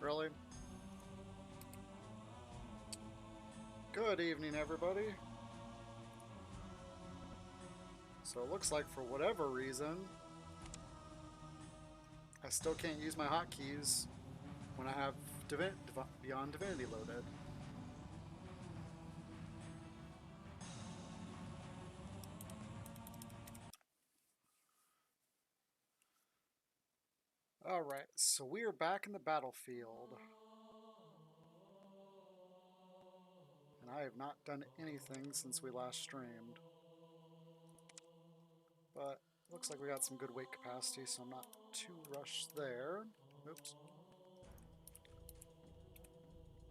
Really? Good evening, everybody. So it looks like for whatever reason, I still can't use my hotkeys when I have Beyond Divinity loaded. Alright, so we are back in the battlefield. And I have not done anything since we last streamed. But looks like we got some good weight capacity, so I'm not too rushed there. Oops.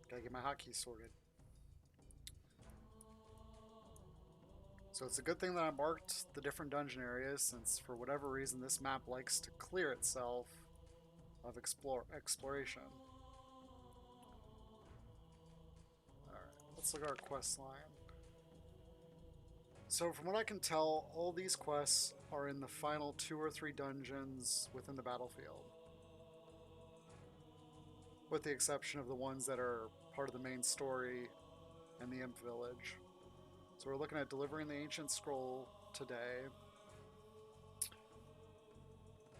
Gotta get my hotkeys sorted. So it's a good thing that I marked the different dungeon areas, since for whatever reason this map likes to clear itself of exploration. Alright, let's look at our quest line. So from what I can tell, all these quests are in the final 2 or 3 dungeons within the battlefield, with the exception of the ones that are part of the main story and the Imp Village. So we're looking at delivering the Ancient Scroll today,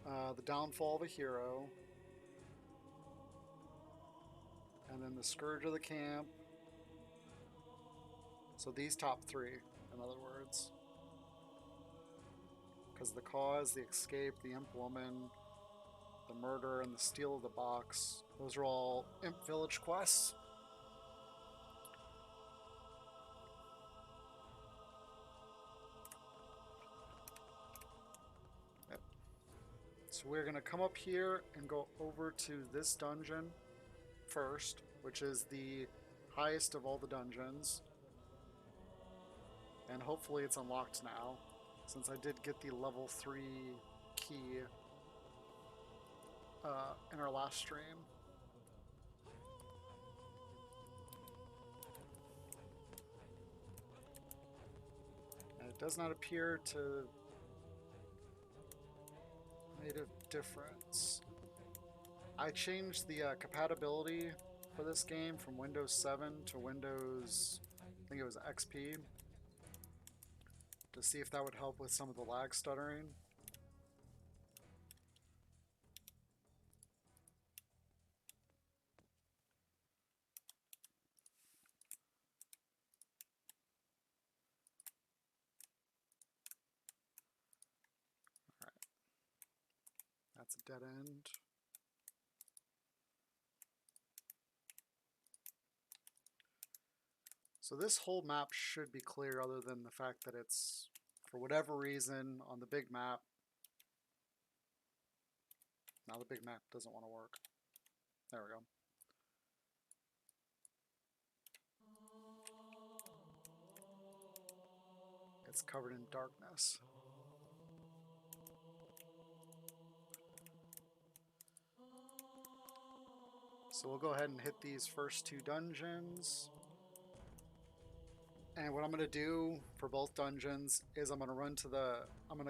the Downfall of a Hero, and then the Scourge of the Camp. So these top 3, in other words. Because the Cause, the Escape, the Imp Woman, the Murder, and the Steal of the Box, those are all Imp Village quests. Yep. So we're going to come up here and go over to this dungeon first, which is the highest of all the dungeons. And hopefully it's unlocked now, since I did get the level 3 key in our last stream. And it does not appear to make a difference. I changed the compatibility for this game from Windows 7 to Windows, I think it was XP, to see if that would help with some of the lag stuttering. Alright. That's a dead end. So this whole map should be clear, other than the fact that it's, for whatever reason, on the big map. Now the big map doesn't want to work. There we go. It's covered in darkness. So we'll go ahead and hit these first 2 dungeons. And what I'm going to do for both dungeons is I'm going to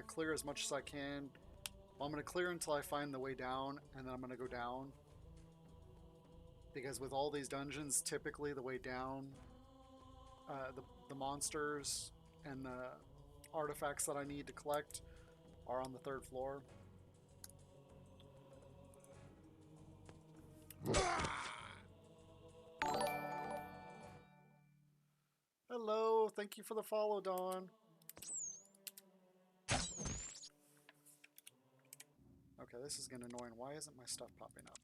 clear as much as I can. Well, I'm going to clear until I find the way down, and then I'm going to go down. Because with all these dungeons, typically the way down, the monsters and the artifacts that I need to collect are on the 3rd floor. Hello, thank you for the follow, Dawn. Okay, this is getting annoying. Why isn't my stuff popping up?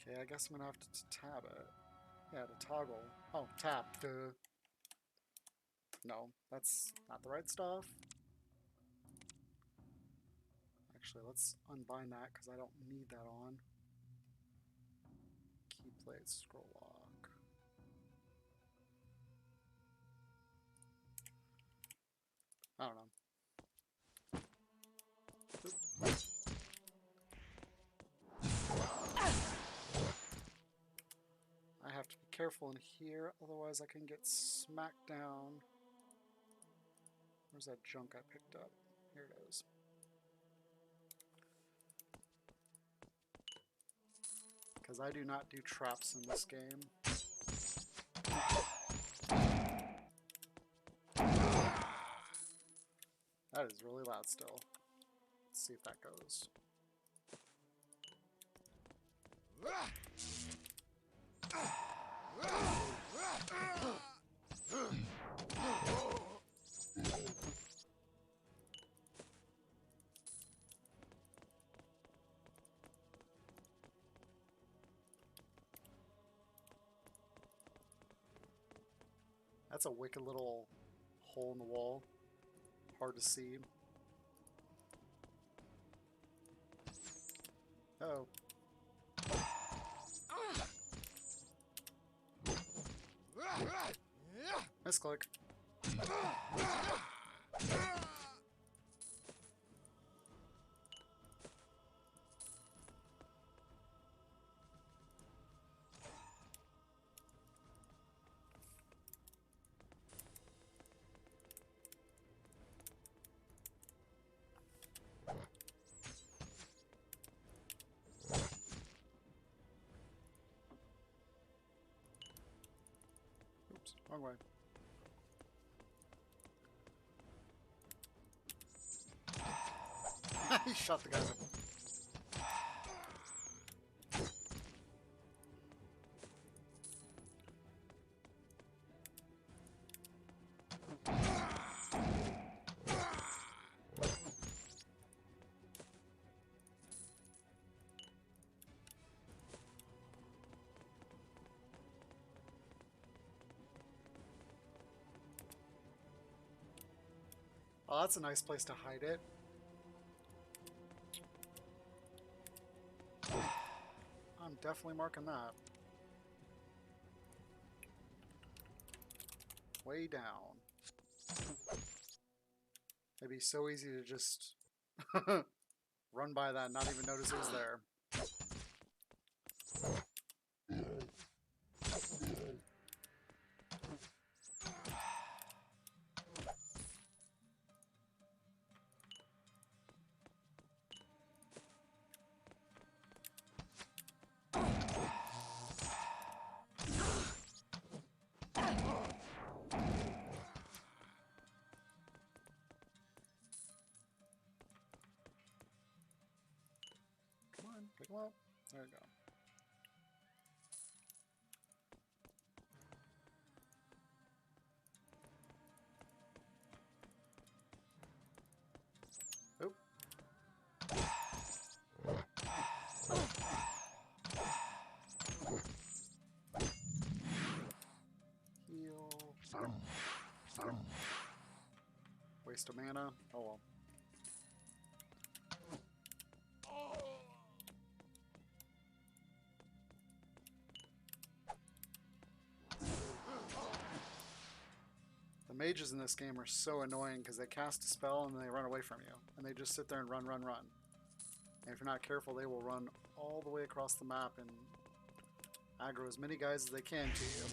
Okay, I guess I'm gonna have to tab it. Yeah, to toggle. Oh, tap. Duh. No, that's not the right stuff. Actually, let's unbind that because I don't need that on. Key plate, scroll lock. I don't know. I have to be careful in here, otherwise I can get smacked down. Where's that junk I picked up? Here it is. Because I do not do traps in this game. That is really loud still. Let's see if that goes. That's a wicked little hole in the wall. Hard to see. Uh-oh. Misclick. Oops, wrong way. He shot the guy. Oh, that's a nice place to hide it. I'm definitely marking that. Way down. It'd be so easy to just run by that and not even notice it was there. Come on, pick them up. There we go. Oop. Heal. Waste of mana. Oh well. The mages in this game are so annoying because they cast a spell and then they run away from you. And they just sit there and run, run, run. And if you're not careful, they will run all the way across the map and aggro as many guys as they can to you.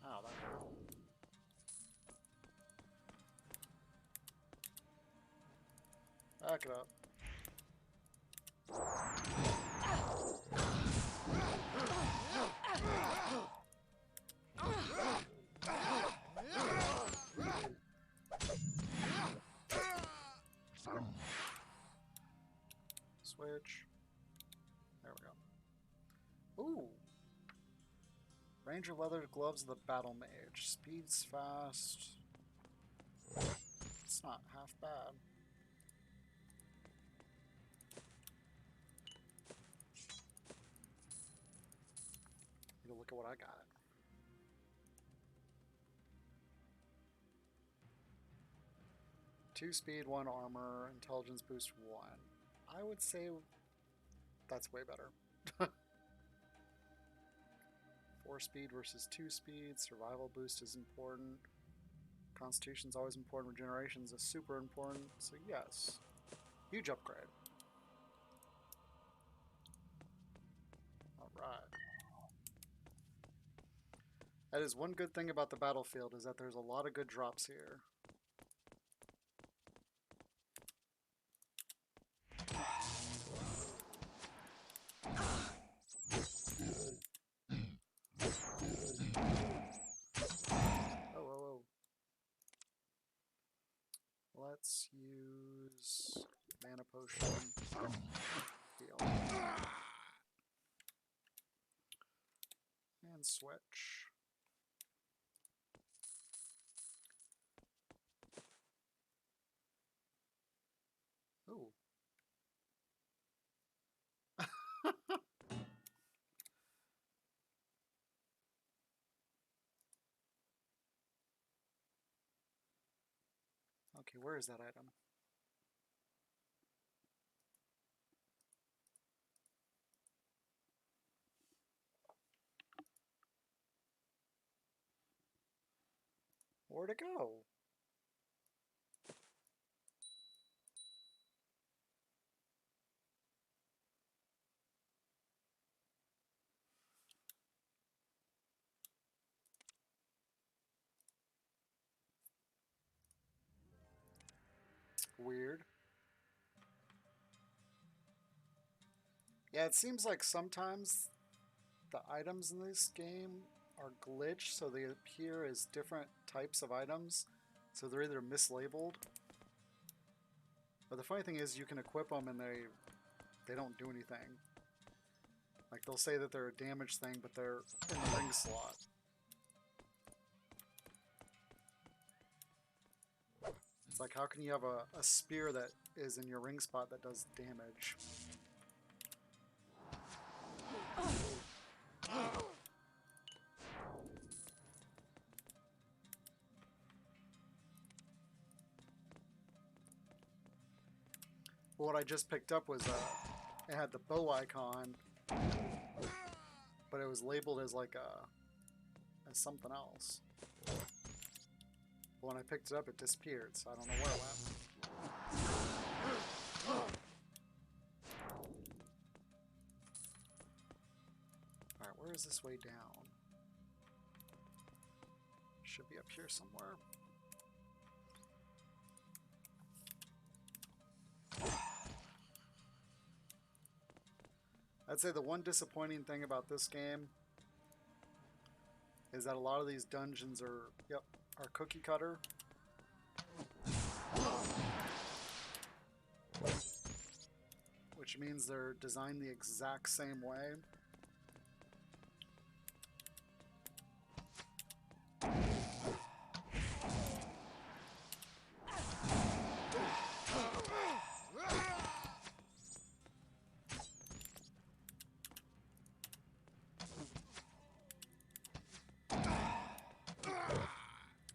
Ow, that hurt. Back it up. Switch. There we go. Ooh. Ranger leather gloves of the battle mage. Speed's fast. It's not half bad. Need to look at what I got. Two speed, one armor, intelligence boost, one. I would say that's way better. 4 speed versus 2 speed. Survival boost is important. Constitution's always important. Regeneration's is super important. So yes. Huge upgrade. Alright. That is one good thing about the battlefield, is that there's a lot of good drops here. Let's use mana potion. Heal. And switch. Ooh. Okay, where is that item? Where'd it go? Weird. Yeah, it seems like sometimes the items in this game are glitched, so they appear as different types of items. So they're either mislabeled. But the funny thing is, you can equip them and they don't do anything. Like, they'll say that they're a damage thing, but they're in the ring slot. It's like, how can you have a spear that is in your ring spot that does damage? But what I just picked up was it had the bow icon, but it was labeled as like as something else. But when I picked it up, it disappeared, so I don't know where it went. Alright, where is this way down? Should be up here somewhere. I'd say the one disappointing thing about this game is that a lot of these dungeons are cookie cutter. Which means they're designed the exact same way.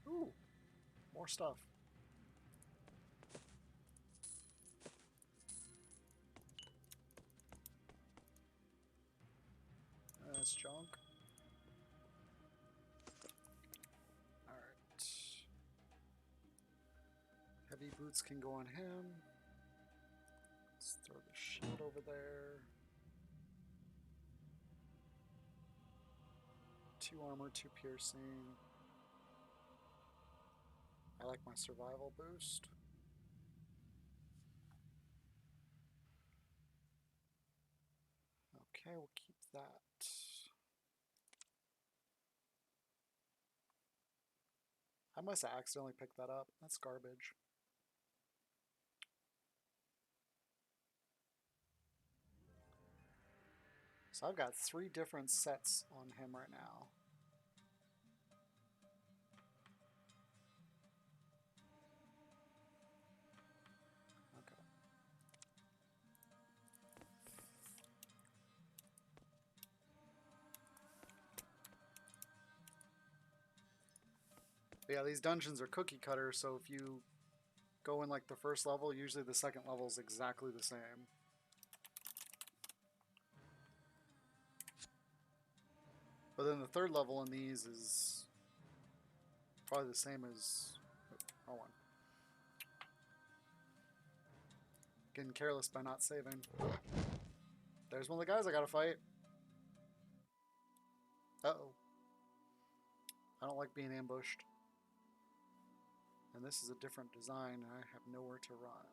Ooh, more stuff. That's junk. Alright. Heavy boots can go on him. Let's throw the shield over there. 2 armor, 2 piercing. I like my survival boost. Okay, we'll keep that. I must have accidentally picked that up. That's garbage. So I've got 3 different sets on him right now. Okay. But yeah, these dungeons are cookie cutter, so if you go in like the first level, usually the second level is exactly the same. But then the third level in these is probably the same as Wrong one. Getting careless by not saving. There's one of the guys I gotta fight. Uh-oh. I don't like being ambushed. And this is a different design, and I have nowhere to run.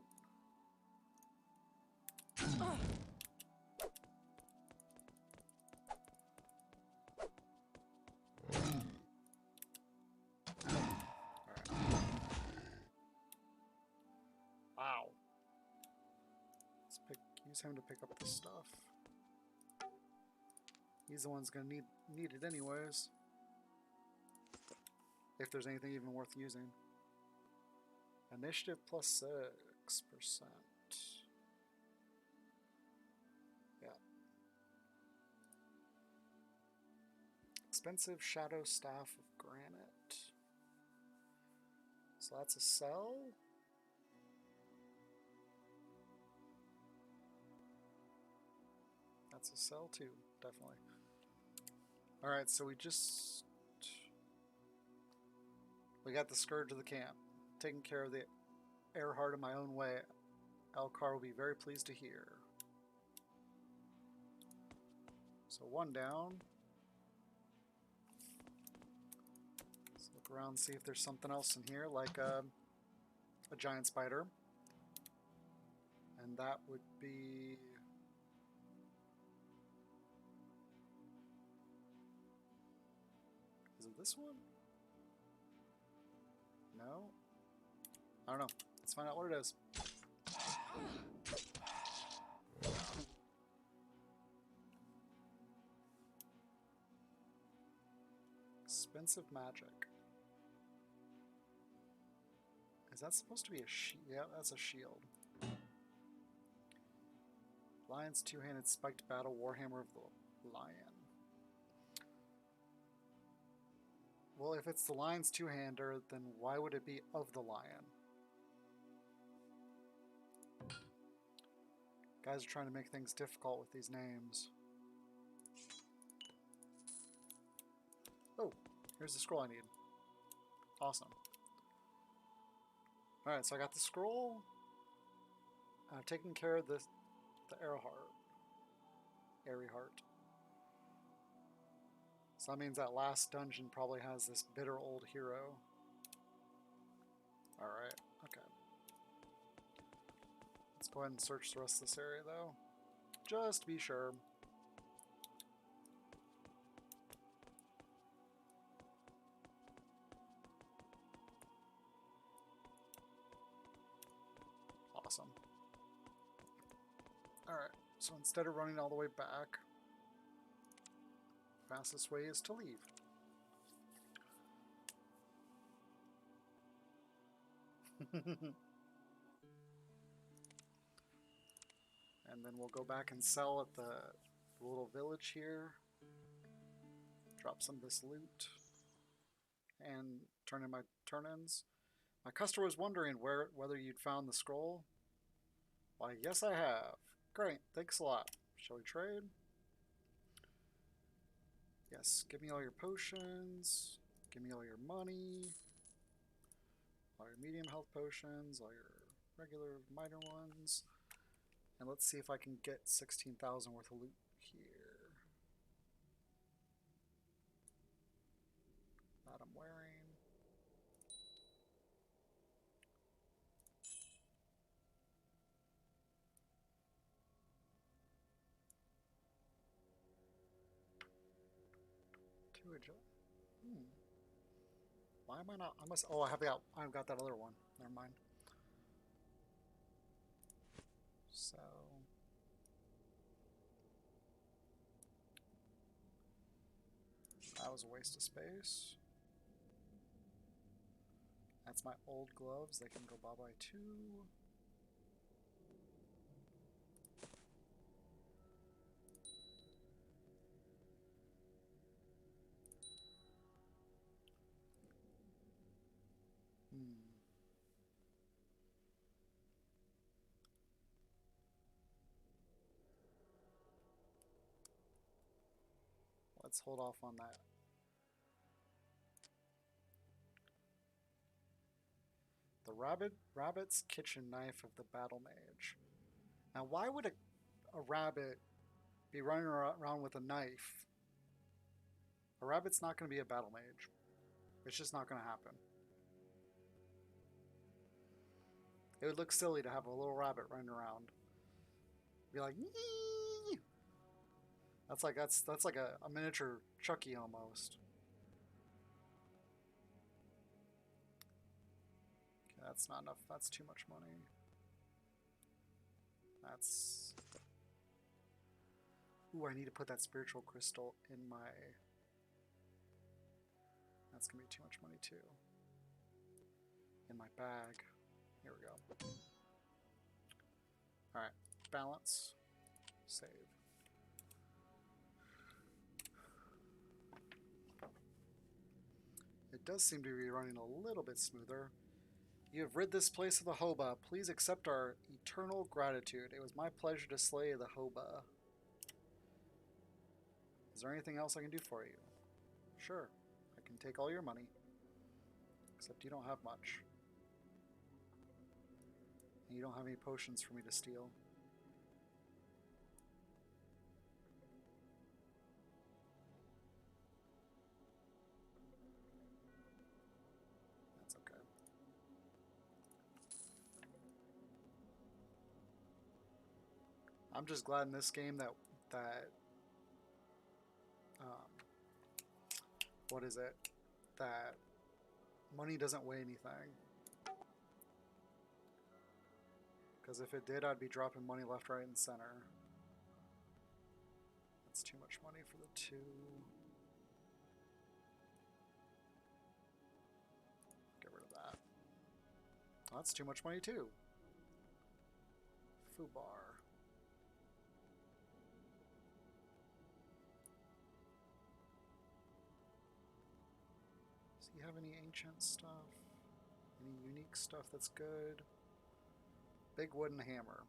Wow. Let's use him to pick up this stuff. He's the one who's gonna need it anyways. If there's anything even worth using. Initiative plus 6%. Yeah. Expensive Shadow Staff of Granite. So that's a sell. That's a sell too, definitely. Alright, so we got the Scourge of the Camp. Taking care of the Earhart in my own way. Elcar will be very pleased to hear. So one down. Let's look around and see if there's something else in here, like a giant spider. And that would be... Is it this one? No? I don't know. Let's find out what it is. Expensive magic. Is that supposed to be a shield? Yeah, that's a shield. Lion's two-handed spiked battle warhammer of the lion. Well, if it's the lion's two-hander, then why would it be of the lion? Guys are trying to make things difficult with these names. Oh, here's the scroll I need. Awesome. Alright, so I got the scroll. Taking care of the Earhart. So that means that last dungeon probably has this bitter old hero. Alright, okay. Let's go ahead and search the rest of this area though. Just to be sure. Awesome. Alright, so instead of running all the way back, fastest way is to leave. And then we'll go back and sell at the little village here. Drop some of this loot. And turn in my turn-ins. My customer was wondering whether you'd found the scroll. Why, yes I have. Great, thanks a lot. Shall we trade? Yes, give me all your potions. Give me all your money. All your medium health potions. All your regular minor ones. And let's see if I can get 16,000 worth of loot here. That I'm wearing. Why am I not? I must. Oh, I've got that other one. Never mind. So that was a waste of space. That's my old gloves. They can go bye-bye too. Let's hold off on that. Rabbit's kitchen knife of the battle mage. Now, why would a rabbit be running around with a knife? A rabbit's not going to be a battle mage. It's just not going to happen. It would look silly to have a little rabbit running around. Be like, nee! That's like a miniature Chucky almost. Okay, that's not enough. That's too much money. That's... Ooh, I need to put that spiritual crystal in my... That's going to be too much money too. In my bag. Here we go. Alright, balance. Save. It does seem to be running a little bit smoother. You have rid this place of the Hoba. Please accept our eternal gratitude. It was my pleasure to slay the Hoba. Is there anything else I can do for you? Sure. I can take all your money. Except you don't have much. And you don't have any potions for me to steal. That's okay. I'm just glad in this game that what is it? That money doesn't weigh anything. Because if it did, I'd be dropping money left, right, and center. That's too much money for the two. Get rid of that. Oh, that's too much money too. Fubar. Does he have any ancient stuff? Any unique stuff that's good? Big wooden hammer.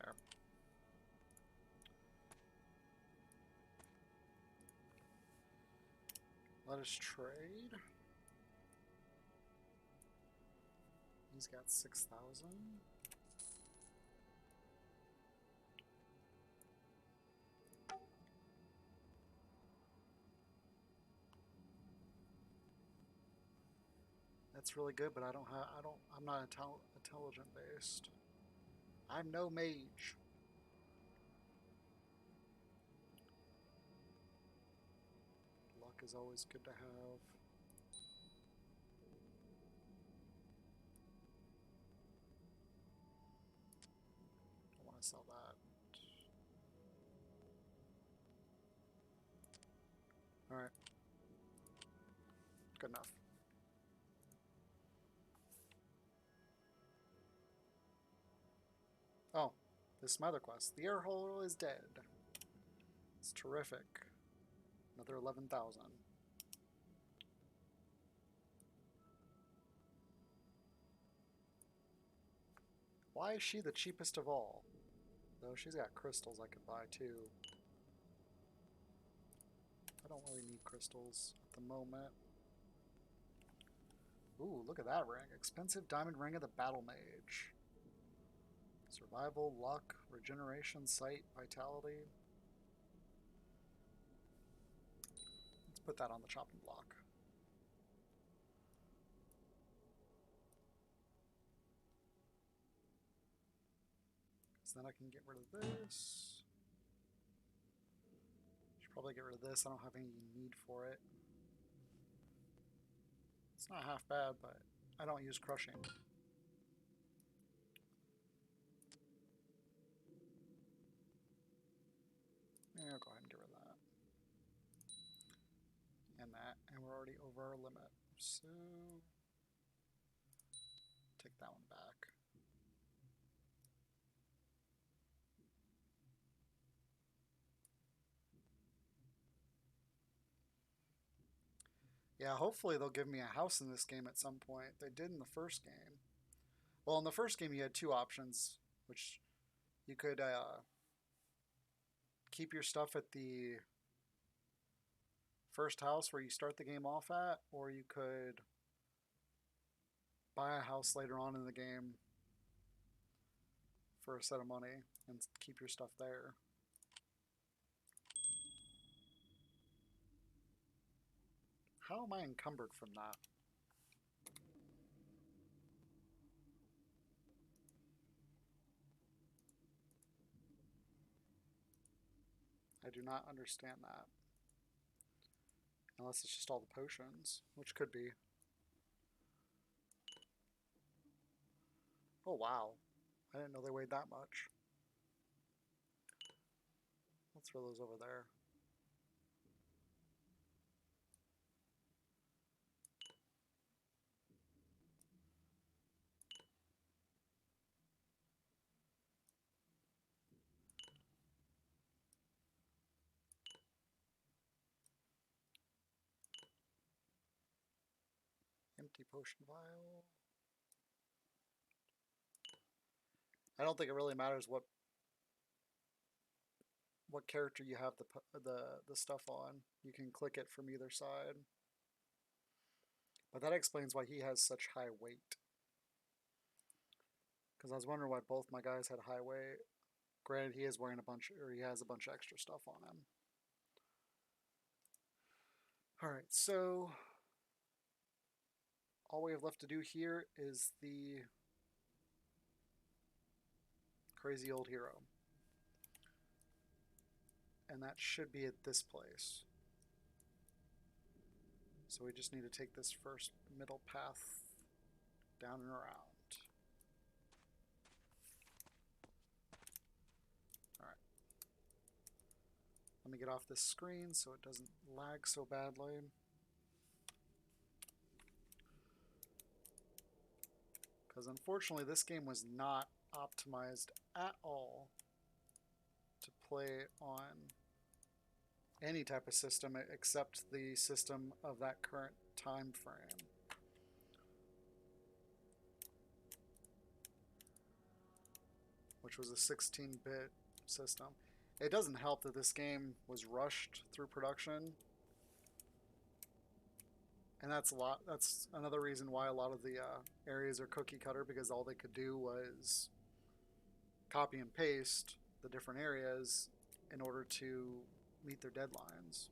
There. Let us trade. He's got 6,000. That's really good, but I'm not intelligent based. I'm no mage. Luck is always good to have. I want to sell that. Alright. Good enough. Oh, this is my other quest. The air hole is dead. It's terrific. Another 11,000. Why is she the cheapest of all? Though she's got crystals I could buy too. I don't really need crystals at the moment. Ooh, look at that ring. Expensive diamond ring of the battle mage. Survival, luck, regeneration, sight, vitality. Let's put that on the chopping block. So then I can get rid of this. Should probably get rid of this. I don't have any need for it. It's not half bad, but I don't use crushing. Yeah, I'll go ahead and get rid of that. And that, and we're already over our limit. So Take that one back. Yeah, hopefully they'll give me a house in this game at some point. They did in the first game. Well, in the first game you had two options, which you could keep your stuff at the first house where you start the game off at, or you could buy a house later on in the game for a set of money and keep your stuff there. How am I encumbered from that? I do not understand that. Unless it's just all the potions, which could be. Oh, wow. I didn't know they weighed that much. Let's throw those over there. Empty potion vial. I don't think it really matters what character you have the stuff on. You can click it from either side. But that explains why he has such high weight. Because I was wondering why both my guys had high weight. Granted, he is wearing a bunch, or he has a bunch of extra stuff on him. Alright, so all we have left to do here is the crazy old hero. And that should be at this place. So we just need to take this first middle path down and around. Alright. Let me get off this screen so it doesn't lag so badly. Because unfortunately this game was not optimized at all to play on any type of system except the system of that current time frame. Which was a 16-bit system. It doesn't help that this game was rushed through production. And that's another reason why a lot of the areas are cookie cutter, because all they could do was copy and paste the different areas in order to meet their deadlines.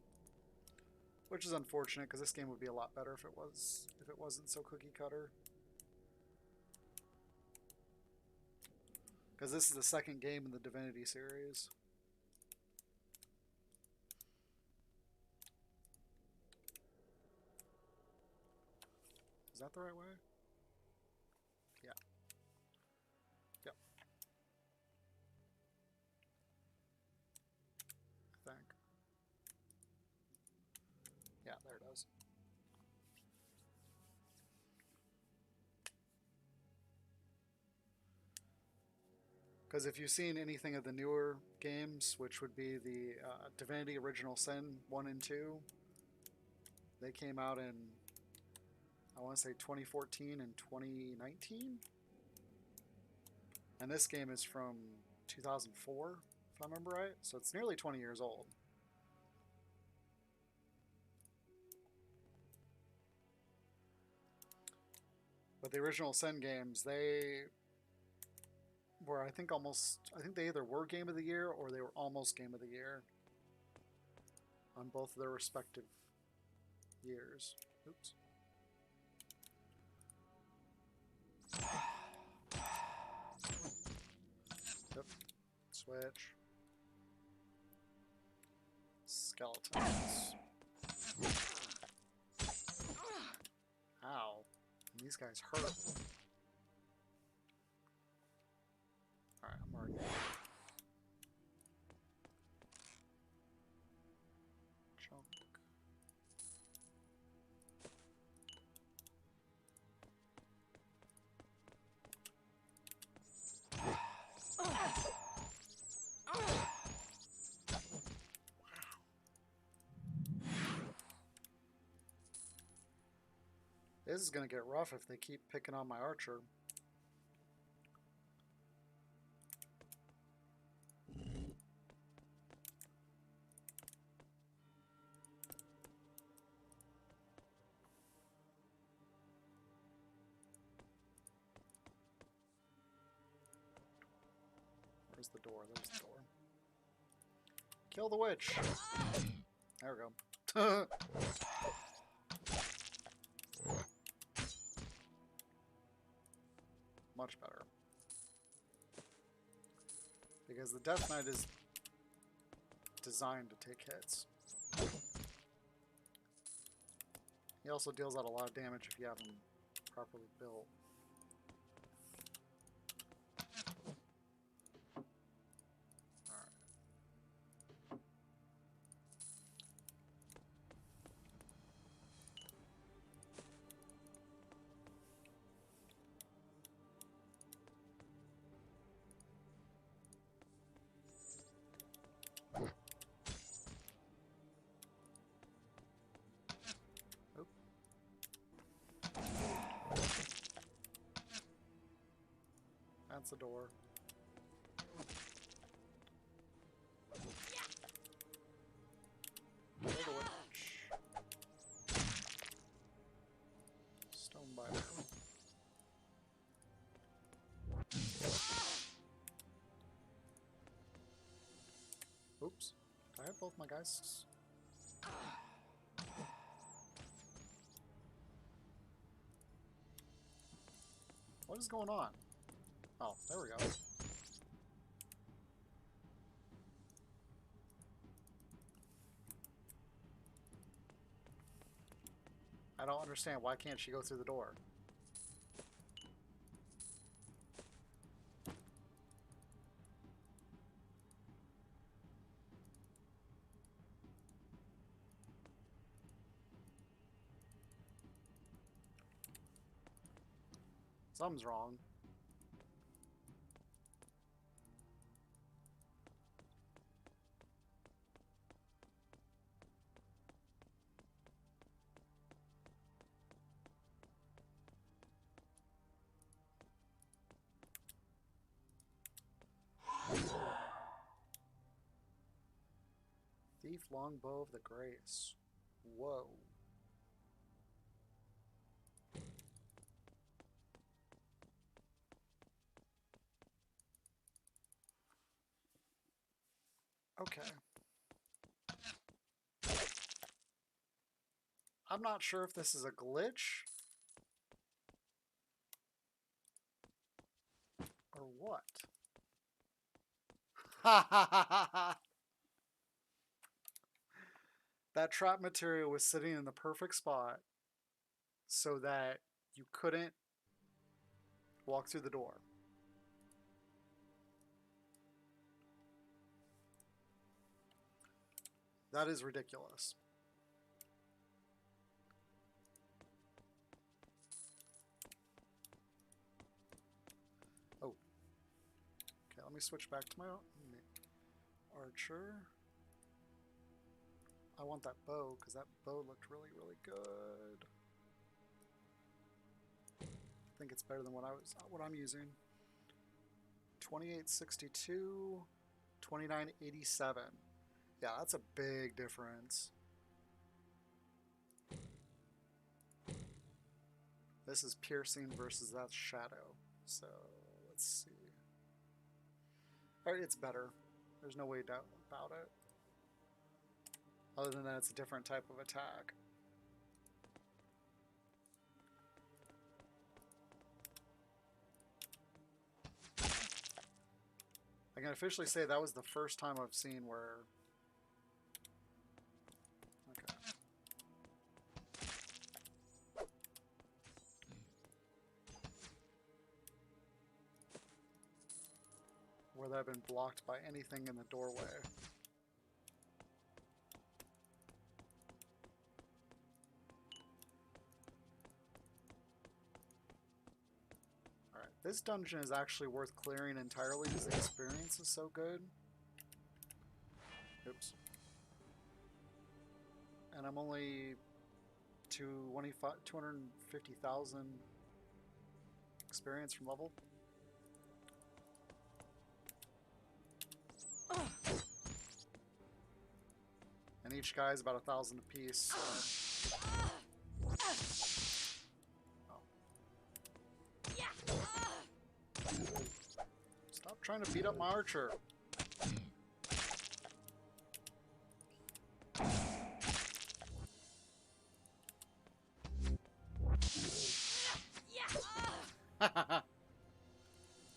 Which is unfortunate, because this game would be a lot better if it wasn't so cookie cutter. Because this is the second game in the Divinity series. Is that the right way? Yeah. Yep. I think. Yeah, there it is. Because if you've seen anything of the newer games, which would be the Divinity Original Sin 1 and 2, they came out in, I want to say 2014 and 2019? And this game is from 2004, if I remember right. So it's nearly 20 years old. But the original Sin games, they were, I think they either were Game of the Year or they were almost Game of the Year on both of their respective years. Oops. Yep. Switch. Skeletons. Ow. These guys hurt. Alright, I'm already. Chunk. This is going to get rough if they keep picking on my archer. Where's the door? There's the door. Kill the witch! There we go. Much better. Because the Death Knight is designed to take hits. He also deals out a lot of damage if you have him properly built. That's the door. Kill the witch. Stone biter. Oops. Did I have both my guys? What is going on? Oh, there we go. I don't understand. Why can't she go through the door? Something's wrong. Thief Longbow of the Grace. Whoa. Okay. I'm not sure if this is a glitch or what. Ha ha ha ha ha! That trap material was sitting in the perfect spot so that you couldn't walk through the door. That is ridiculous. Oh. Okay, let me switch back to my archer. I want that bow, because that bow looked really, really good. I think it's better than what I'm using. 2862, 2987. Yeah, that's a big difference. This is piercing versus that's shadow. So let's see. Alright, it's better. There's no way doubt about it. Other than that, it's a different type of attack. I can officially say that was the first time I've seen where... Okay. Where that had been blocked by anything in the doorway. This dungeon is actually worth clearing entirely because the experience is so good. Oops. And I'm only 250,000 experience from level. And each guy is about 1,000 apiece. So. Oh. Stop trying to beat up my archer.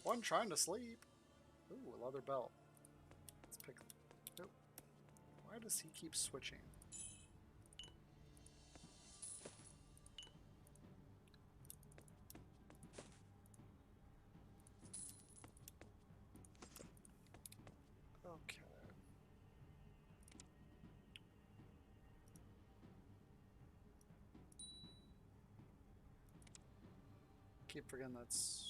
One trying to sleep. Ooh, a leather belt. Let's pick. Oh. Why does he keep switching? Okay. Keep forgetting that's.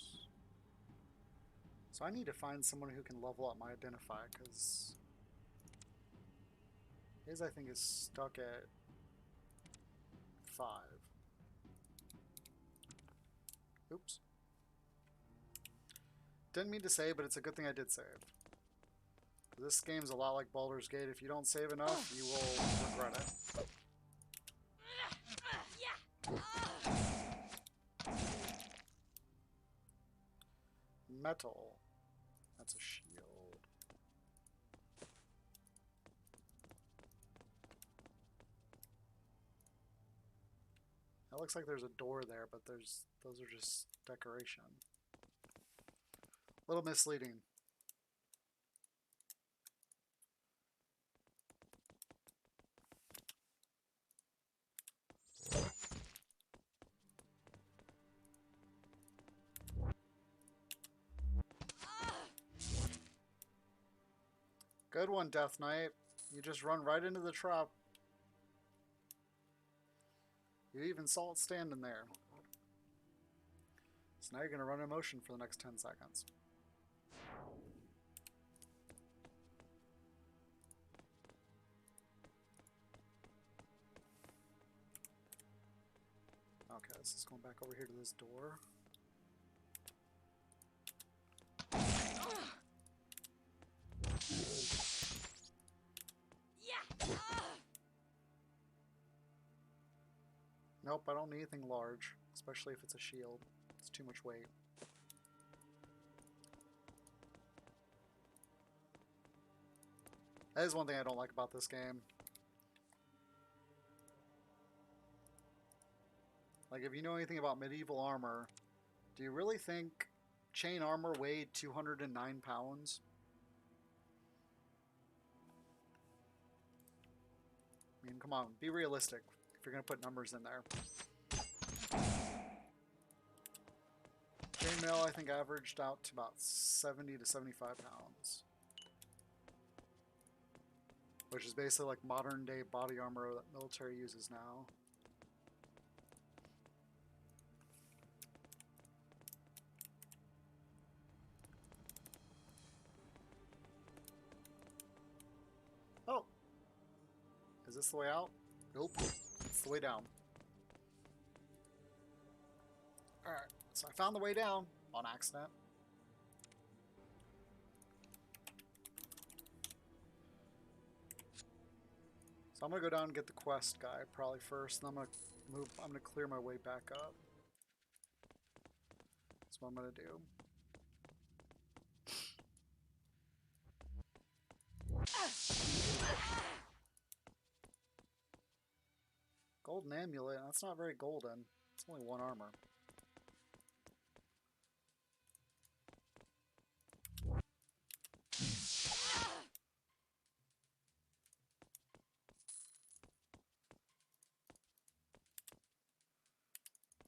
So I need to find someone who can level up my identify, because his I think is stuck at 5. Oops. Didn't mean to save, but it's a good thing I did save. This game's a lot like Baldur's Gate. If you don't save enough, you will regret it. Metal. That's a shield. It looks like there's a door there, but those are just decoration. A little misleading. Good one, Death Knight. You just run right into the trap. You even saw it standing there. So now you're going to run in motion for the next 10 seconds. Okay, this is going back over here to this door. Nope, I don't need anything large, especially if it's a shield. It's too much weight. That is one thing I don't like about this game. Like, if you know anything about medieval armor, do you really think chain armor weighed 209 pounds? I mean, come on, be realistic if you're going to put numbers in there. Chainmail, I think, averaged out to about 70 to 75 pounds. Which is basically like modern day body armor that military uses now. Oh! Is this the way out? Nope. It's the way down. Alright, so I found the way down on accident. So I'm gonna go down and get the quest guy probably first, and I'm gonna clear my way back up. That's what I'm gonna do. Golden amulet, that's not very golden. It's only 1 armor.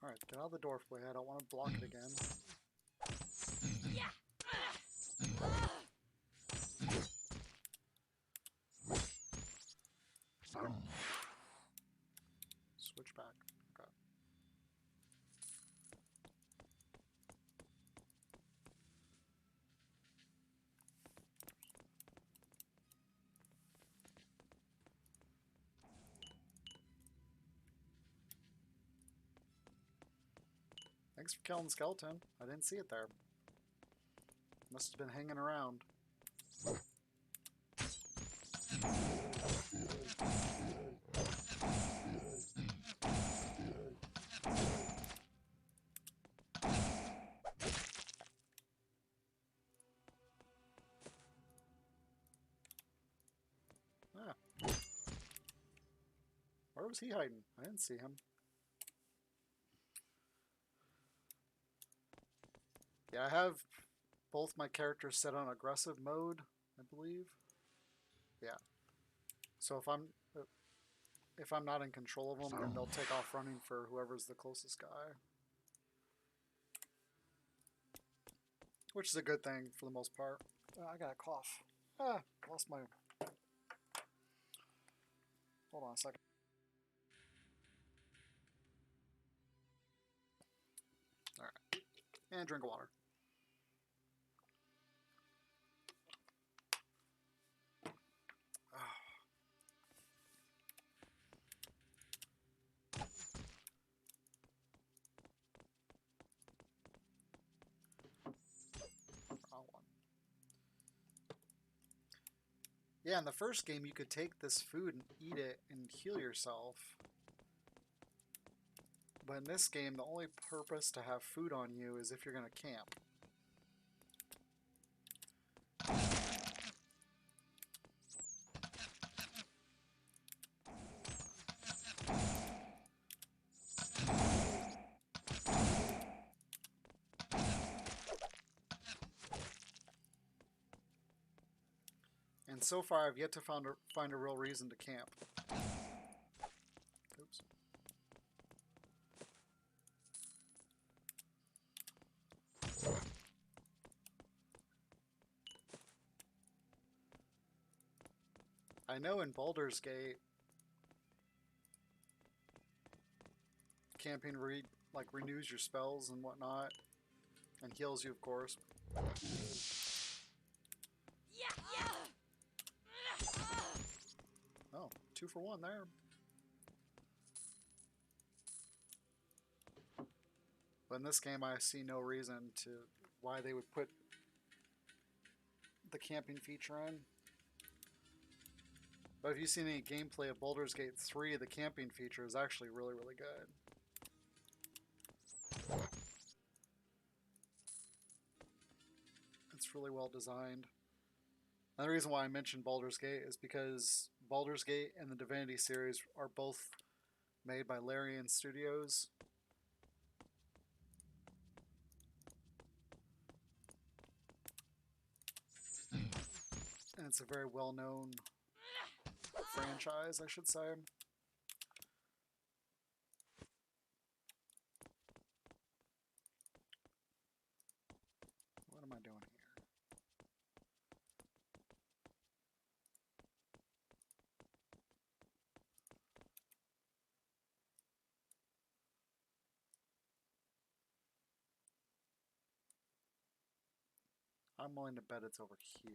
Alright, get out of the doorway. I don't want to block it again. Switch back. Okay. Thanks for killing the skeleton. I didn't see it there. Must have been hanging around. Ah. Where was he hiding? I didn't see him. Yeah, I have both my characters set on aggressive mode, I believe. Yeah. So if I'm not in control of them, then they'll take off running for whoever's the closest guy. Which is a good thing for the most part. I got a cough. Lost my... Hold on a second. Alright. And drink of water. Wrong one. Yeah, in the first game, you could take this food and eat it and heal yourself. But in this game, the only purpose to have food on you is if you're going to camp. And so far, I've yet to find a real reason to camp. Oops. I know in Baldur's Gate, camping renews your spells and whatnot, and heals you, of course. Oh, 2 for 1 there. But in this game, I see no reason to why they would put the camping feature in. But if you've seen any gameplay of Baldur's Gate 3, the camping feature is actually really, really good. It's really well designed. Another reason why I mentioned Baldur's Gate is because Baldur's Gate and the Divinity series are both made by Larian Studios. And it's a very well-known franchise, I should say. What am I doing here? I'm willing to bet it's over here.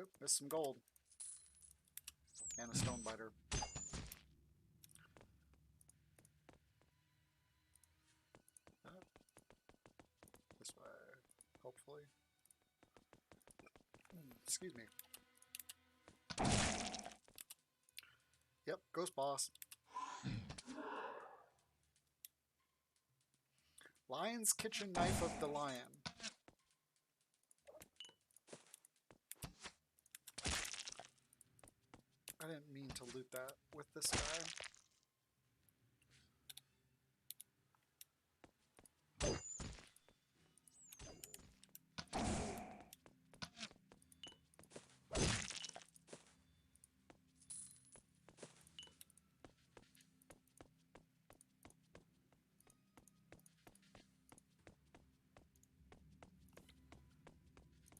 Oop, there's some gold. And a stone biter. This way, hopefully. Excuse me. Yep, ghost boss. Lion's kitchen knife of the lion. I didn't mean to loot that with this guy.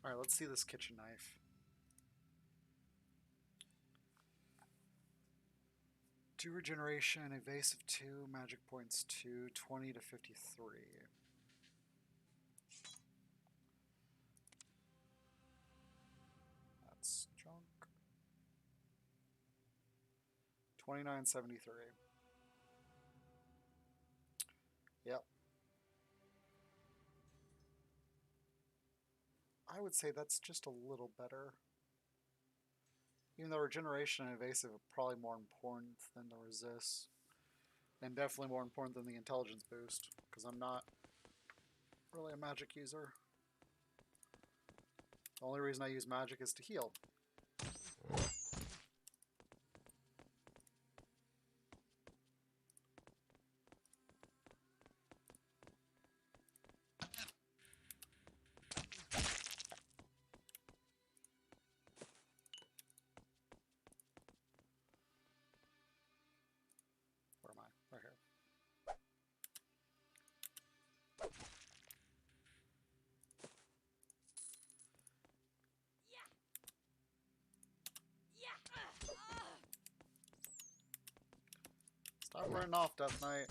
Alright, let's see this kitchen knife. Do regeneration, evasive 2, magic points 2, 20 to 53. That's junk. 2973. Yep. I would say that's just a little better. Even though regeneration and evasive are probably more important than the resist. And definitely more important than the intelligence boost, because I'm not really a magic user. The only reason I use magic is to heal. Where am I? Right here. Stop running off, Death Knight.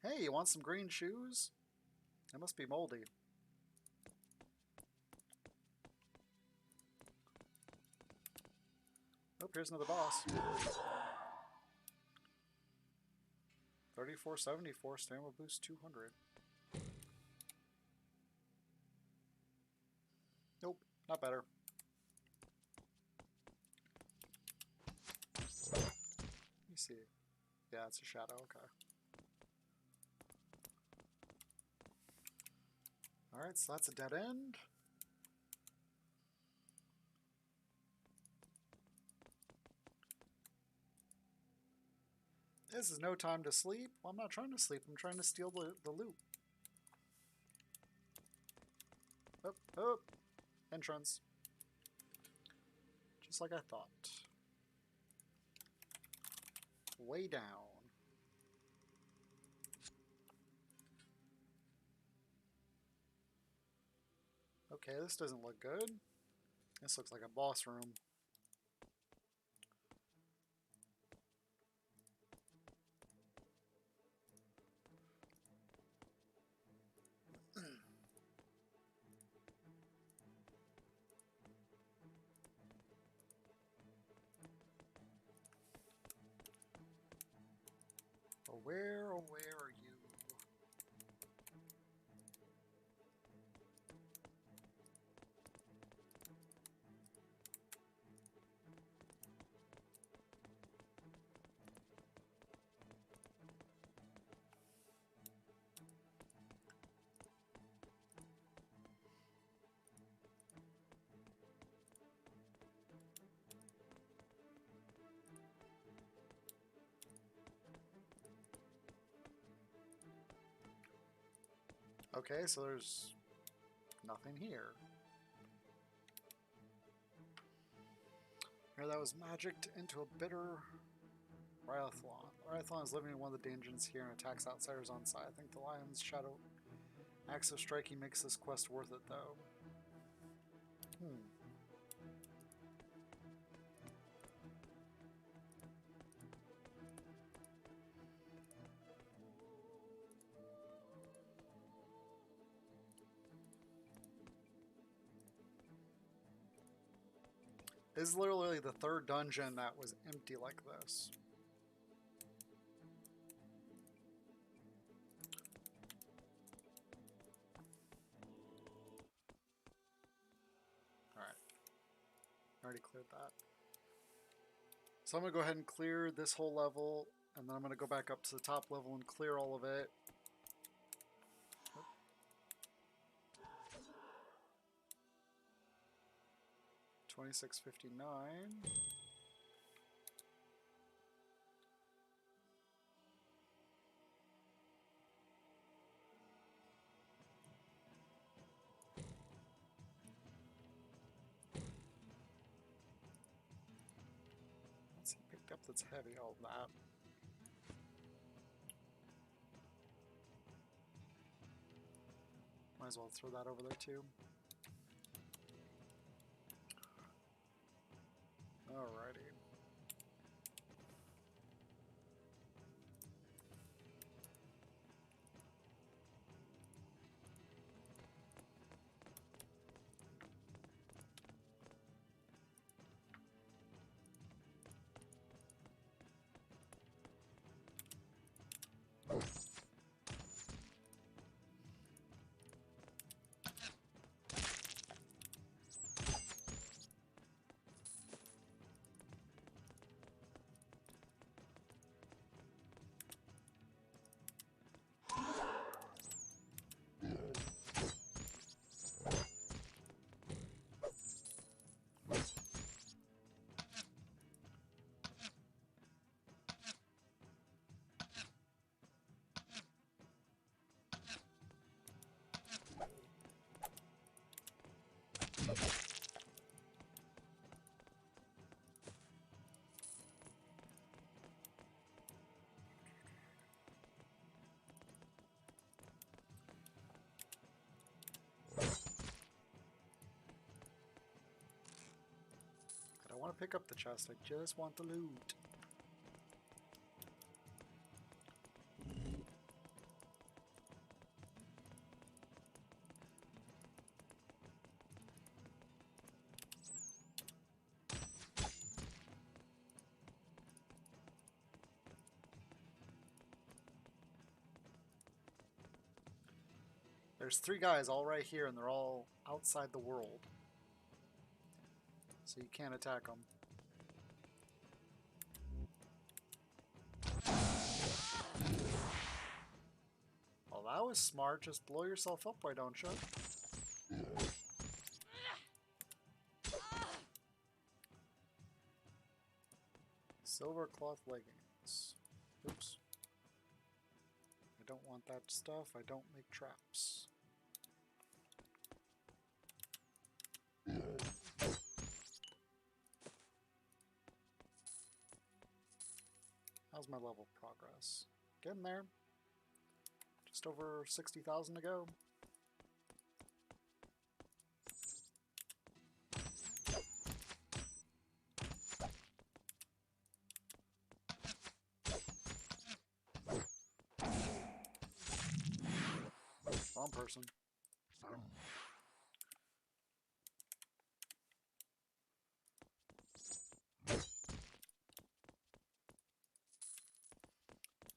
Hey, you want some green shoes? They must be moldy. Oh, here's another boss. 3474, stamina boost 200. Nope, not better. Let me see. Yeah, it's a shadow, okay. Alright, so that's a dead end. This is no time to sleep. Well, I'm not trying to sleep. I'm trying to steal the loot. Oh, oh. Entrance. Just like I thought. Way down. Okay, this doesn't look good. This looks like a boss room. Where, oh, where are you? Okay, so there's nothing here. Here, that was magicked into a bitter Ryathlon. Ryathlon is living in one of the dungeons here and attacks outsiders on sight. I think the lion's shadow axe of striking makes this quest worth it, though. This is literally the third dungeon that was empty like this. Alright. Already cleared that. So I'm going to go ahead and clear this whole level, and then I'm going to go back up to the top level and clear all of it. 2659. What's he picked up that's heavy? All that. Might as well throw that over there too. Alrighty. pick up the chest. I just want the loot. There's 3 guys all right here, and they're all outside the world. So you can't attack them. Well, that was smart. Just blow yourself up, why don't you? Silver cloth leggings. Oops. I don't want that stuff. I don't make traps. How's my level progress? Getting there. Just over 60,000 to go. Wrong person.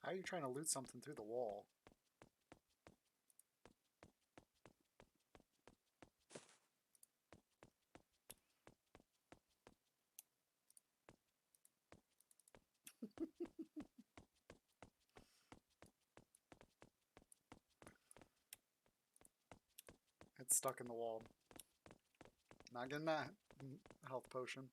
How are you trying to loot something through the wall? It's stuck in the wall. Not getting that health potion.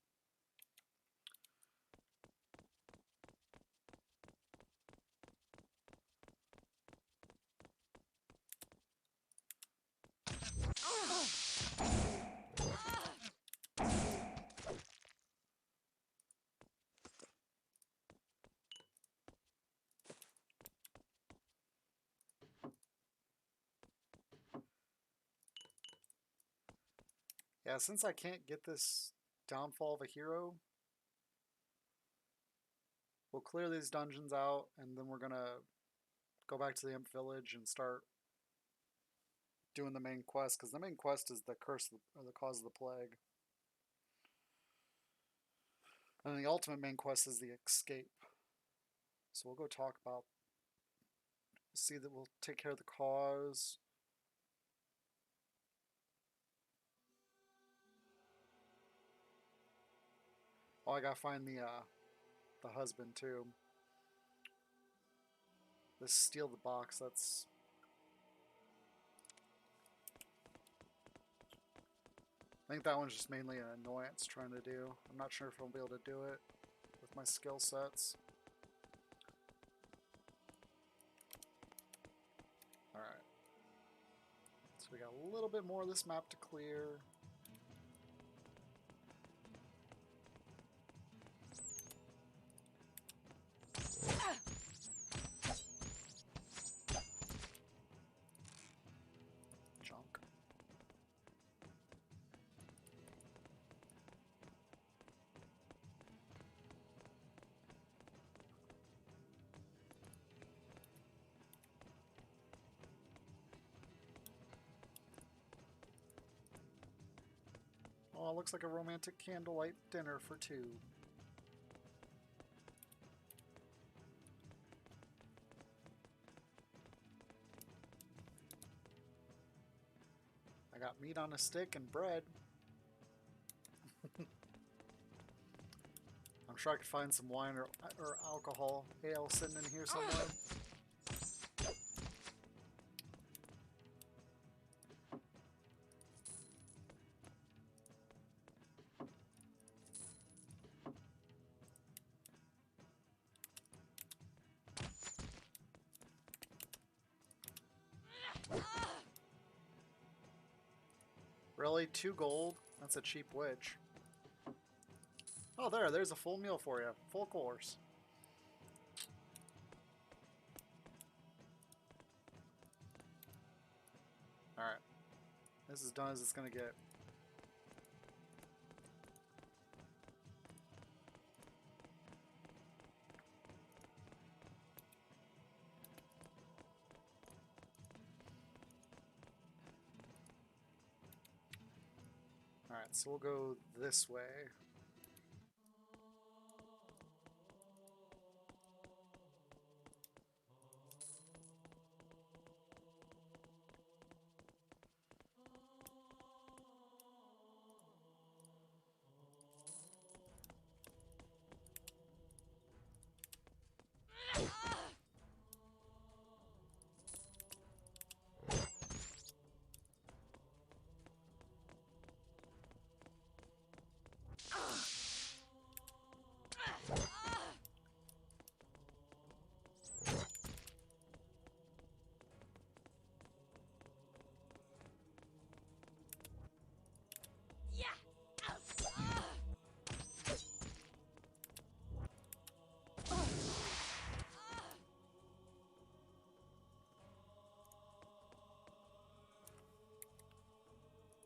Yeah, since I can't get this downfall of a hero, we'll clear these dungeons out, and then we're gonna go back to the Imp Village and start doing the main quest, because the main quest is the curse or the cause of the plague. And the ultimate main quest is the escape. So we'll go talk about, see that we'll take care of the cause. Oh, I gotta find the husband too. Let's steal the box. That's... I think that one's just mainly an annoyance trying to do. I'm not sure if I'll be able to do it with my skill sets. Alright. So we got a little bit more of this map to clear. Junk. Oh, it looks like a romantic candlelight dinner for 2. I got meat on a stick and bread. I'm sure I could find some wine or alcohol, ale sitting in here somewhere. Really? 2 gold? That's a cheap witch. Oh, there's a full meal for you. Full course. Alright. This is done as it's gonna get. Alright, so we'll go this way.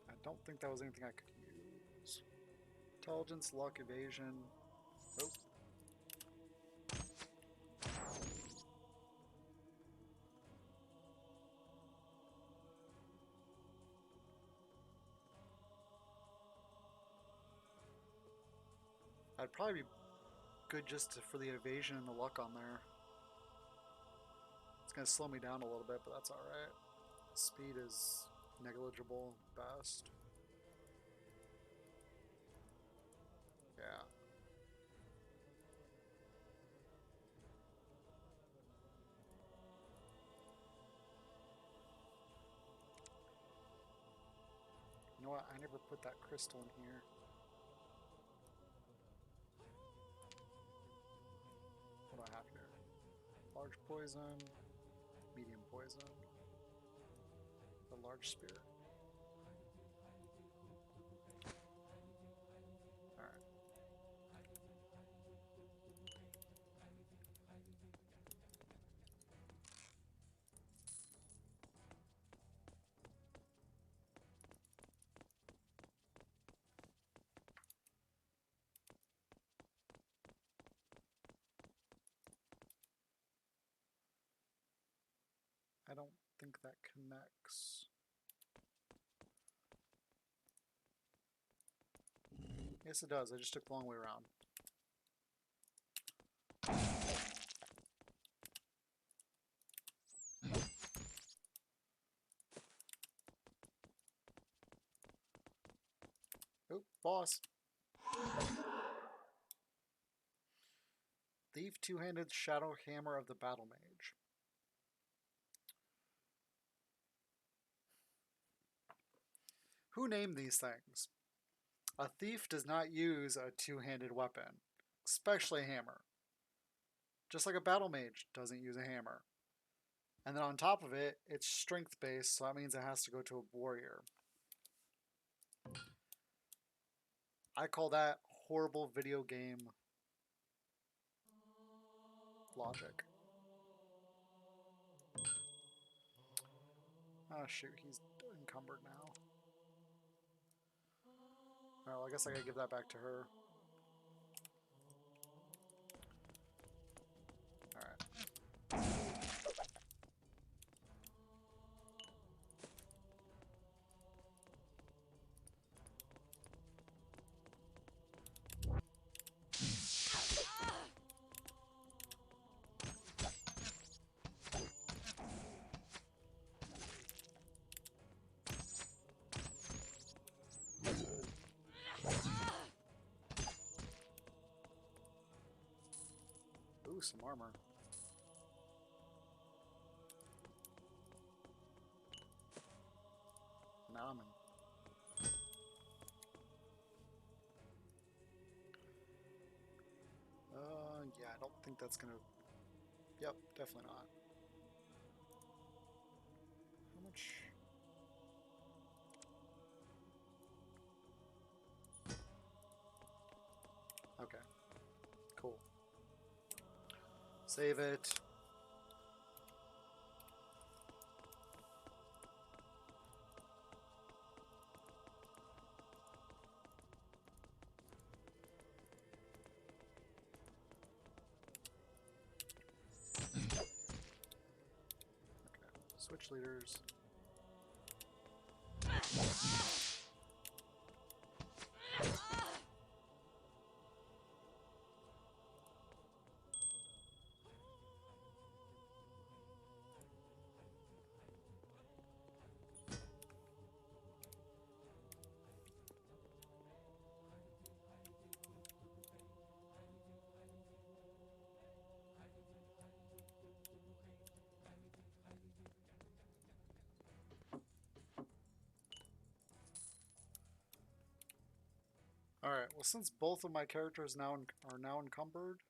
I don't think that was anything I could use. Intelligence, luck, evasion. Nope. I'd probably be good just for the evasion and the luck on there. It's going to slow me down a little bit, but that's alright. Speed is negligible at best. Yeah. You know what? I never put that crystal in here. What do I have here? Large poison, medium poison, the large spear. Alright. I don't think that connects. Yes, it does. I just took the long way around. Oh, boss. Thief, two-handed shadow hammer of the battle mage. Who named these things? A thief does not use a two-handed weapon, especially a hammer. Just like a battle mage doesn't use a hammer. And then on top of it, it's strength-based, so that means it has to go to a warrior. I call that horrible video game logic. Oh shoot, he's encumbered now. Alright, well I guess I gotta give that back to her. Alright. Ooh, some armor. Now I'm in. Yeah, I don't think that's gonna... Yep, definitely not. How much... Okay. Cool. Save it. Switch leaders. Well, since both of my characters are now encumbered,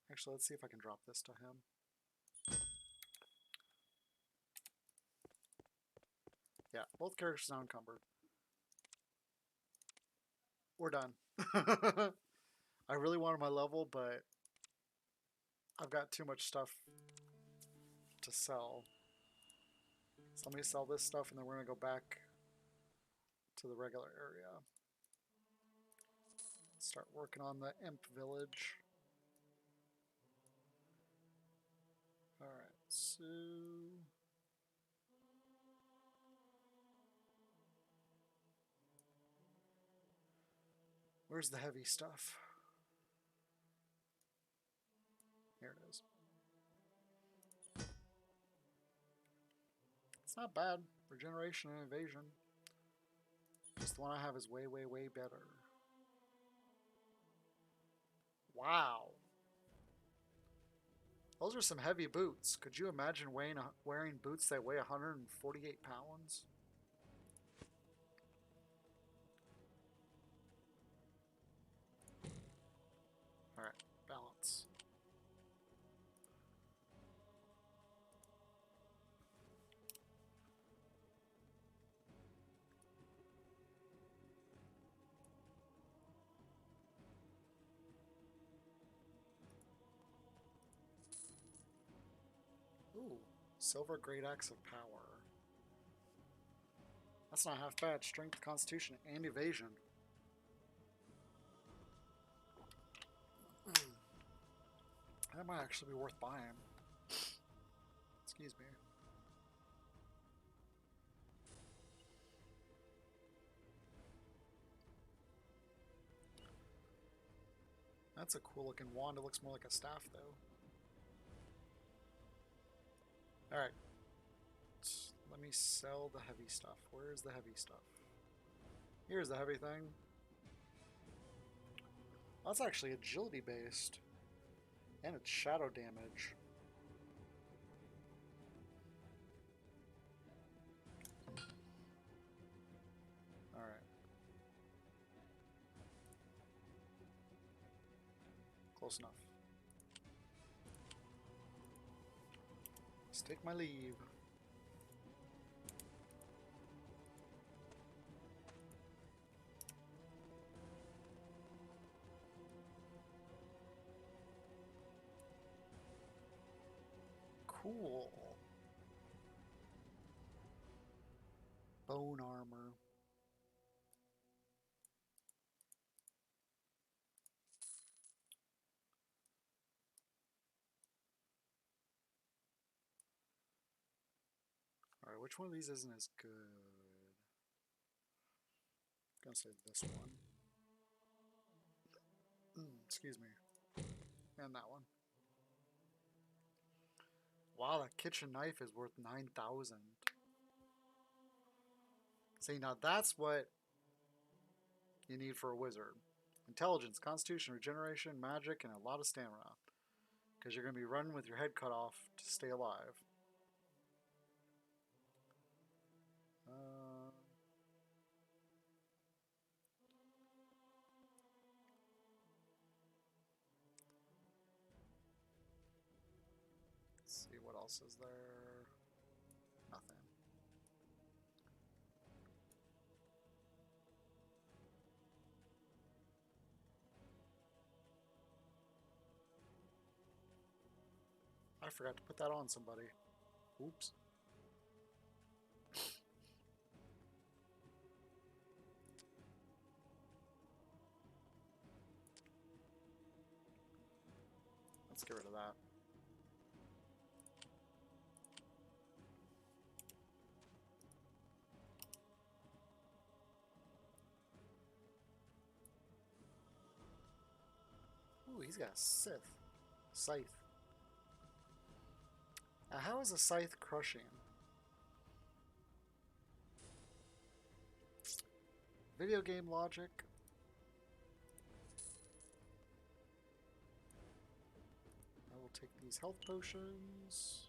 actually, let's see if I can drop this to him. Yeah, both characters now encumbered. We're done. I really wanted my level, but I've got too much stuff to sell. So let me sell this stuff, and then we're going to go back to the regular area. Start working on the imp village. Alright, so... where's the heavy stuff? Here it is. It's not bad. Regeneration and evasion. Just the one I have is way, way, way better. Wow. Those are some heavy boots. Could you imagine wearing boots that weigh 148 pounds? Alright, balance. Ooh, silver great axe of power. That's not half bad. Strength, constitution, and evasion. That might actually be worth buying. Excuse me. That's a cool looking wand. It looks more like a staff though. Alright. Let me sell the heavy stuff. Where's the heavy stuff? Here's the heavy thing. That's actually agility based. And it's shadow damage. Alright. Close enough. Let's take my leave. Cool. Bone armor. Alright, which one of these isn't as good? I'm gonna say this one. Excuse me. And that one. Wow, that kitchen knife is worth 9,000. See, now that's what you need for a wizard. Intelligence, constitution, regeneration, magic, and a lot of stamina. Because you're going to be running with your head cut off to stay alive. Let's see, what else is there? Nothing. I forgot to put that on somebody. Oops. Let's get rid of that. Ooh, he's got a scythe. Now, how is a scythe crushing? Video game logic. I will take these health potions.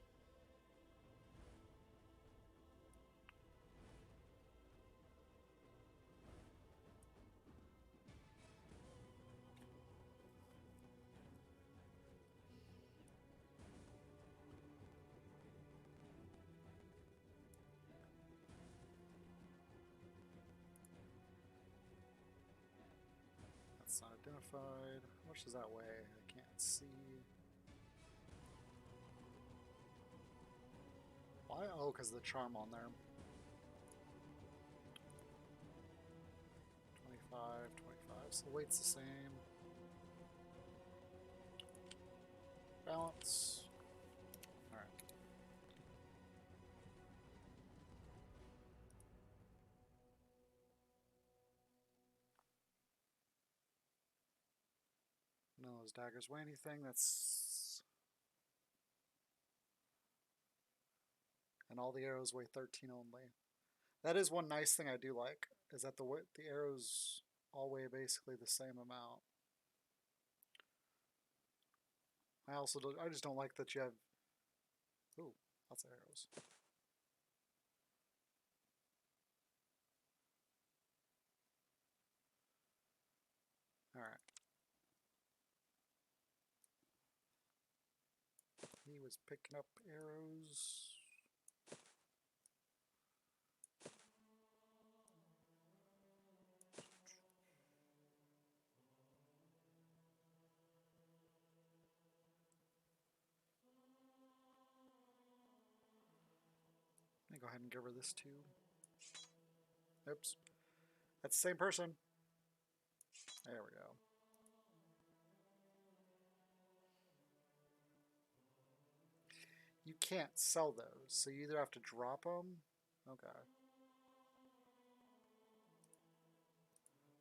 Identified. How much does that weigh? I can't see. Why? Oh, because of the charm on there. 25, 25. So the weight's the same. Balance. Alright. None of those daggers weigh anything. That's. And all the arrows weigh 13 only. That is one nice thing I do like, is that the arrows all weigh basically the same amount. I just don't like that you have. Ooh, lots of arrows. All right. He was picking up arrows. Let me go ahead and give her this too. Oops. That's the same person. There we go. You can't sell those, so you either have to drop them. Okay.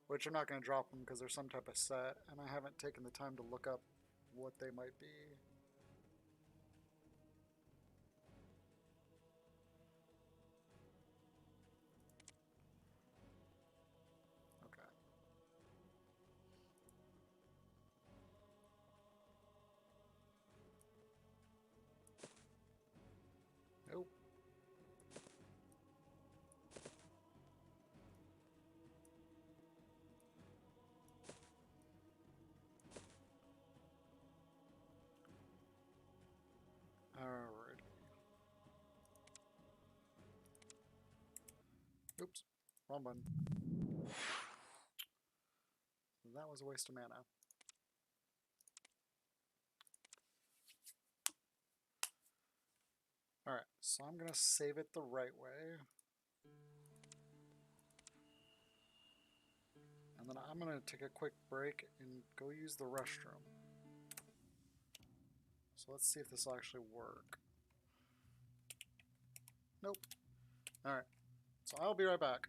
Which I'm not going to drop them because they're some type of set, and I haven't taken the time to look up what they might be. Okay. Nope. Alright. Oops. Wrong button. That was a waste of mana. Alright, so I'm going to save it the right way. And then I'm going to take a quick break and go use the restroom. So let's see if this will actually work. Nope. Alright, so I'll be right back.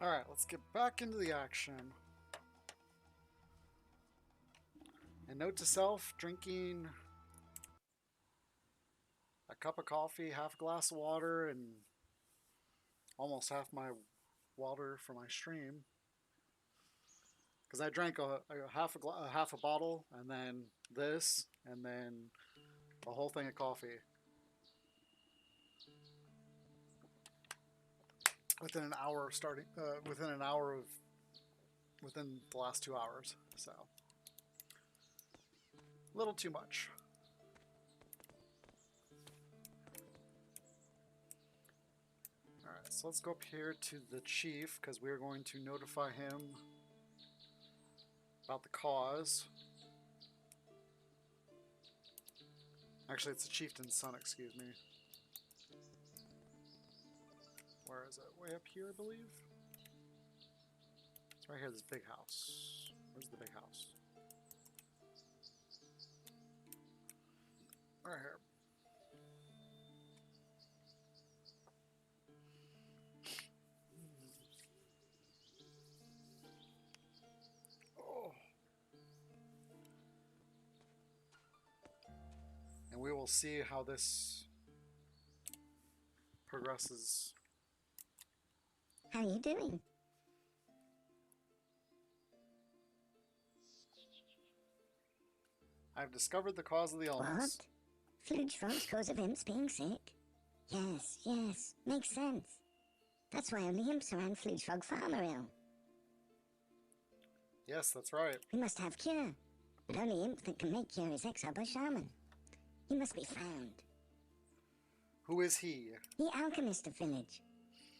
Alright, let's get back into the action. And note to self, drinking a cup of coffee, half a glass of water, and almost half my water for my stream. Because I drank a half a bottle, and then this, and then a whole thing of coffee. Within the last 2 hours. So, a little too much. Alright, so let's go up here to the chief, because we're going to notify him about the cause. Actually, it's the chieftain's son, excuse me. Where is it? Way up here, I believe? It's right here, this big house. Where's the big house? Right here. Oh. And we will see how this progresses. How are you doing? I've discovered the cause of the illness. What? Fluge frogs cause of imps being sick? Yes, yes, makes sense. That's why only imps around Fluge Frog Farm are ill. Yes, that's right. We must have cure, but only imp that can make cure is exiled by shaman. He must be found. Who is he? The alchemist of village.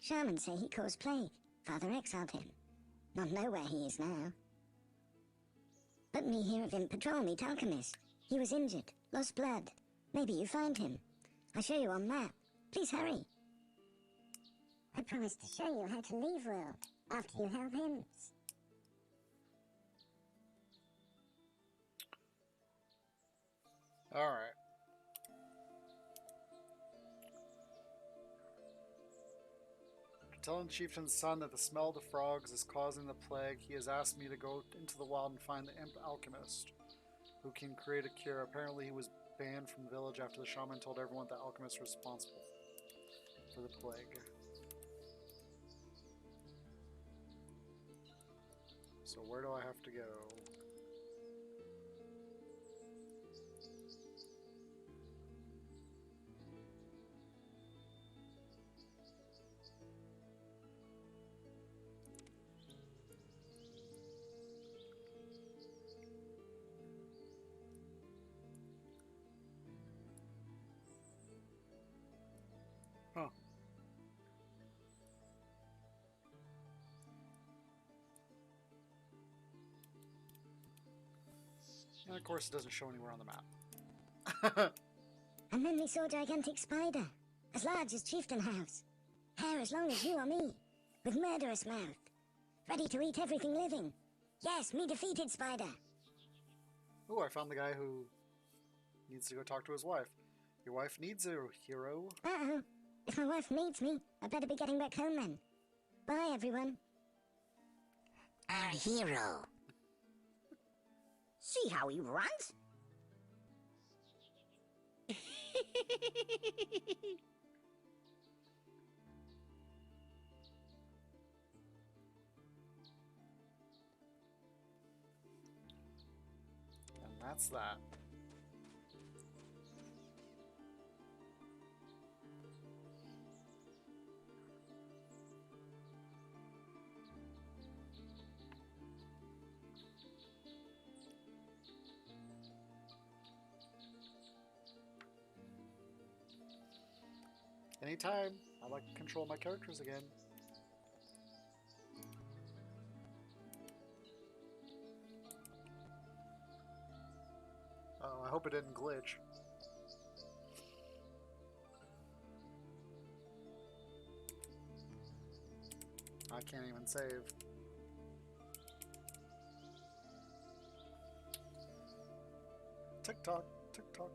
Shamans say he caused plague. Father exiled him. Not know where he is now. But me hear of him patrol meet alchemist. He was injured, lost blood. Maybe you find him. I'll show you on map. Please hurry. I promised to show you how to leave world after you help him. Alright. Telling the chieftain's son that the smell of the frogs is causing the plague, he has asked me to go into the wild and find the imp alchemist, who can create a cure. Apparently he was banned from the village after the shaman told everyone the alchemist was responsible for the plague. So where do I have to go? Huh. And of course it doesn't show anywhere on the map. And then we saw a gigantic spider, as large as Chieftain House. Hair as long as you or me, with murderous mouth. Ready to eat everything living. Yes, me defeated spider. Oh, I found the guy who needs to go talk to his wife. Your wife needs a hero. Uh-oh. If my wife needs me, I better be getting back home then. Bye, everyone. Our hero. See how he runs? And that's that. Anytime, I like to control my characters again. Oh, I hope it didn't glitch. I can't even save. Tick tock, tick tock.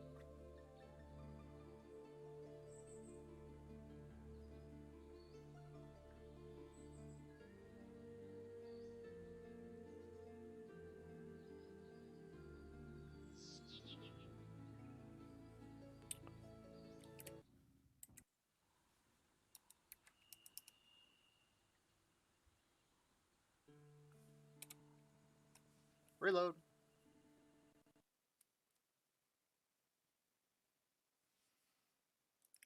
Reload.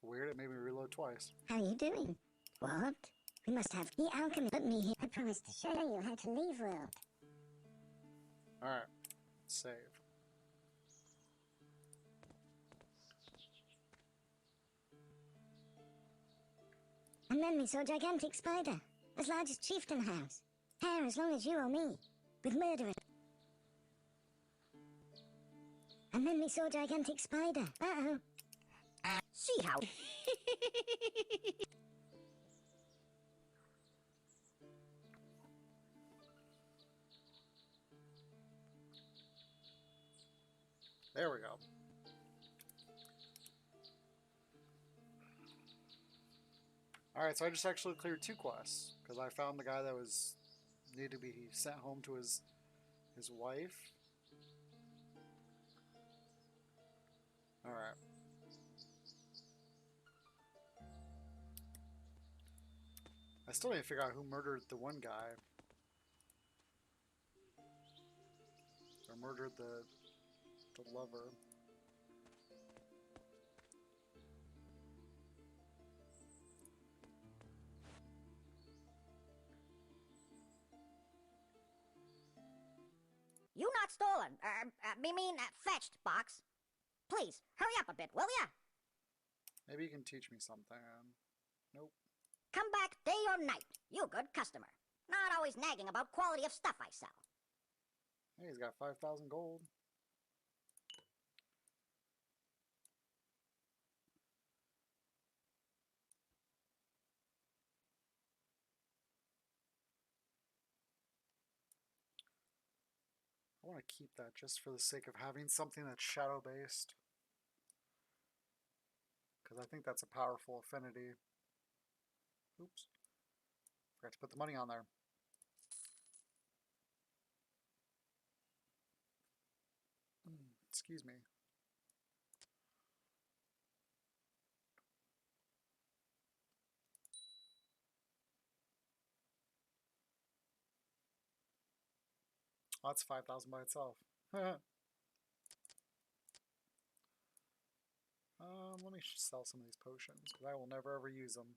Weird, it made me reload twice. How are you doing? What? We must have the alchemy. Put me here. I promised to show you how to leave world. Alright. Save. And then we saw a gigantic spider, as large as Chieftain House. Hair as long as you or me, with murderers. And then we saw a gigantic spider. Uh-oh. See how... There we go. Alright, so I just actually cleared 2 quests. Because I found the guy that was needed to be sent home to his wife. Alright. I still need to figure out who murdered the one guy. Or murdered the lover. You not stolen. Fetched, Box. Please, hurry up a bit, will ya? Maybe you can teach me something. Nope. Come back day or night. You good customer. Not always nagging about quality of stuff I sell. Hey, he's got 5,000 gold. I want to keep that just for the sake of having something that's shadow-based. Because I think that's a powerful affinity. Oops. Forgot to put the money on there. Excuse me. Oh, that's 5,000 by itself. Let me sell some of these potions, because I will never ever use them.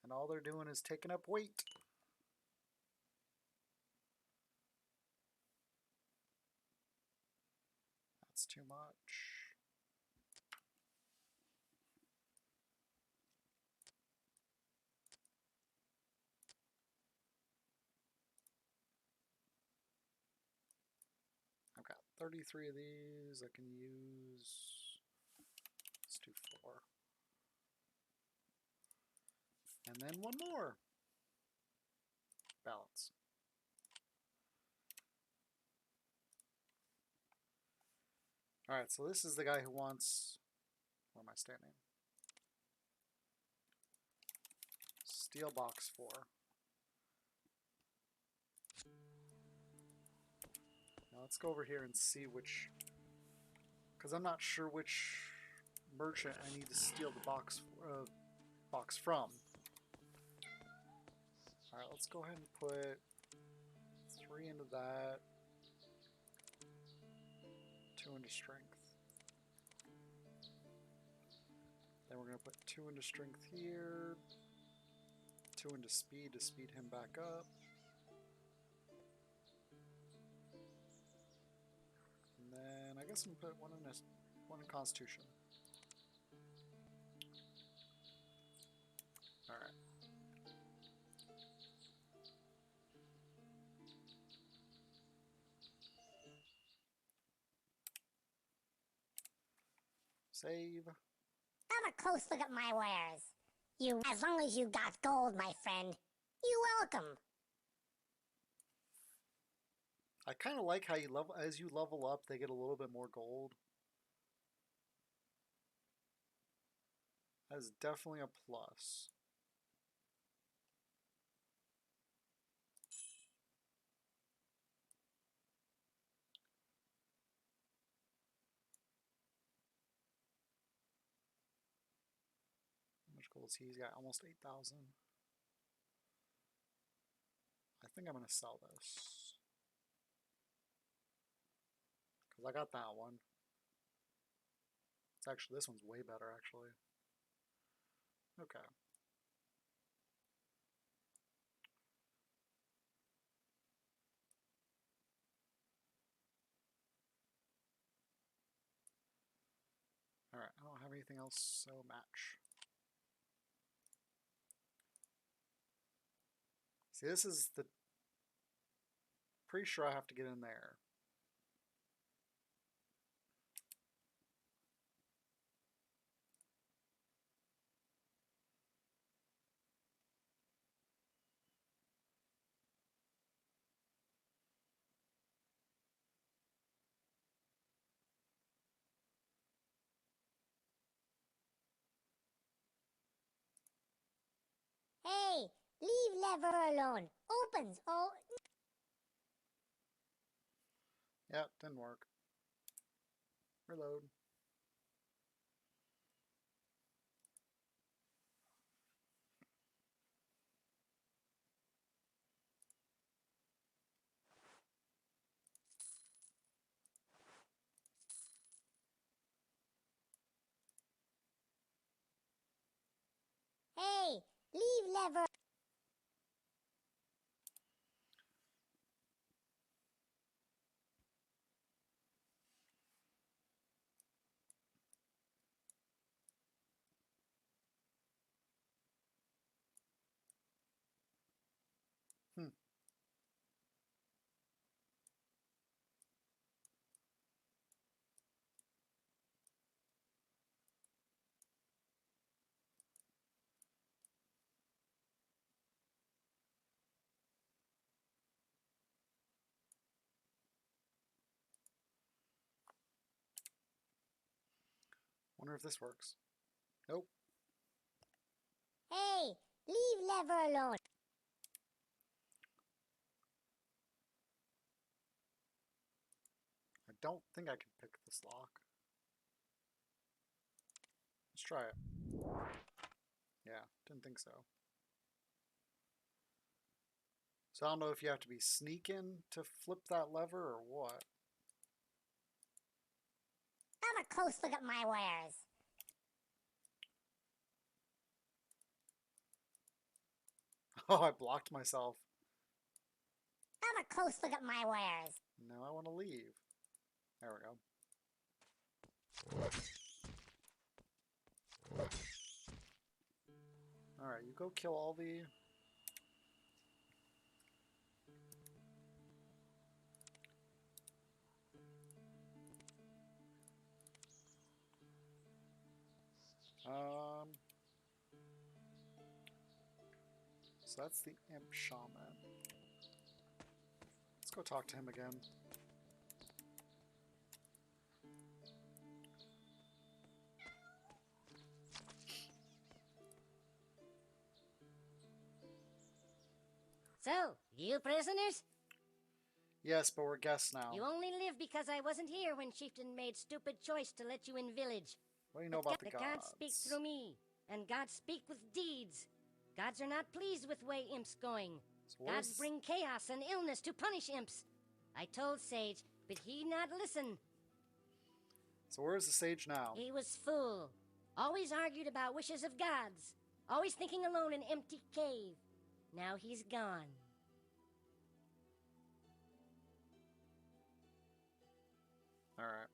And all they're doing is taking up weight. That's too much. I've got 33 of these. I can use... Let's do 4. And then 1 more. Balance. Alright, so this is the guy who wants... Where am I standing? Steel box 4. Now let's go over here and see which... Because I'm not sure which merchant I need to steal the box from. Alright, let's go ahead and put 3 into that. 2 into strength. Then we're going to put 2 into strength here. 2 into speed to speed him back up. And then I guess I'm going to put 1 in constitution. Alright. Save. Have a close look at my wares. As long as you got gold, my friend, you welcome. I kind of like how as you level up, they get a little bit more gold. That is definitely a plus. How much gold is he? He's got almost 8,000. think I'm going to sell this. Because I got that one. It's actually, this one's way better, actually. Okay. Alright, I don't have anything else, so match. See, this is the... Pretty sure I have to get in there. Hey, leave lever alone. Opens. Oh. Yeah, didn't work. Reload. Hey, leave lever. Hmm. Wonder if this works. Nope. Hey, leave lever alone. I don't think I can pick this lock. Let's try it. Yeah, didn't think so. So I don't know if you have to be sneaking to flip that lever or what. Have a close look at my wares. Oh, I blocked myself. Have a close look at my wares. Now I want to leave. There we go. Alright, you go kill all the... So that's the Imp Shaman. Let's go talk to him again. So, you prisoners? Yes, but we're guests now. You only live because I wasn't here when Chieftain made stupid choice to let you in village. What do you know about the gods gods? speak through me, and gods speak with deeds. Gods are not pleased with way imps going. So Gods bring chaos and illness to punish imps. I told Sage, but he not listen. So where's the sage now? He was fool. Always argued about wishes of gods. Always thinking alone in empty cave. Now he's gone. Alright.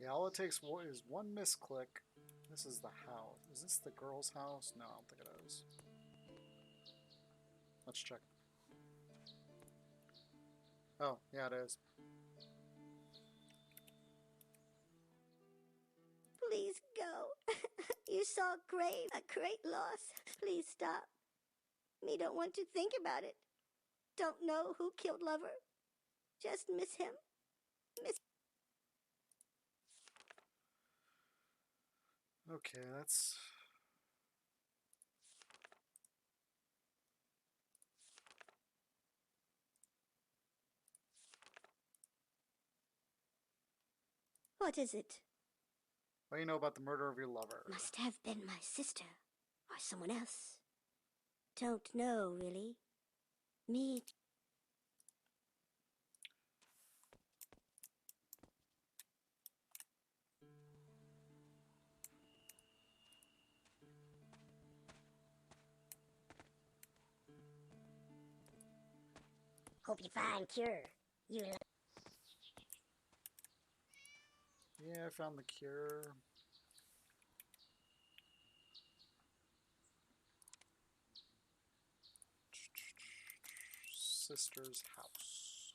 Yeah, all it takes is one misclick. This is the house. Is this the girl's house? No, I don't think it is. Let's check. Oh, yeah, it is. Please go. You saw a grave, a great loss. Please stop. Me don't want to think about it. Don't know who killed Lover. Just miss him. Okay, that's... What is it? What do you know about the murder of your lover? Must have been my sister. Or someone else. Don't know, really. Me. Hope you find cure. You Yeah, I found the cure. Sister's house.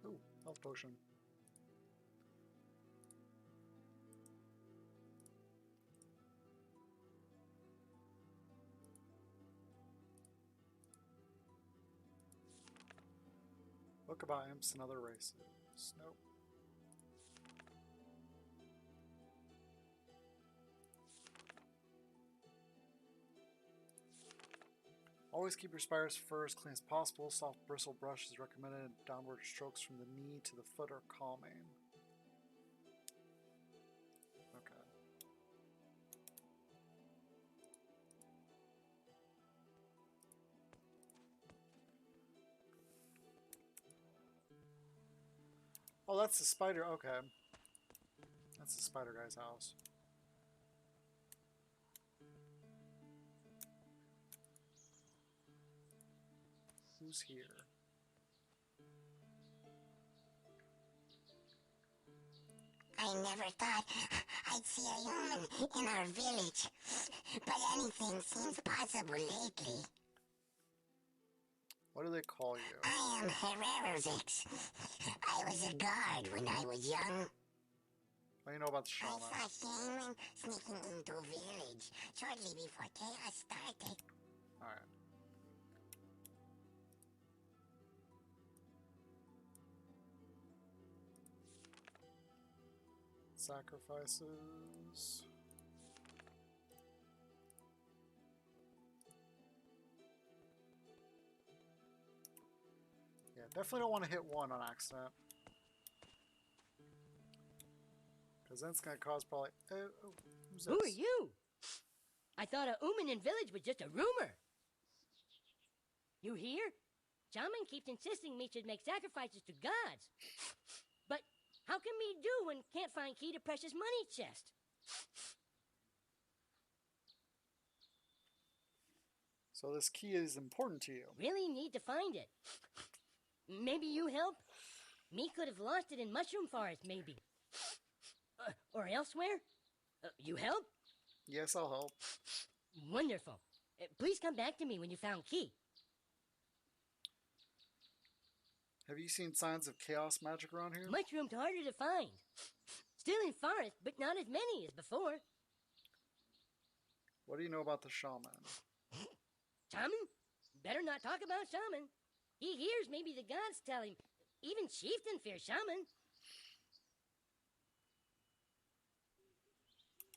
Ooh, health potion. Book about imps and other races. Nope. Always keep your spider's fur as clean as possible. Soft bristle brush is recommended. Downward strokes from the knee to the foot are calming. Okay. Oh, that's the spider. Okay. That's the spider guy's house. Who's here? I never thought I'd see a human in our village, but anything seems possible lately. What do they call you? I am Herrerix. I was a guard when I was young. What do you know about the I shaman? saw Shaman sneaking into a village shortly before chaos started. Alright. Sacrifices. Yeah, definitely don't want to hit one on accident. Because then it's going to cause probably... Oh, who's this? Who are you? I thought a Umanin village was just a rumor. You here? Shaman keeps insisting me should make sacrifices to gods. But how can me do when can't find key to precious money chest? So this key is important to you. Really need to find it. Maybe you help? Me could have lost it in Mushroom Forest, maybe. Or elsewhere? You help? Yes, I'll help. Wonderful. Please come back to me when you found key. Have you seen signs of chaos magic around here? Mushrooms harder to find. Still in forest, but not as many as before. What do you know about the shaman? Shaman? Better not talk about Shaman. He hears maybe the gods tell him. Even chieftain fears Shaman.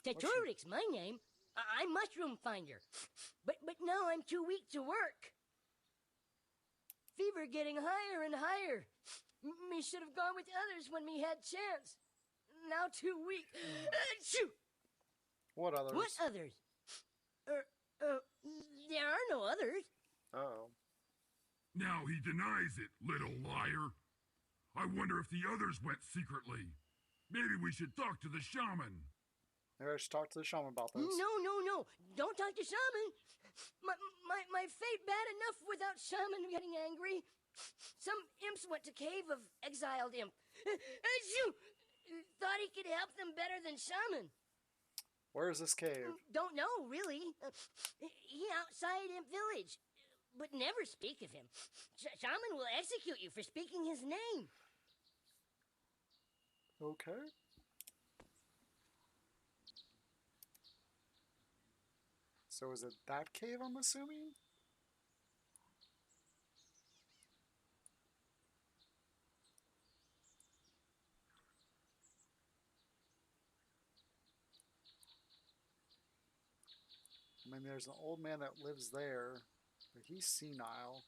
Tetoric's my name. I'm Mushroom Finder. But now I'm too weak to work. Fever getting higher and higher. Me should have gone with others when me had chance. Now too weak. Achoo! What others? What others? There are no others. Uh-oh. Now he denies it, little liar. I wonder if the others went secretly. Maybe we should talk to the shaman. Maybe I should talk to the shaman about this. No. Don't talk to Shaman. My fate bad enough without Shaman getting angry. Some imps went to cave of exiled imp. Achoo! Thought he could help them better than Shaman. Where is this cave? Don't know, really. He outside Imp Village. But never speak of him. Shaman will execute you for speaking his name. Okay. So is it that cave, I'm assuming? I mean, there's an old man that lives there, but he's senile.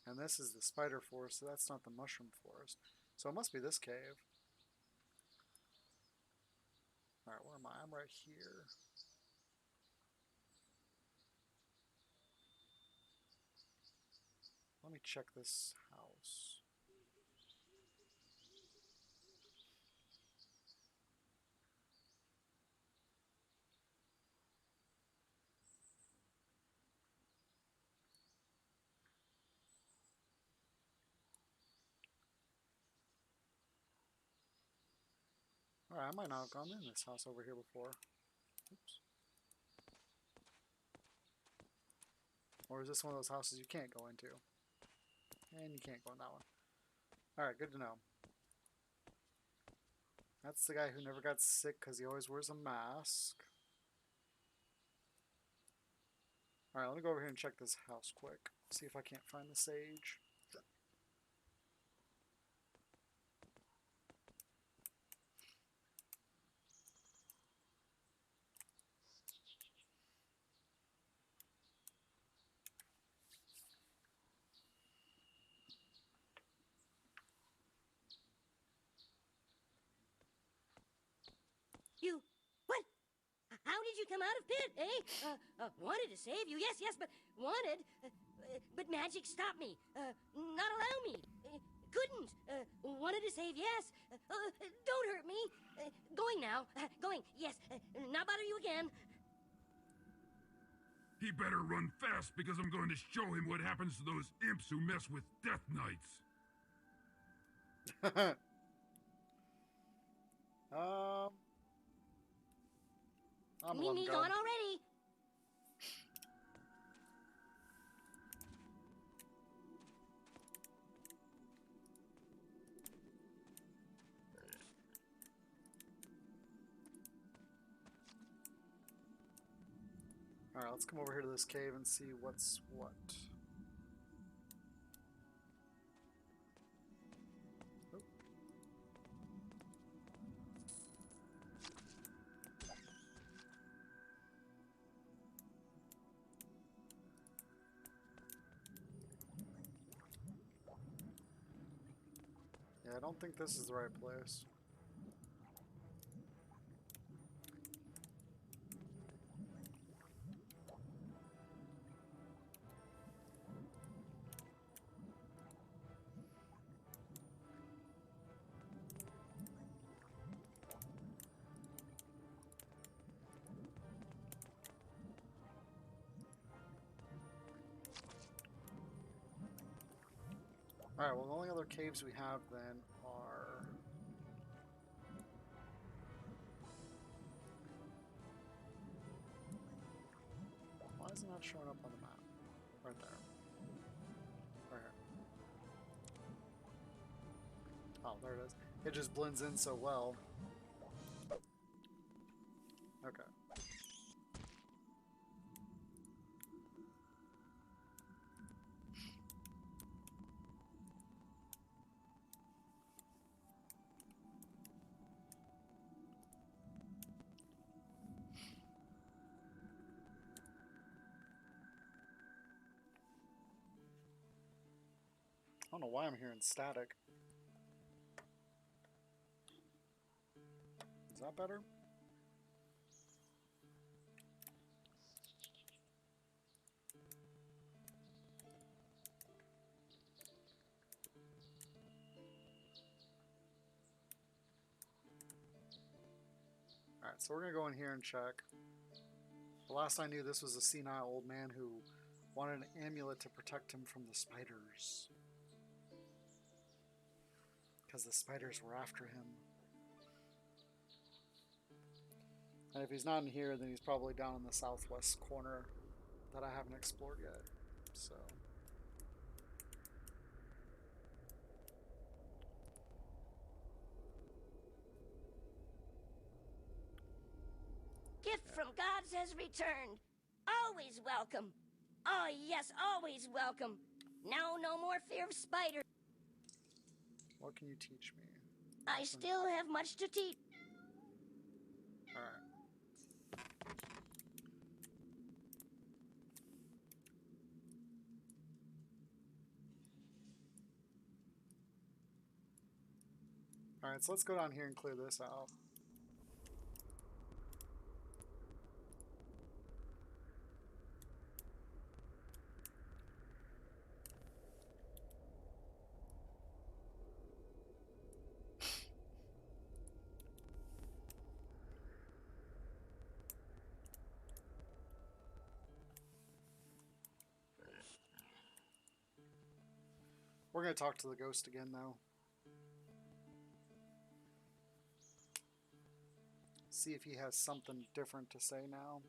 And this is the spider forest, so that's not the mushroom forest. So it must be this cave. Alright, where am I? I'm right here. Let me check this house. Alright, I might not have gone in this house over here before. Oops. Or is this one of those houses you can't go into? And you can't go in that one. Alright, good to know. That's the guy who never got sick because he always wears a mask. Alright, let me go over here and check this house quick. See if I can't find the sage. You... What? How did you come out of pit, eh? Wanted to save you, yes, yes, but wanted... but magic stopped me. Not allow me. Couldn't. Wanted to save, yes. Don't hurt me. Going now. Going, yes. Not bother you again. He better run fast because I'm going to show him what happens to those imps who mess with Death Knights. I'm Me gone. gone already. Alright, let's come over here to this cave and see what's what. Oh. Yeah, I don't think this is the right place. Alright, well the only other caves we have then are... Why is it not showing up on the map? Right there. Right here. Oh, there it is. It just blends in so well. Okay. I don't know why I'm hearing static. Is that better? Alright, so we're gonna go in here and check. The last I knew, this was a senile old man who wanted an amulet to protect him from the spiders. Because the spiders were after him. And if he's not in here, then he's probably down in the southwest corner that I haven't explored yet. So... Gift from gods has returned. Always welcome. Oh, yes, always welcome. Now no more fear of spiders. What can you teach me? I still have much to teach. Alright. Alright, so let's go down here and clear this out. We're going to talk to the ghost again, though. See if he has something different to say now.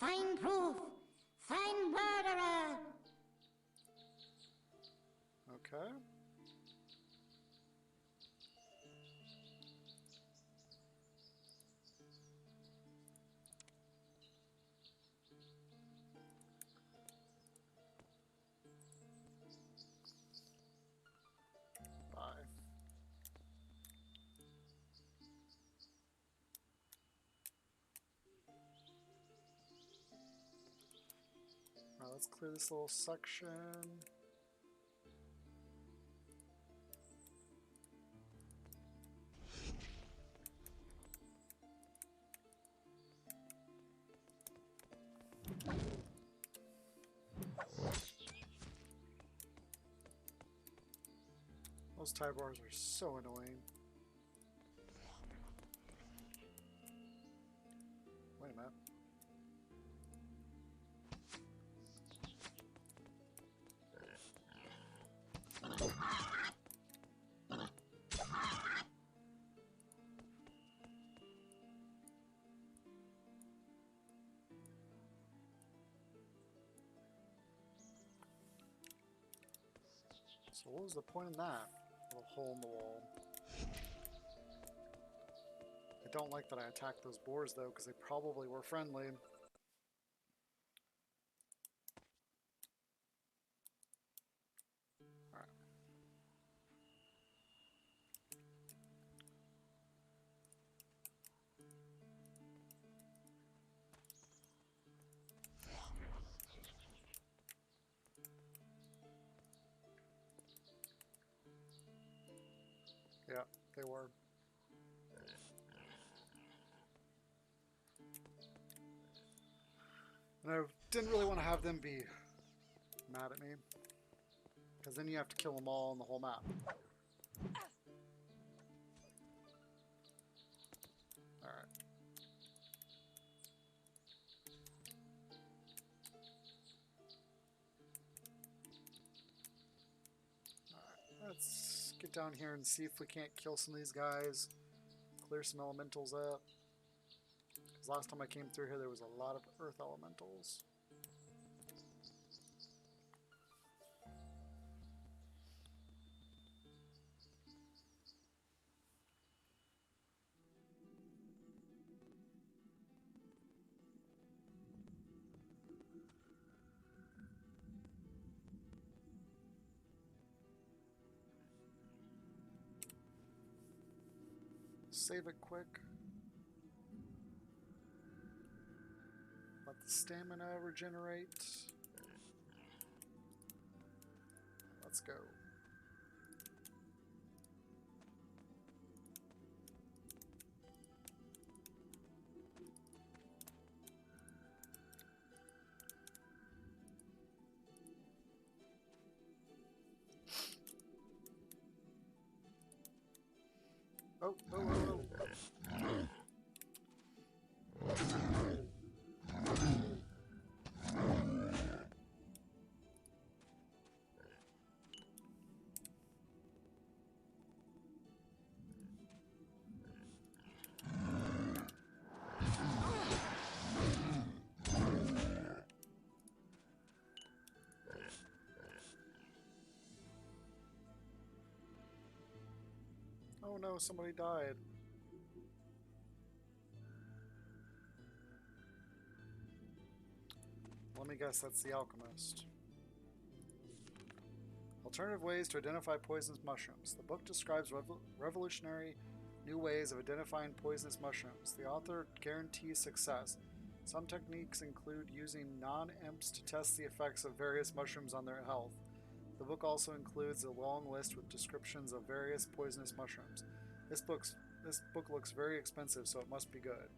Find proof. Find murderer. Okay. Bye. Alright, let's clear this little section. Those tie bars are so annoying. Wait a minute. So what was the point in that? Little hole in the wall. I don't like that I attacked those boars though, because they probably were friendly. Alright. Yeah, they were. And I didn't really want to have them be mad at me, because then you have to kill them all on the whole map. Alright. Alright, let's get down here and see if we can't kill some of these guys. Clear some elementals up. Because last time I came through here, there was a lot of earth elementals. Save it quick. Let the stamina regenerate. Let's go. Oh, oh, oh, oh. Oh no, somebody died. Let me guess, that's the alchemist. Alternative ways to identify poisonous mushrooms. The book describes revolutionary new ways of identifying poisonous mushrooms. The author guarantees success. Some techniques include using non-imps to test the effects of various mushrooms on their health. The book also includes a long list with descriptions of various poisonous mushrooms. This book looks very expensive, so it must be good.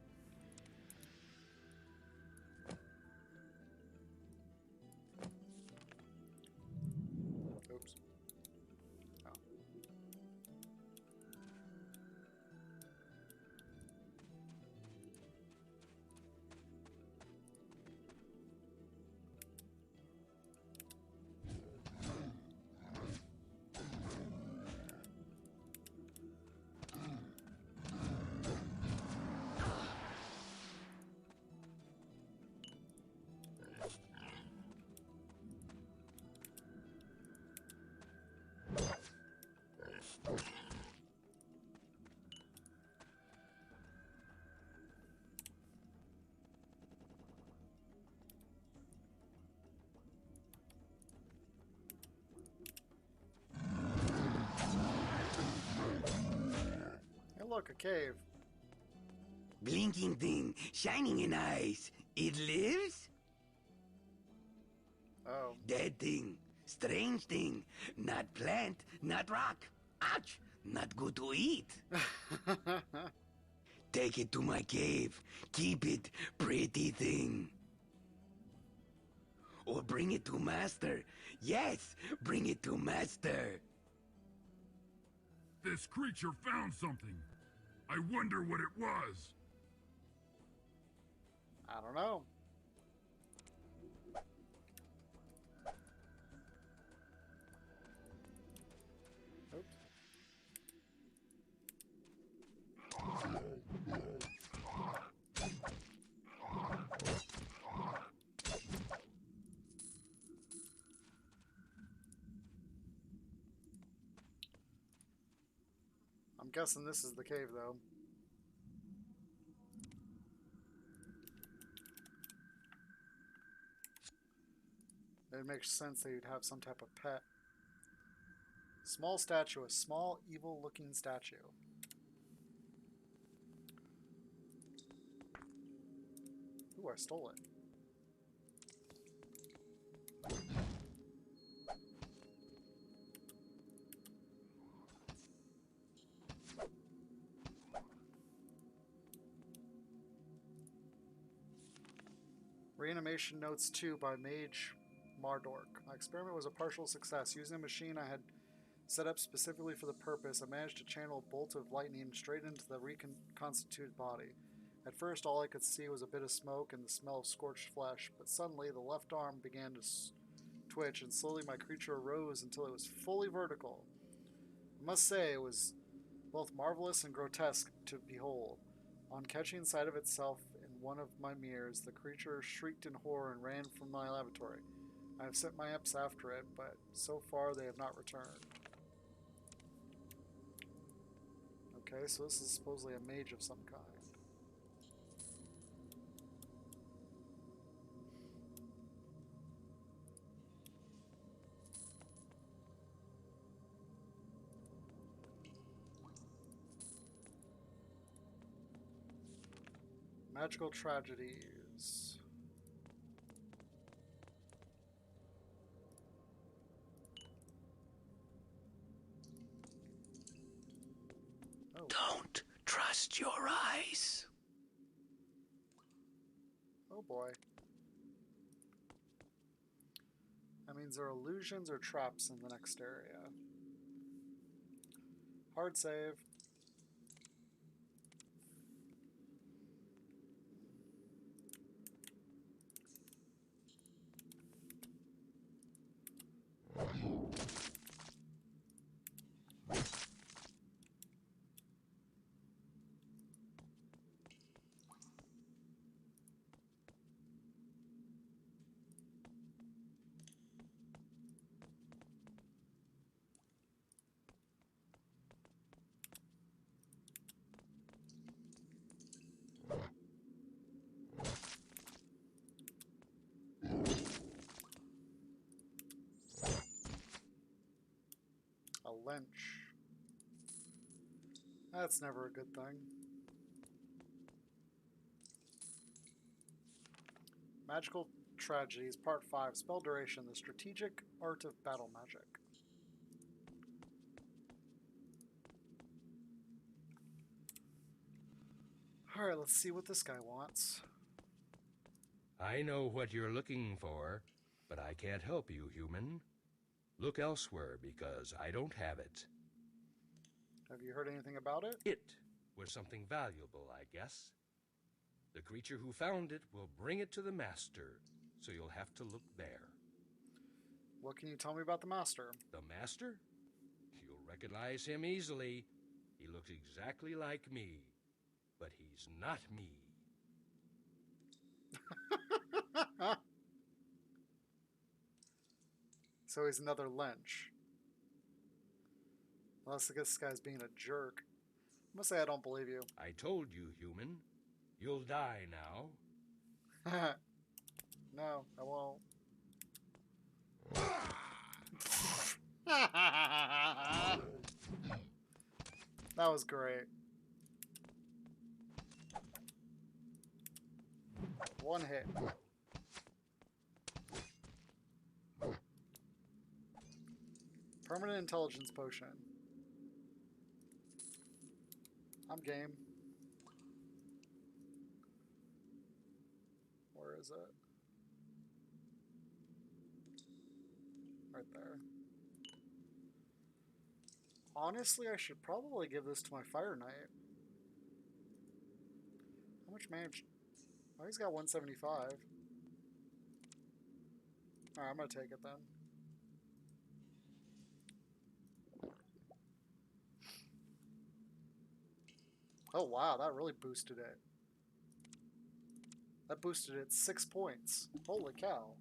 Oops. Oh. Hey, look, a cave. Blinking thing, shining in eyes. It lives? Oh. Dead thing, strange thing. Not plant, not rock. Ouch! Not good to eat. Take it to my cave. Keep it, pretty thing. Or bring it to master. Yes, bring it to master. This creature found something. I wonder what it was. I don't know. Oops. I'm guessing this is the cave, though. It makes sense that you'd have some type of pet. Small statue, a small, evil-looking statue. Ooh, I stole it. Reanimation Notes 2 by Mage Mardork. My experiment was a partial success. Using a machine I had set up specifically for the purpose, I managed to channel a bolt of lightning straight into the reconstituted body. At first, all I could see was a bit of smoke and the smell of scorched flesh, but suddenly the left arm began to twitch, and slowly my creature arose until it was fully vertical. I must say, it was both marvelous and grotesque to behold. On catching sight of itself in one of my mirrors, the creature shrieked in horror and ran from my laboratory. I have sent my imps after it, but so far they have not returned. Okay, so this is supposedly a mage of some kind. Magical tragedies. Oh. Don't trust your eyes. Oh boy. That means there are illusions or traps in the next area. Hard save. Lynch. That's never a good thing. Magical Tragedies, Part 5. Spell Duration, the Strategic Art of Battle Magic. Alright, let's see what this guy wants. I know what you're looking for, but I can't help you, human. Look elsewhere, because I don't have it. Have you heard anything about it? It was something valuable, I guess. The creature who found it will bring it to the master, so you'll have to look there. What can you tell me about the master? The master? You'll recognize him easily. He looks exactly like me, but he's not me. So he's another Lynch. Unless I guess this guy's being a jerk. I'm gonna say I don't believe you. I told you, human. You'll die now. No, I won't. That was great. One hit. Permanent intelligence potion. I'm game. Where is it? Right there. Honestly, I should probably give this to my Fire Knight. How much damage? Oh, he's got 175. Alright, I'm gonna take it then. Oh wow, that really boosted it. That boosted it 6 points. Holy cow.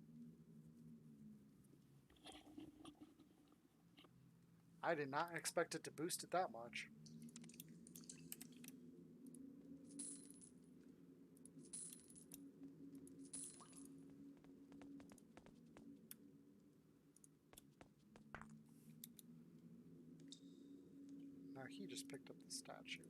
I did not expect it to boost it that much. Now he just picked up the statue.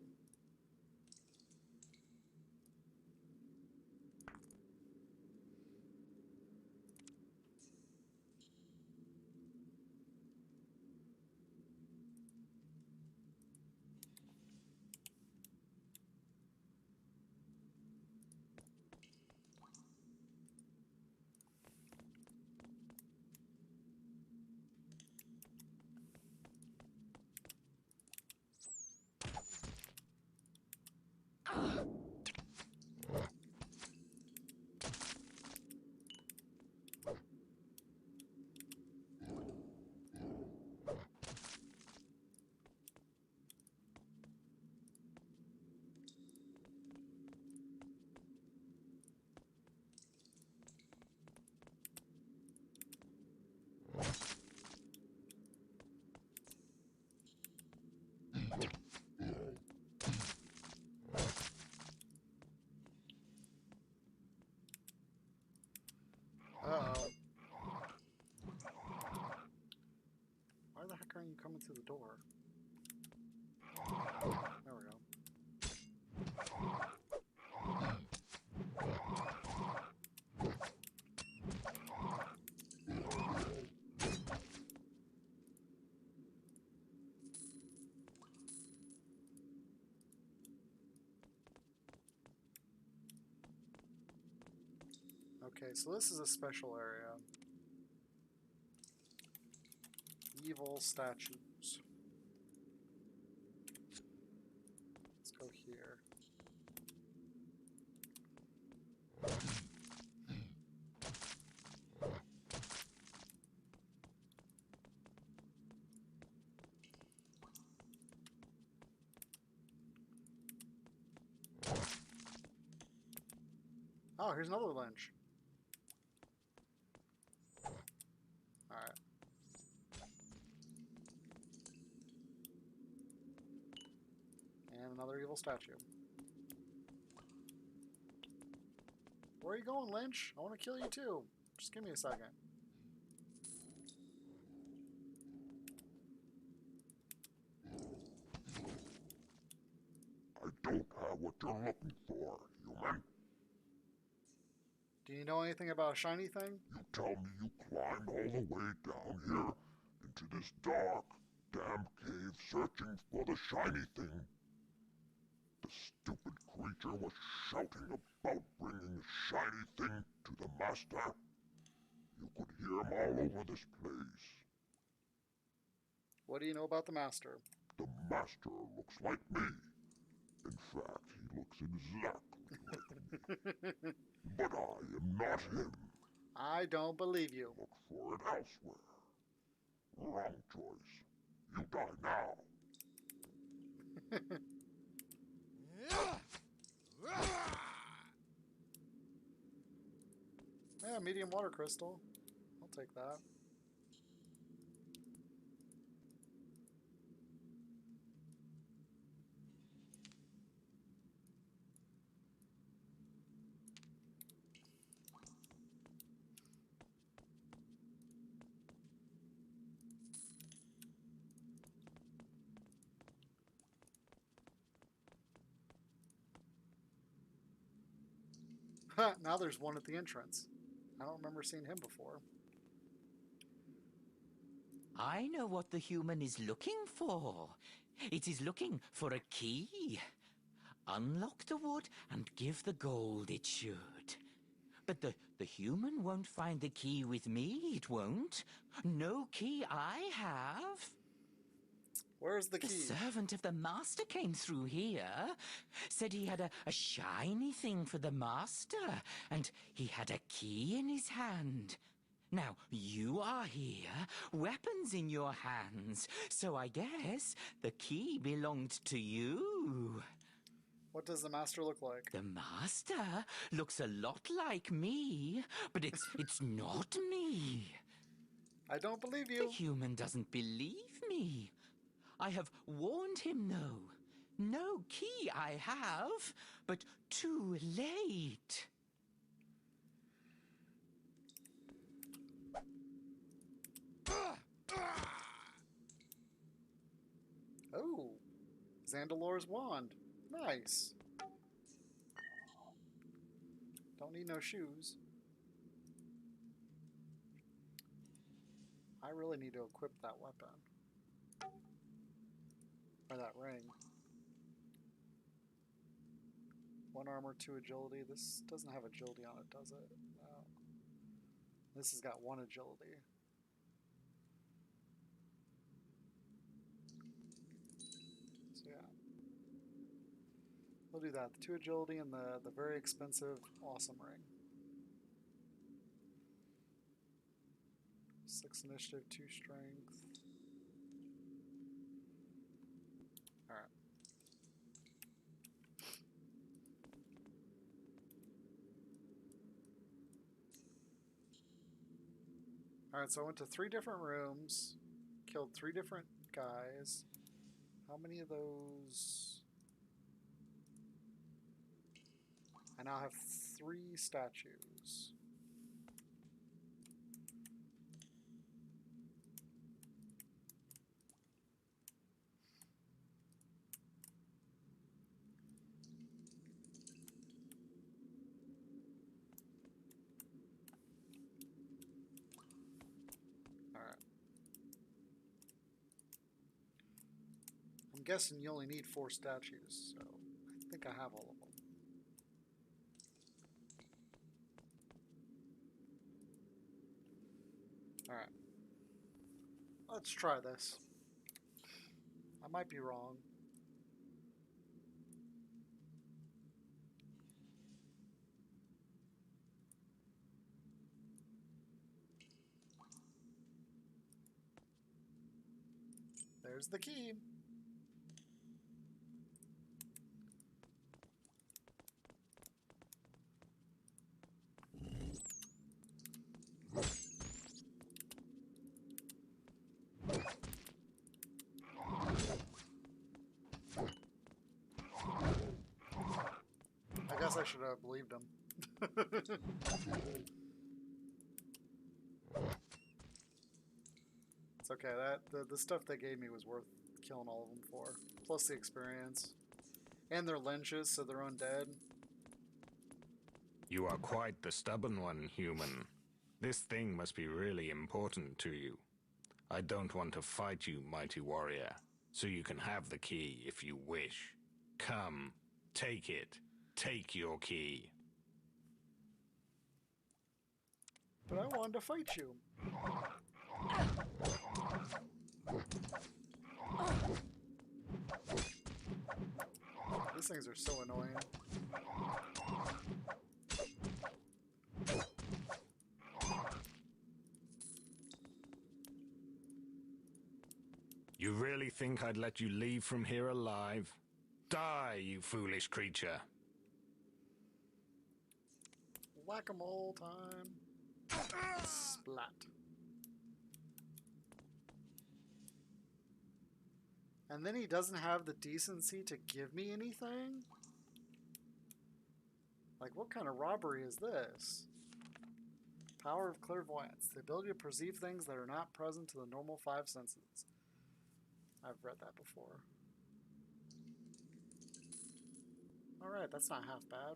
Uh-oh. Why the heck aren't you coming through the door? There we go. Okay, so this is a special area. Evil statues. Let's go here. Oh, here's another Lynch. Alright. And another evil statue. Where are you going, Lynch? I want to kill you too. Just give me a second. you're looking for, human? Do you know anything about a shiny thing? You tell me you climbed all the way down here into this dark, damp cave searching for the shiny thing. The stupid creature was shouting about bringing the shiny thing to the master. You could hear him all over this place. What do you know about the master? The master looks like me. In fact, he looks exactly like me. But I am not him. I don't believe you. Look for it elsewhere. Wrong choice. You die now. Yeah, medium water crystal. I'll take that. Now there's one at the entrance. I don't remember seeing him before. I know what the human is looking for. It is looking for a key. Unlock the wood and give the gold it should. But the human won't find the key with me, it won't. No key I have. Where's the key? The servant of the master came through here, said he had a shiny thing for the master, and he had a key in his hand. Now, you are here, weapons in your hands, so I guess the key belonged to you. What does the master look like? The master looks a lot like me, but it's not me. I don't believe The you. human doesn't believe me. I have warned him, though. No key I have, but too late. Oh, Zandalor's wand. Nice. Don't need no shoes. I really need to equip that weapon. Or that ring. 1 armor, 2 agility. This doesn't have agility on it, does it? No. This has got 1 agility. So yeah. We'll do that. The 2 agility and the very expensive awesome ring. 6 initiative, 2 strength. Alright. Alright, so I went to 3 different rooms, killed 3 different guys. How many of those? I now have 3 statues. Alright. I'm guessing you only need 4 statues, so I think I have all of them. Alright. Let's try this. I might be wrong. There's the key. I guess I should have believed him. It's okay. The stuff they gave me was worth killing all of them for. Plus the experience. And they're lynches, so they're undead. You are quite the stubborn one, human. This thing must be really important to you. I don't want to fight you, mighty warrior, so you can have the key if you wish. Come, take it. Take your key. But I wanted to fight you. These things are so annoying. You really think I'd let you leave from here alive? Die, you foolish creature. Whack-a-mole time. Splat. And then he doesn't have the decency to give me anything? Like, what kind of robbery is this? Power of clairvoyance. The ability to perceive things that are not present to the normal 5 senses. I've read that before. Alright, that's not half bad.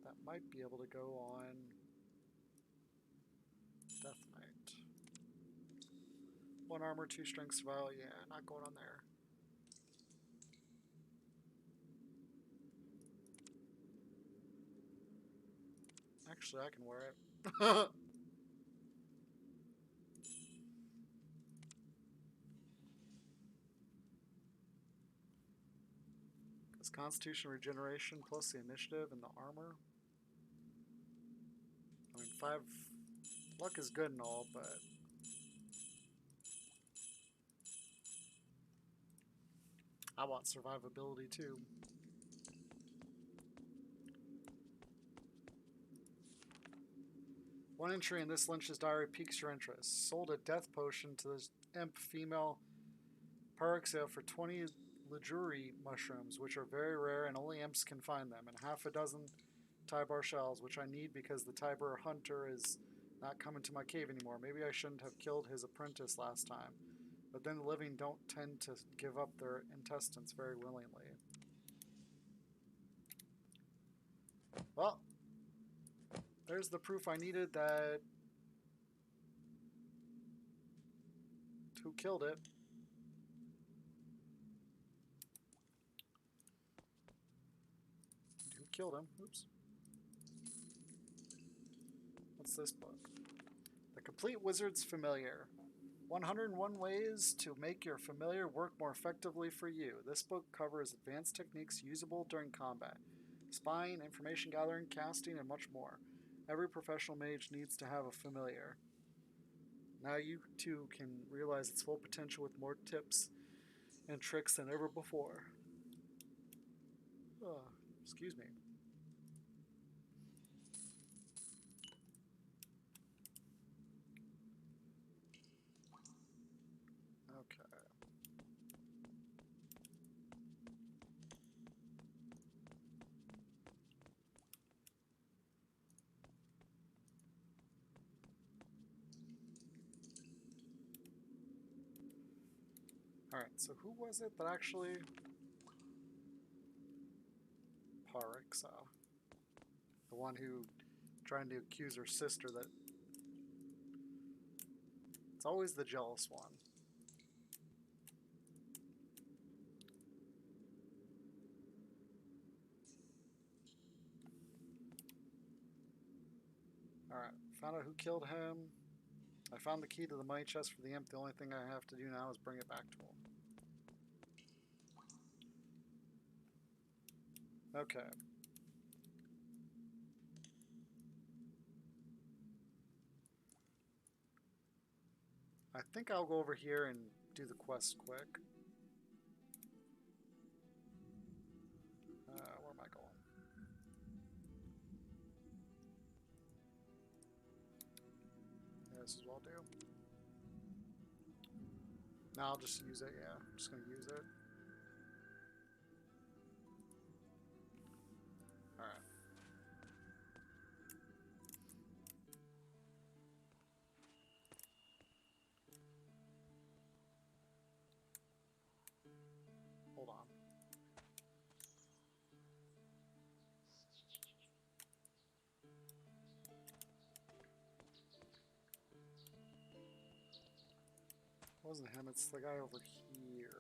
That might be able to go on Death Knight. 1 armor, 2 strength survival. Yeah, not going on there. Actually, I can wear it. It's Constitution Regeneration plus the initiative and the armor. I mean, 5 luck is good and all, but I want survivability too. One entry in this lynch's diary piques your interest. Sold a death potion to this imp female Parexia for 20 Leguri mushrooms, which are very rare and only imps can find them, and half a dozen Tybar shells, which I need because the Tybar hunter is not coming to my cave anymore. Maybe I shouldn't have killed his apprentice last time. But then the living don't tend to give up their intestines very willingly. Well, there's the proof I needed that who killed it. Who killed him? Oops. What's this book? The Complete Wizard's Familiar. 101 ways to make your familiar work more effectively for you. This book covers advanced techniques usable during combat. Spying, information gathering, casting, and much more. Every professional mage needs to have a familiar. Now you too can realize its full potential with more tips and tricks than ever before. Oh, excuse me. Okay. Alright, so who was it that actually... Parixa. The one who trying to accuse her sister that... It's always the jealous one. Alright, found out who killed him. I found the key to the money chest for the imp. The only thing I have to do now is bring it back to him. Okay. I think I'll go over here and do the quest quick. Where am I going? Yeah, this is what I'll do. No, I'll just use it, yeah. I'm just going to use it. Alright. wasn't him, it's the guy over here.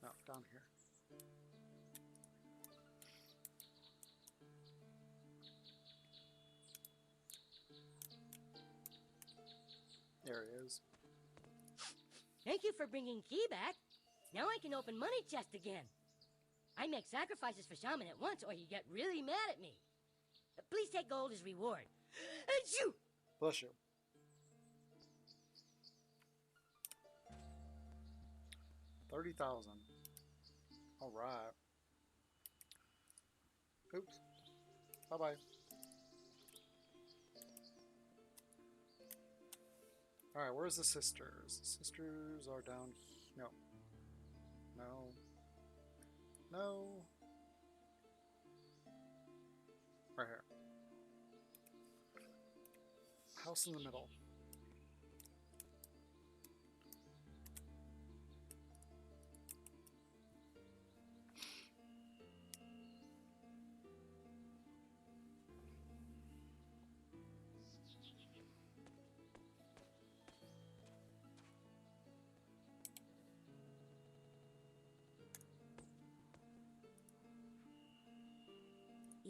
No, down here. There he is. Thank you for bringing Key back. Now I can open money chest again. I make sacrifices for Shaman at once, or he'd get really mad at me. Please take gold as reward. Achoo! Bless you. $30,000. All right. Oops. Bye-bye. All right, where's the sisters? The sisters are down here. No. No. No. Right here. House in the middle.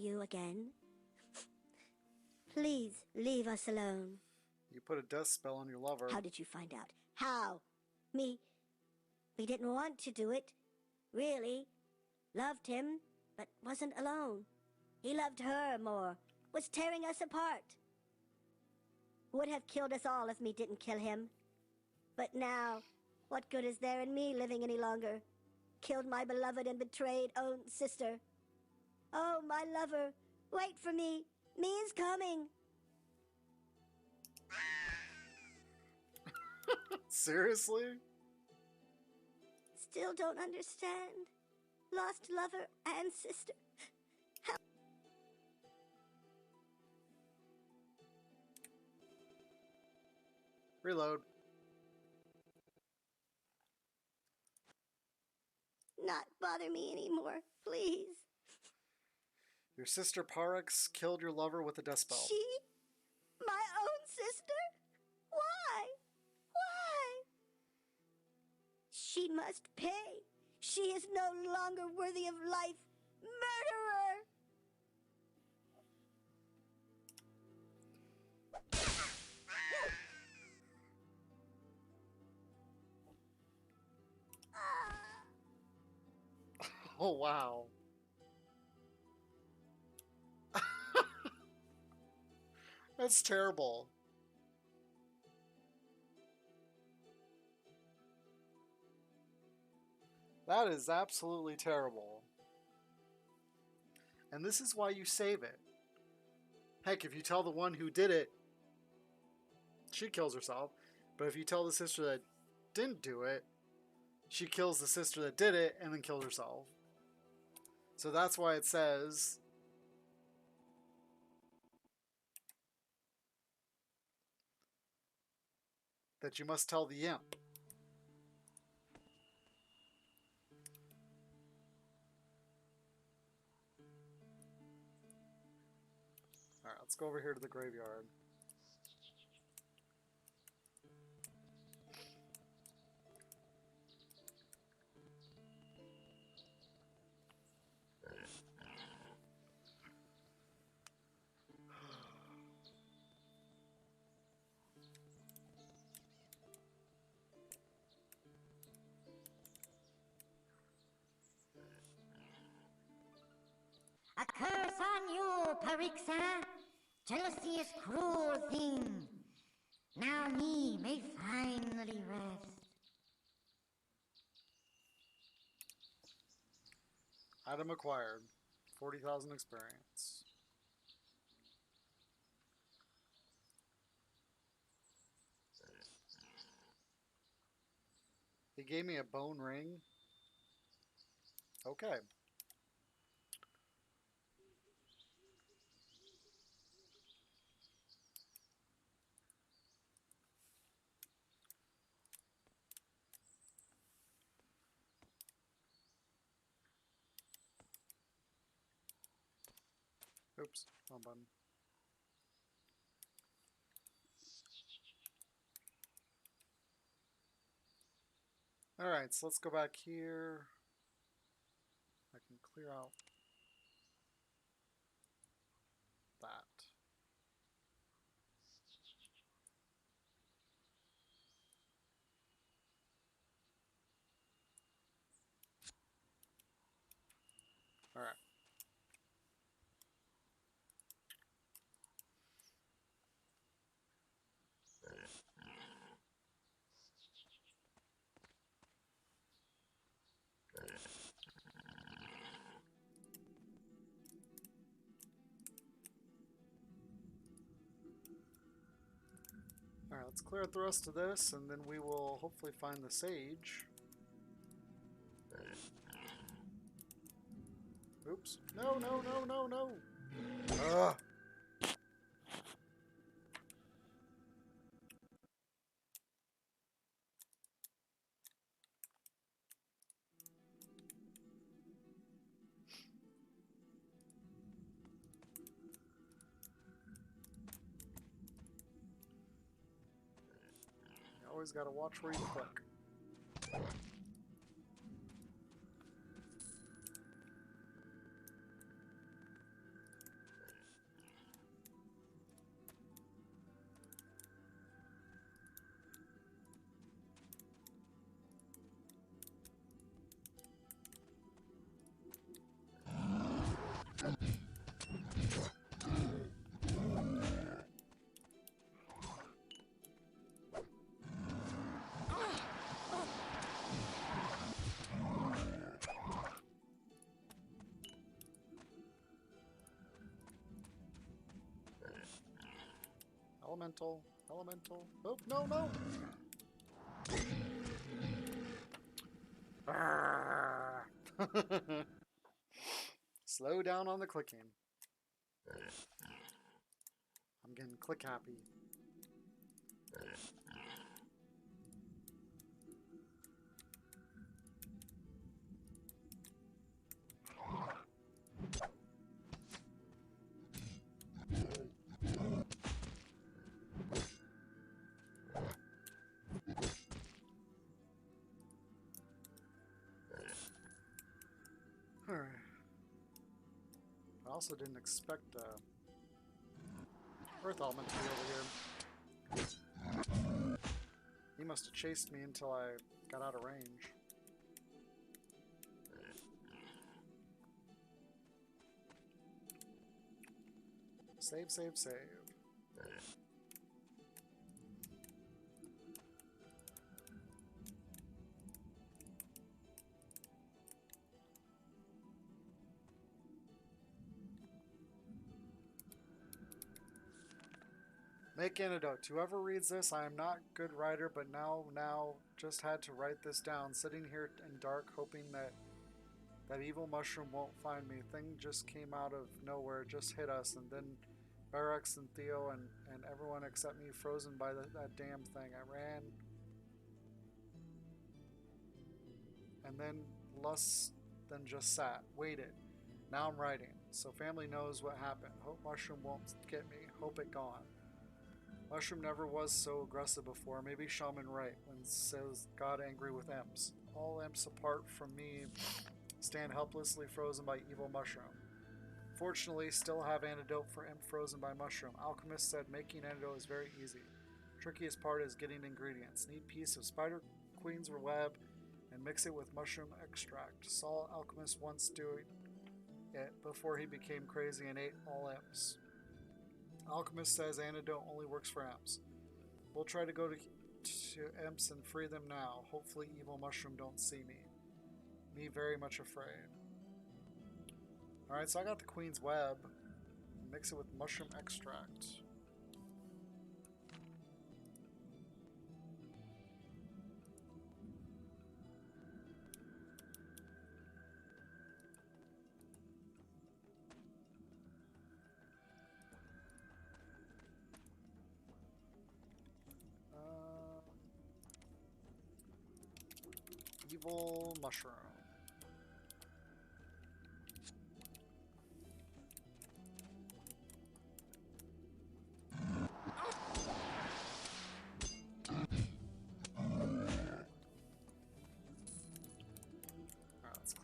You again? Please leave us alone. You put a death spell on your lover. How did you find out? How? Me didn't want to do it. Really. Loved him, but wasn't alone. He loved her more. Was tearing us apart. Would have killed us all if me didn't kill him. But now, what good is there in me living any longer? Killed my beloved and betrayed own sister. Oh, my lover, wait for me. Me is coming. Seriously? Still don't understand. Lost lover and sister. How? Reload. Not bother me anymore, please. Your sister Parix killed your lover with a death spell. She? My own sister? Why? Why? She must pay. She is no longer worthy of life. Murderer! Oh, wow. That's terrible. That is absolutely terrible. And this is why you save it. Heck, if you tell the one who did it, she kills herself. But if you tell the sister that didn't do it, she kills the sister that did it and then kills herself. So that's why it says that you must tell the imp. Alright, let's go over here to the graveyard. A curse on you, Parixa! Jealousy is cruel thing. Now me may finally rest. Item acquired. 40,000 experience. He gave me a bone ring. Okay. Oops, wrong button. Alright, so let's go back here. I can clear out that. Alright. Alright, let's clear out the rest of this, and then we will hopefully find the sage. Oops. No, no, no, no, no! Ugh! You always gotta watch where you click. Elemental, elemental. Oh, no, no! Slow down on the clicking. I'm getting click happy. Alright. I also didn't expect Earth Element to be over here. He must have chased me until I got out of range. Save, save, save. Make antidote. Whoever reads this, I am not a good writer, but now just had to write this down. Sitting here in dark, hoping that evil mushroom won't find me. Thing just came out of nowhere, just hit us, and then Barex and Theo and everyone except me frozen by that damn thing. I ran, and then then just sat, waited. Now I'm writing, so family knows what happened. Hope mushroom won't get me. Hope it gone. Mushroom never was so aggressive before. Maybe Shaman right when says God angry with imps. All imps apart from me stand helplessly frozen by evil mushroom. Fortunately, still have antidote for imp frozen by mushroom. Alchemist said making antidote is very easy. Trickiest part is getting ingredients. Need piece of spider queen's web and mix it with mushroom extract. Saw alchemist once doing it before he became crazy and ate all imps. Alchemist says antidote only works for imps. We'll try to go to imps and free them now. Hopefully evil mushroom don't see me. Me very much afraid. Alright, so I got the queen's web. Mix it with mushroom extract. Evil mushroom.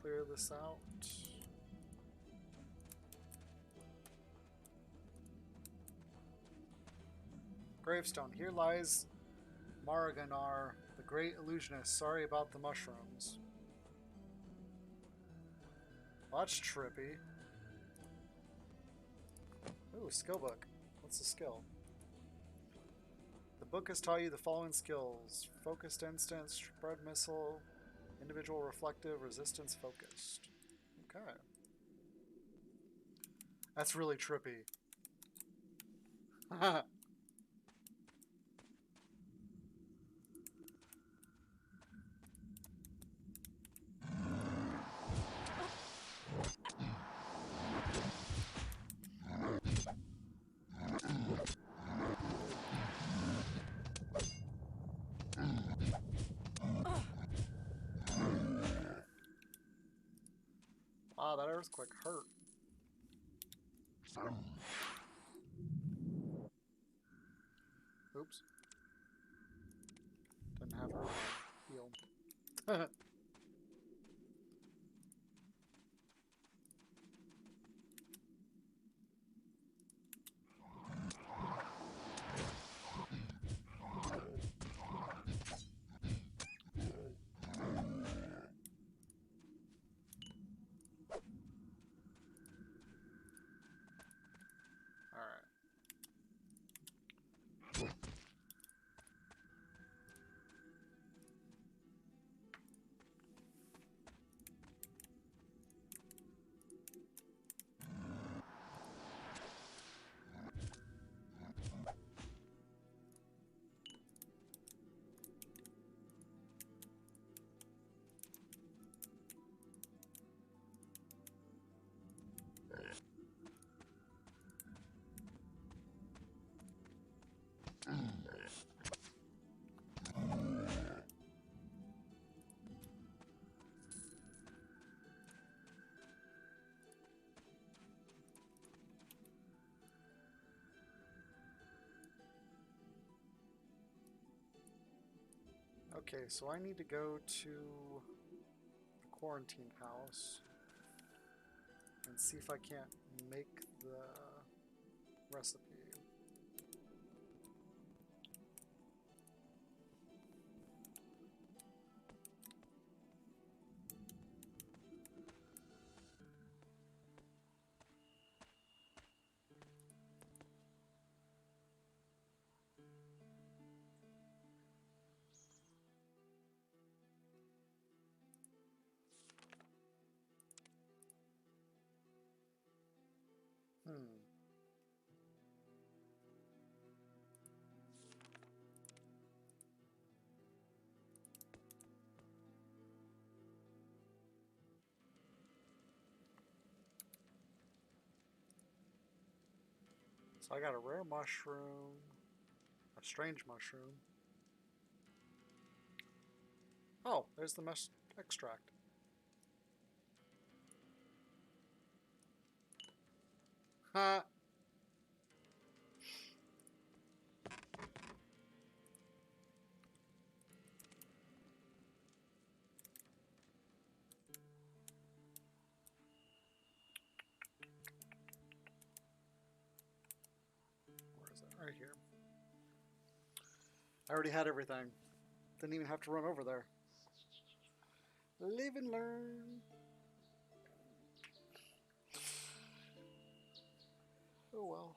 clear this out. Gravestone. Here lies Maraganar, the great illusionist. Sorry about the mushrooms. Well, that's trippy. Ooh, skill book. What's the skill? The book has taught you the following skills. Focused instance, spread missile, individual reflective, resistance focused. Okay. That's really trippy. Wow, that earthquake hurt. Oops. Didn't have her heal. Alright. Okay, so I need to go to the quarantine house and see if I can't make the recipe. So I got a rare mushroom, a strange mushroom. Oh, there's the mesh extract. Ha! Where is it? Right here. I already had everything. Didn't even have to run over there. Live and learn. Oh well.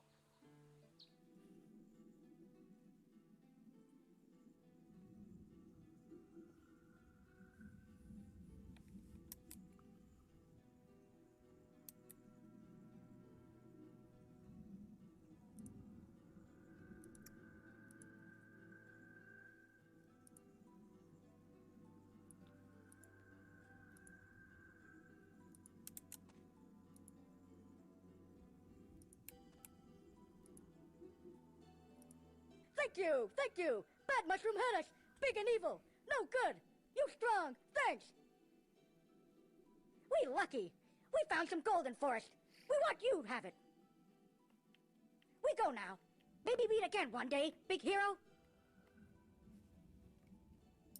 Thank you, thank you. Bad mushroom had us. Big and evil. No good. You strong. Thanks. We lucky. We found some gold in forest. We want you to have it. We go now. Maybe meet again one day, big hero.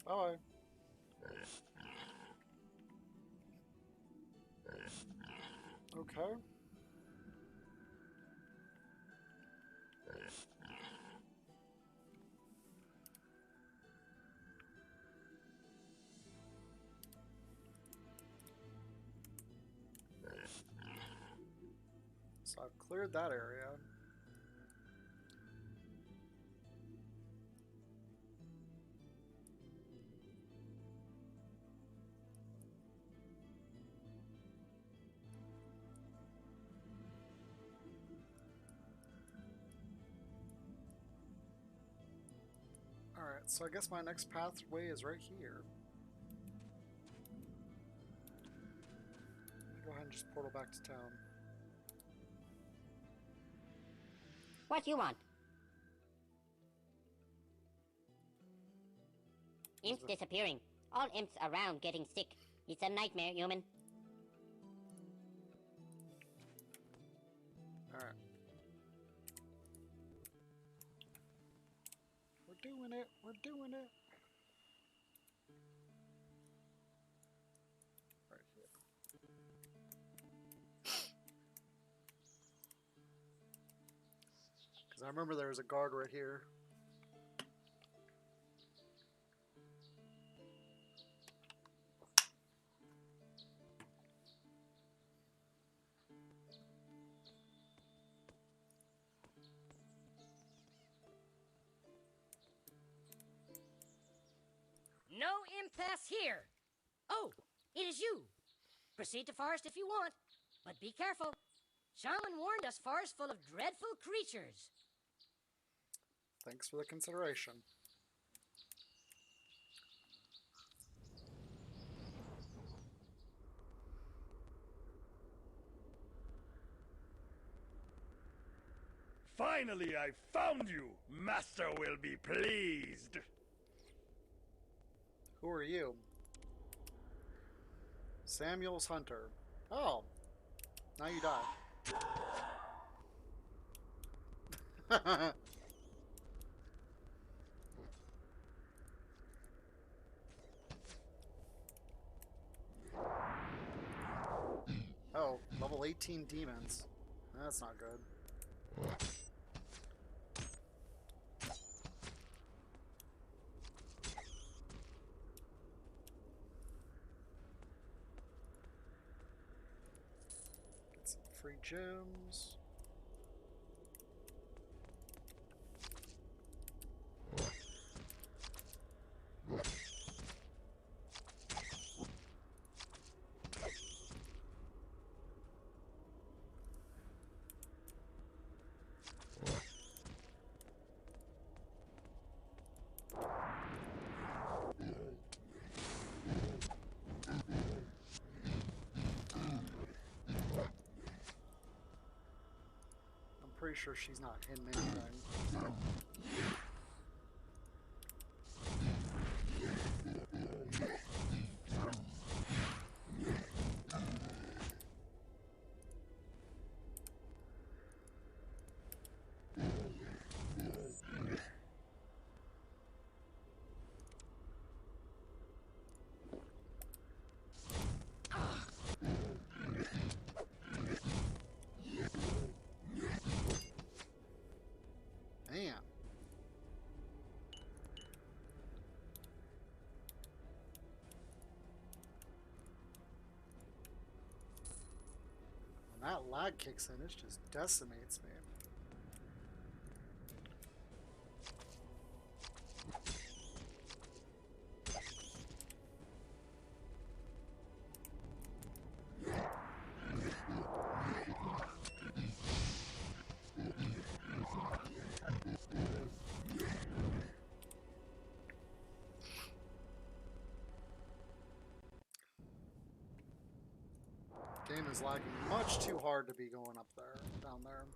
Bye. Okay. So I've cleared that area. Alright, so I guess my next pathway is right here. Go ahead and just portal back to town. What you want? Imps disappearing. All imps around getting sick. It's a nightmare, human. Alright. We're doing it. We're doing it. Right here. Because I remember there was a guard right here. No impasse here. Oh, it is you. Proceed to forest if you want, but be careful. Shaman warned us forest full of dreadful creatures. Thanks for the consideration. Finally, I found you! Master will be pleased! Who are you? Samuel's Hunter. Oh. Now you die. Oh, level 18 demons. That's not good. Get some free gems. Pretty sure she's not hidden anything. Man. When that lag kicks in, it just decimates me. Game is lagging much too hard to be going up there, down there.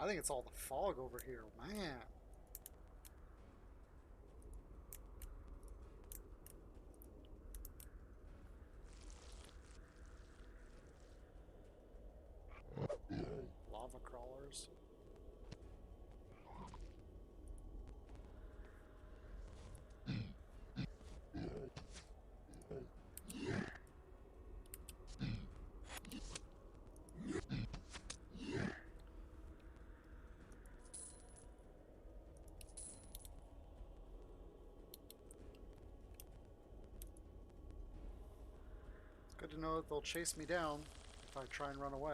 I think it's all the fog over here, man. Lava crawlers. It's good to know that they'll chase me down if I try and run away.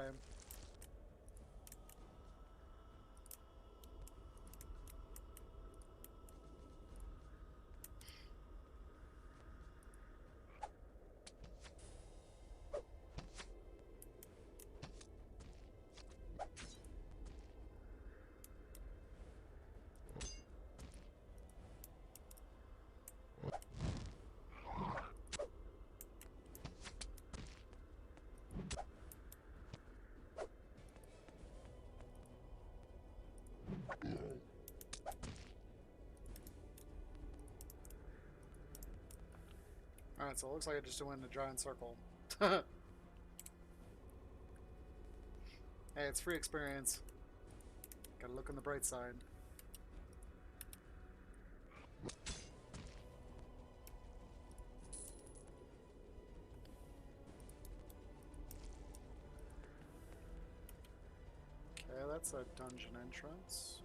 Alright, so it looks like I just went in a giant circle. Hey, it's free experience. Gotta look on the bright side. Okay, that's a dungeon entrance.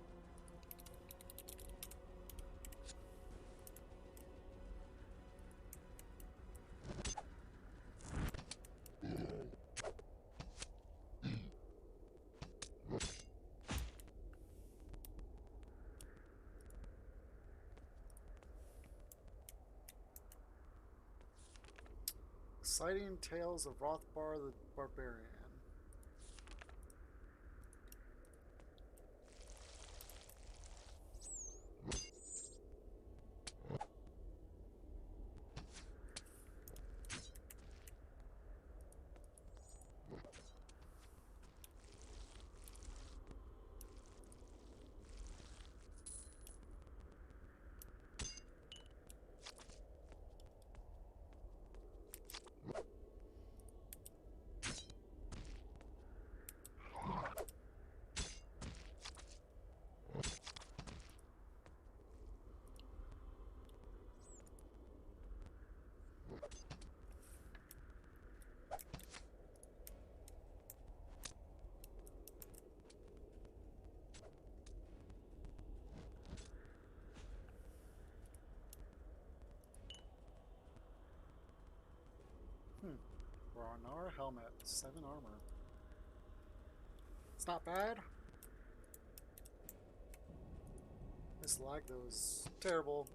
Exciting Tales of Rothbar the Barbarian. Ronar helmet, 7 armor. It's not bad. This lag though is terrible.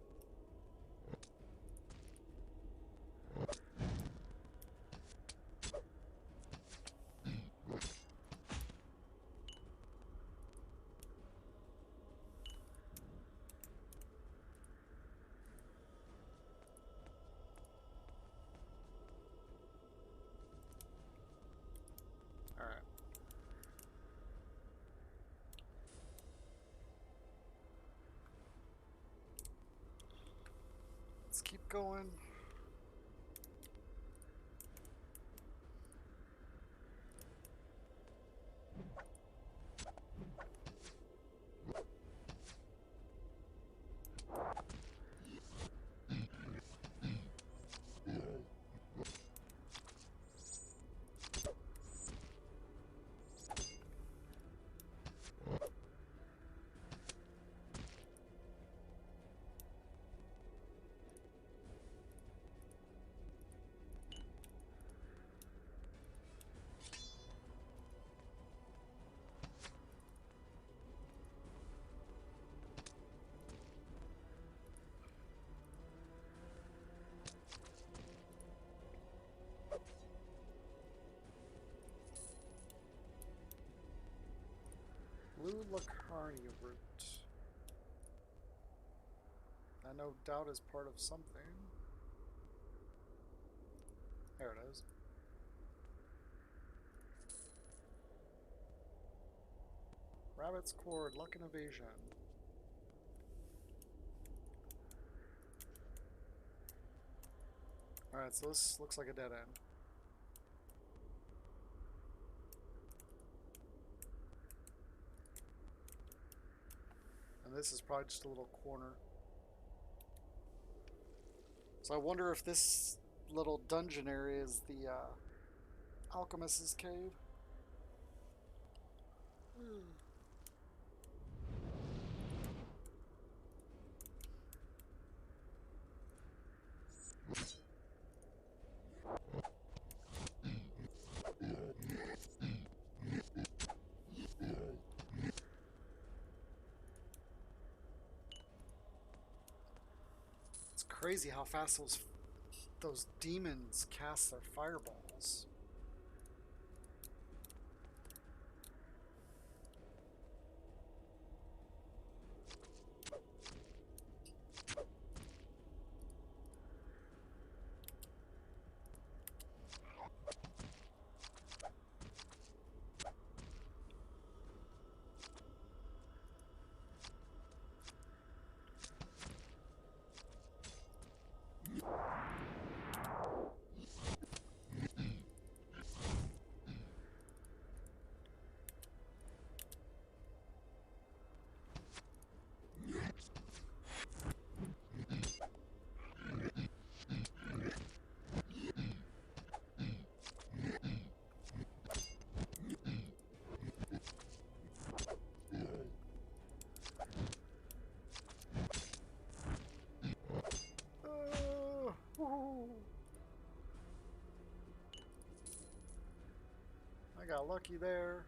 Alright. Let's keep going. Blue Lacarnia root. That no doubt is part of something. There it is. Rabbit's cord, luck and evasion. Alright, so this looks like a dead end. And this is probably just a little corner. So I wonder if this little dungeon area is the alchemist's cave. It's crazy how fast those demons cast their fireballs. I got lucky there.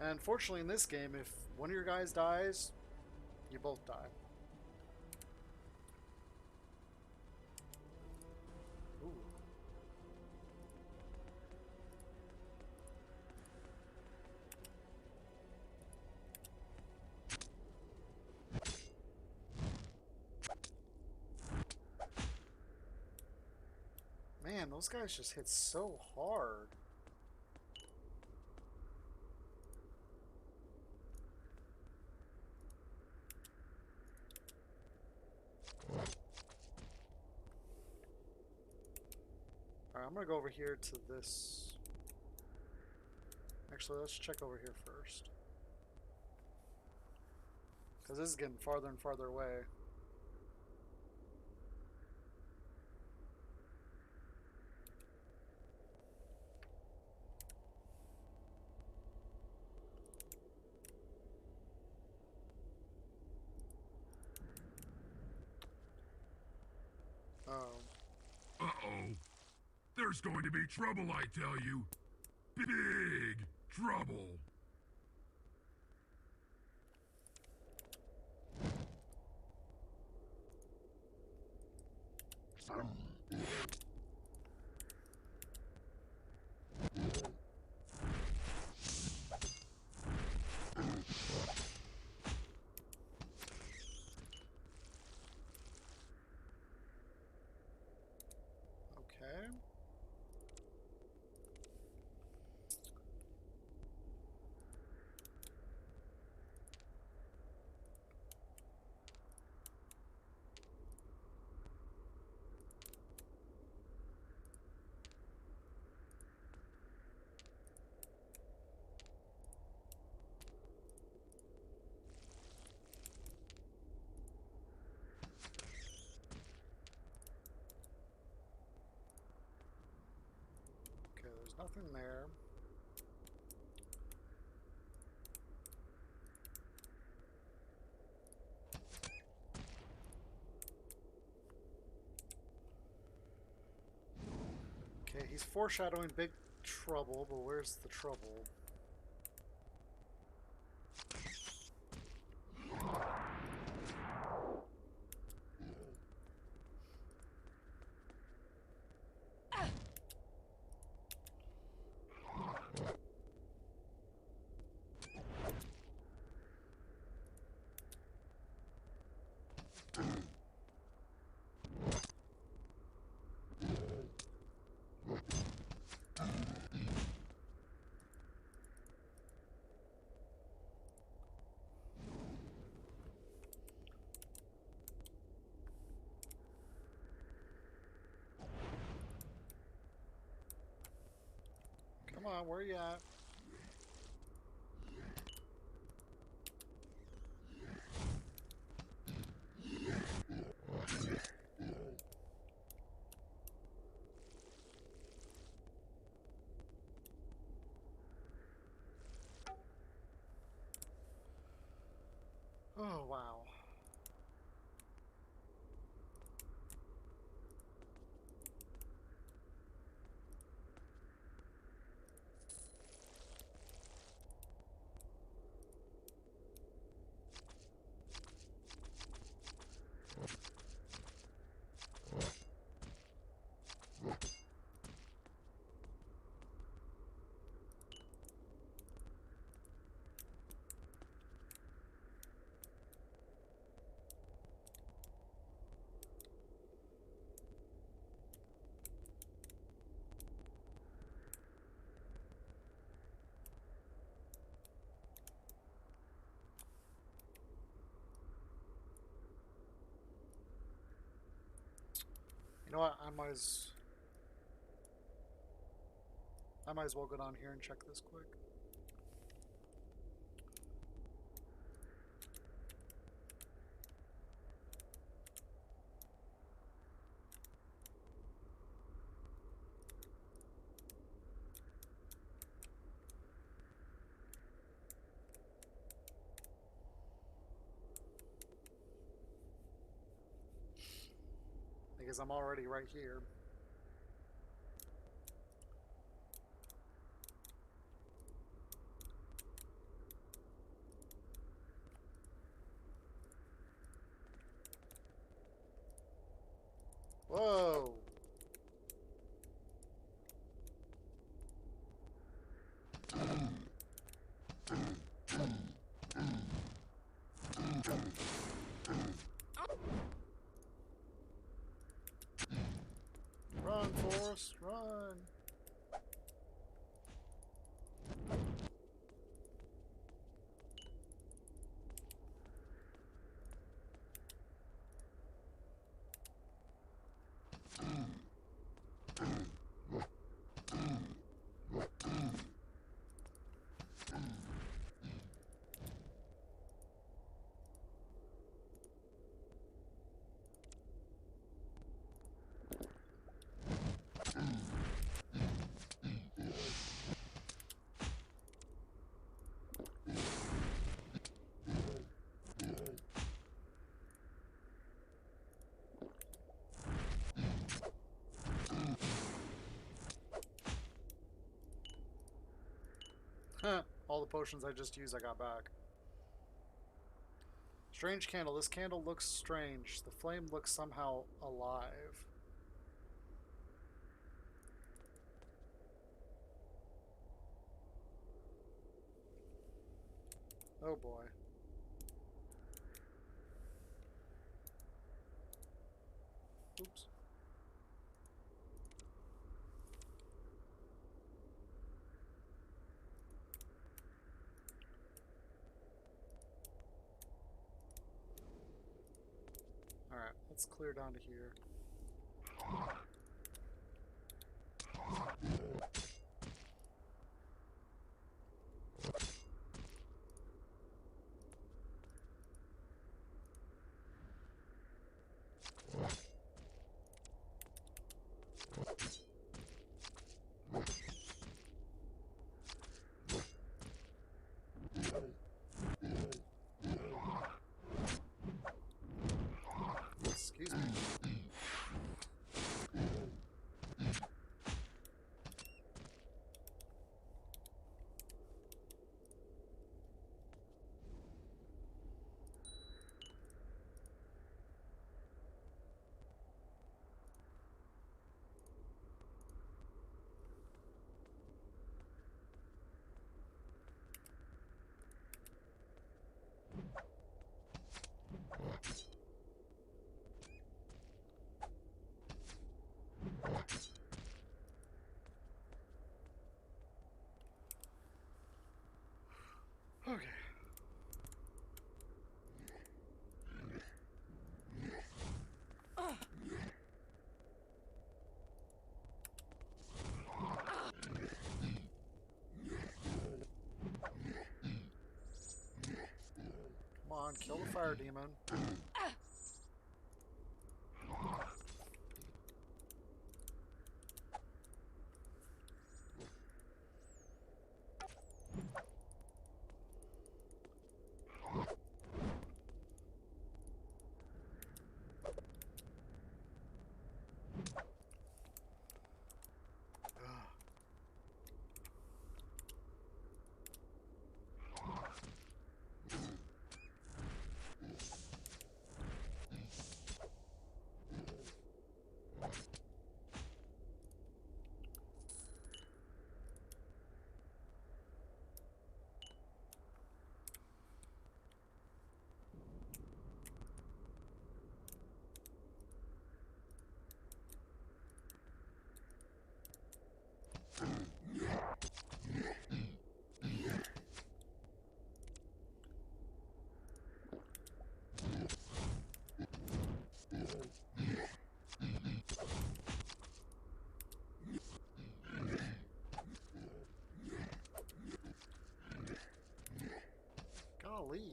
And fortunately in this game, if one of your guys dies, you both die. Ooh. Man, those guys just hit so hard. Alright, I'm gonna go over here to this. Actually, let's check over here first. Because this is getting farther and farther away. Uh-oh. There's going to be trouble, I tell you. Big trouble. Okay. Okay, there's nothing there. Okay, he's foreshadowing big trouble, but where's the trouble? at? Where you at? Oh, wow. You know what? I might as well go down here and check this quick. Because I'm already right here. Whoa! Run, Forrest, run! All the potions I just used, I got back. Strange candle. This candle looks strange. The flame looks somehow alive. Oh boy. Oops. Alright, let's clear down to here. Excuse me. on, kill the fire demon. Golly.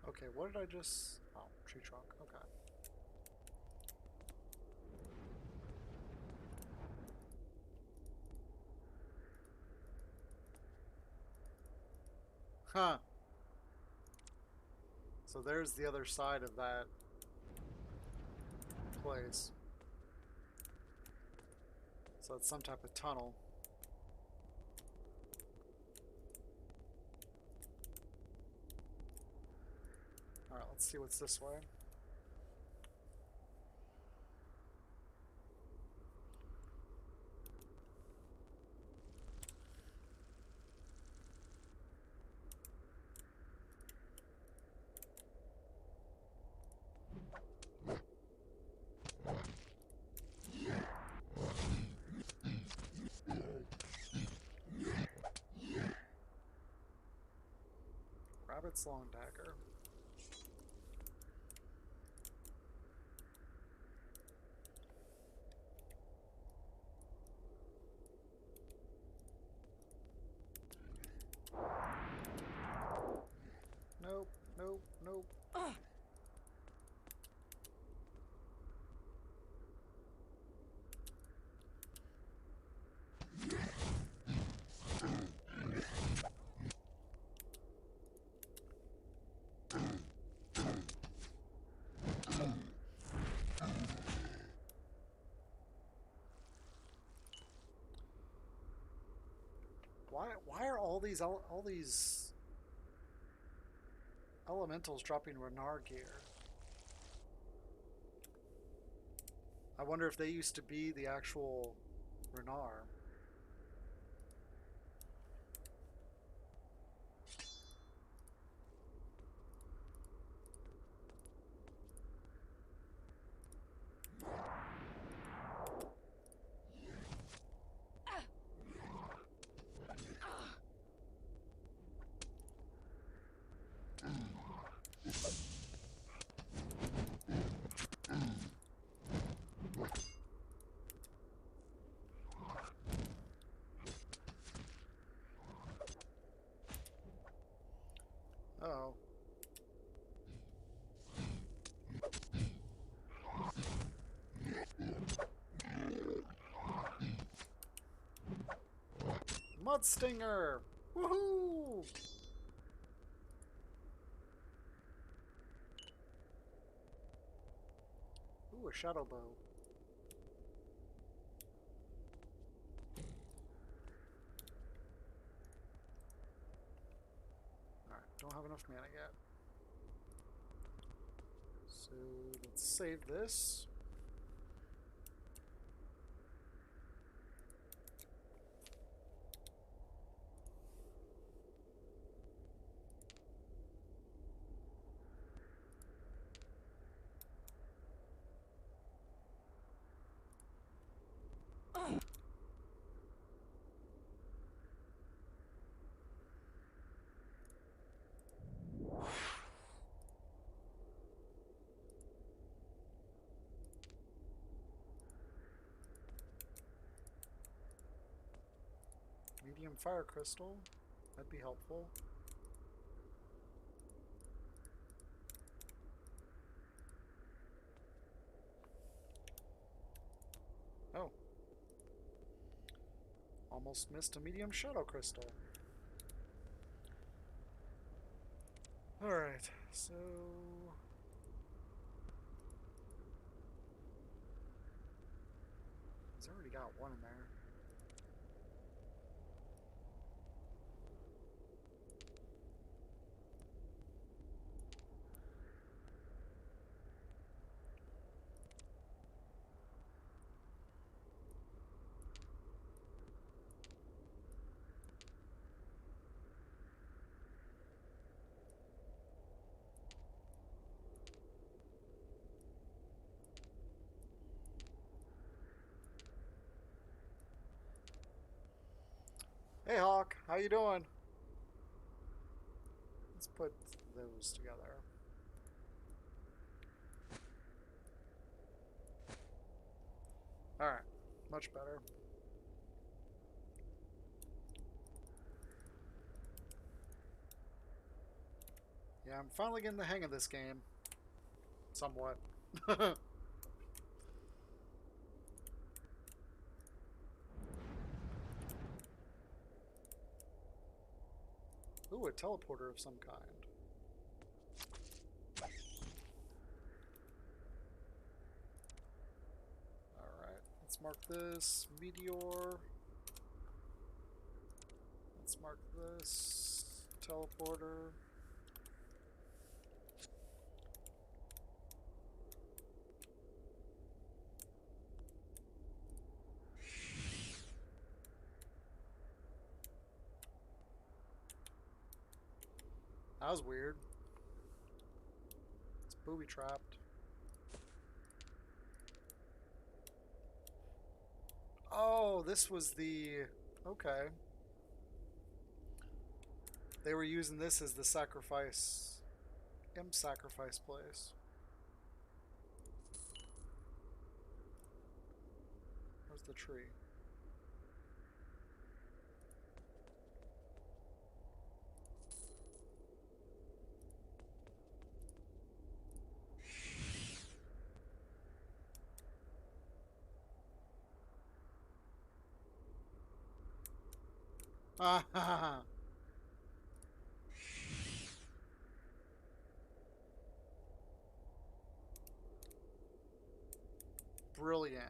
Okay, what did I just... Oh, tree trunk, okay. Huh. So there's the other side of that place. So it's some type of tunnel. Alright, let's see what's this way. Rabbit's long dagger. Nope, nope, nope. Why are all these elementals dropping Renar gear? I wonder if they used to be the actual Renar. Uh-oh. Mudstinger! Woohoo! Ooh, a shadow bow. Alright, don't have enough mana yet. So let's save this. Medium fire crystal. That'd be helpful. Oh. Almost missed a medium shadow crystal. Alright, so... he's already got one in there. Hey Hawk, how you doing? Let's put those together. Alright, much better. Yeah, I'm finally getting the hang of this game. Somewhat. Ooh, a teleporter of some kind. Alright, let's mark this. Meteor. Let's mark this. Teleporter. That was weird. It's booby trapped. Oh, this was the... okay. They were using this as the sacrifice... imp sacrifice place. Where's the tree? Ah, ha, ha, ha. Brilliant.